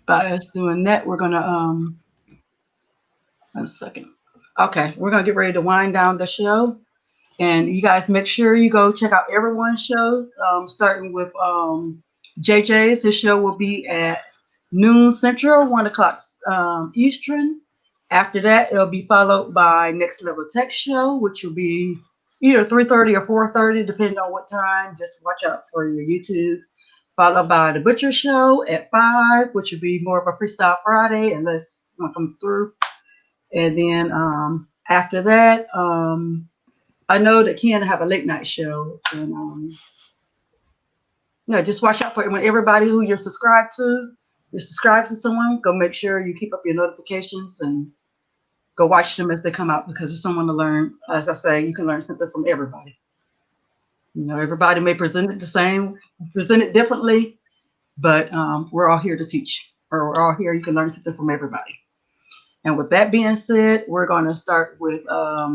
by us doing that, we're gonna 1 second. Okay, we're gonna get ready to wind down the show. And you guys make sure you go check out everyone's shows, starting with JJ's. His show will be at noon Central, 1 o'clock Eastern. After that, it'll be followed by Next Level Tech Show, which will be either 3:30 or 4:30, depending on what time. Just watch out for your YouTube. Followed by The Butcher Show at 5, which will be more of a Freestyle Friday, unless one comes through. And then after that, I know that Ken have a late night show. And just watch out for when everybody who you're subscribed to someone, go make sure you keep up your notifications and go watch them as they come out, because there's someone to learn. As I say, you can learn something from everybody. Everybody may present it the same, present it differently, but we're all here to teach, or we're all here. You can learn something from everybody. And with that being said, we're going to start with, I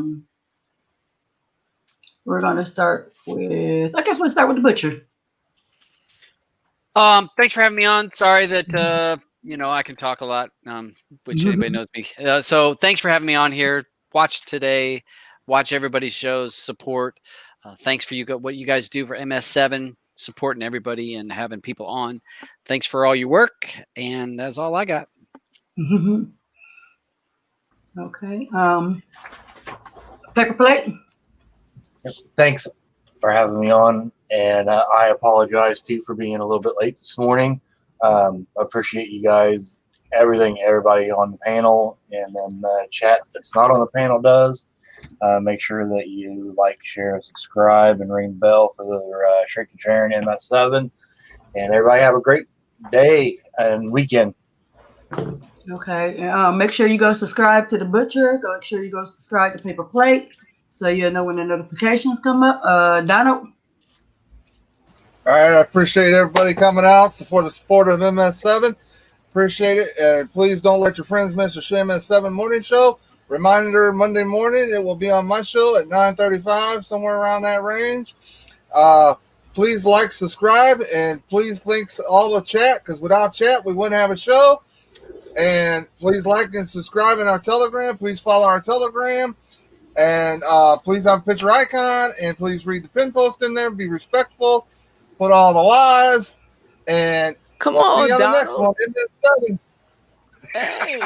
guess we'll start with The Butcher. Thanks for having me on. Sorry that I can talk a lot, which anybody knows me. So thanks for having me on here. Watch today, watch everybody's shows, support. Thanks for what you guys do for MS7, supporting everybody and having people on. Thanks for all your work, and that's all I got. Okay. Paper Plate. Thanks for having me on, and I apologize too for being a little bit late this morning. Appreciate you guys, everybody on the panel, and then the chat that's not on the panel does. Make sure that you like, share, subscribe, and ring the bell for the Shrink and Sharing MS7. And everybody have a great day and weekend. Okay. Make sure you go subscribe to The Butcher. Make sure you go subscribe to Paper Plate, so you'll know when the notifications come up. Donald. All right, I appreciate everybody coming out for the support of MS7. Appreciate it. And please don't let your friends miss the MS7 morning show. Reminder, Monday morning, it will be on my show at 9:35, somewhere around that range. Please like, subscribe, and please links all the chat, because without chat, we wouldn't have a show. And please like and subscribe in our Telegram. Please follow our Telegram. And please have a picture icon, and please read the pin post in there. Be respectful. Put all the lives, and Come we'll on, see you on the next Donald. one. MS7. Hey.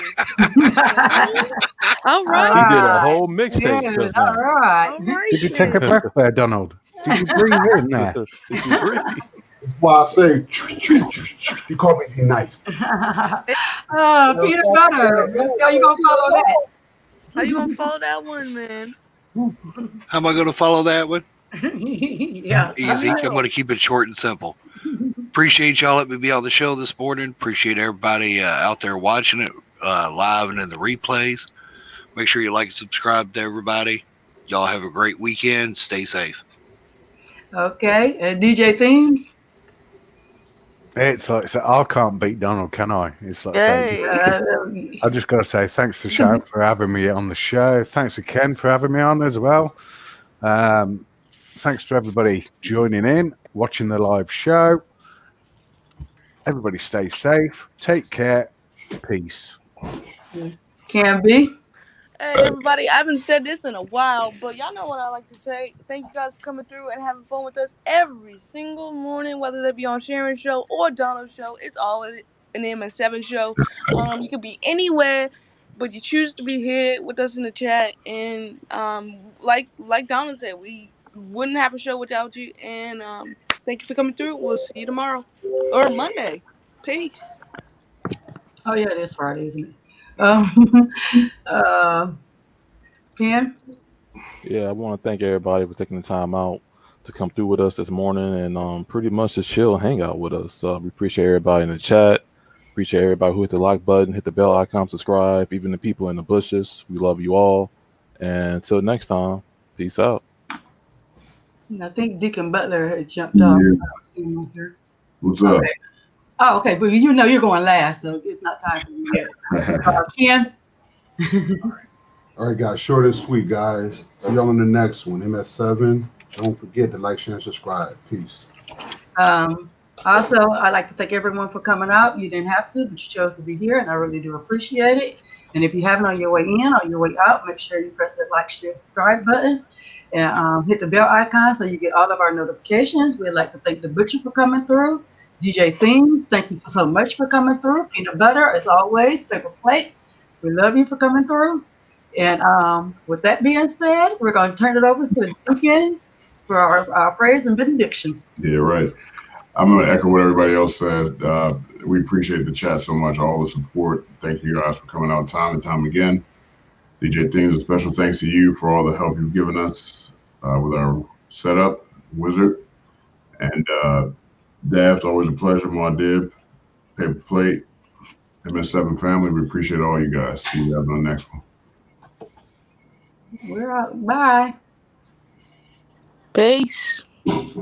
All right. He did a whole mixtape just now. All right. Did you take a breath there, Donald? Did you breathe in there? Did you breathe? Well, I say, you call me nice. Peanut butter. How you gonna follow that? How you gonna follow that one, man? How am I going to follow that one? Yeah. Easy. I'm going to keep it short and simple. Appreciate y'all letting me be on the show this morning. Appreciate everybody out there watching it live and in the replays. Make sure you like and subscribe to everybody. Y'all have a great weekend. Stay safe. Okay. And DJ Themes. It's like, I can't beat Donald, can I? It's like, Hey. I just got to say thanks to Sharon for having me on the show. Thanks to Ken for having me on as well. Thanks to everybody joining in, watching the live show. Everybody stay safe. Take care. Peace. Can be. Hey, everybody. I haven't said this in a while, but y'all know what I like to say. Thank you guys for coming through and having fun with us every single morning, whether that be on Sharon's show or Donald's show. It's always an MS7 show. You could be anywhere, but you choose to be here with us in the chat. And like Donna said, we wouldn't have a show without you. And thank you for coming through. We'll see you tomorrow or Monday. Peace. Oh yeah, it is Friday, isn't it? Ken? Yeah, I want to thank everybody for taking the time out to come through with us this morning and pretty much just chill and hang out with us. We appreciate everybody in the chat. Appreciate everybody who hit the like button, hit the bell icon, subscribe, even the people in the bushes. We love you all. And until next time, peace out. I think Deacon Butler had jumped off. Yeah. I don't see him up here. What's up? Okay. Oh, okay, but you know you're going last, so it's not time for you yet. Ken? All right, guys, short and sweet, guys. See y'all on the next one. MS7. Don't forget to like, share, and subscribe. Peace. Also, I'd like to thank everyone for coming out. You didn't have to, but you chose to be here, and I really do appreciate it. And if you haven't on your way in or your way out, make sure you press that like, share, subscribe button and hit the bell icon so you get all of our notifications. We'd like to thank the Butcher for coming through. DJ Themes, thank you so much for coming through. Peanut Butter, as always. Paper Plate, we love you for coming through. And with that being said, we're going to turn it over to Deacon for our praise and benediction. Yeah, right. I'm going to echo what everybody else said. We appreciate the chat so much, all the support. Thank you guys for coming out time and time again. DJ Things, a special thanks to you for all the help you've given us with our setup, Wizard. And Dav's always a pleasure. Dib, Paper Plate, MS7 family. We appreciate all you guys. See you guys on the next one. We're out. Bye. Peace.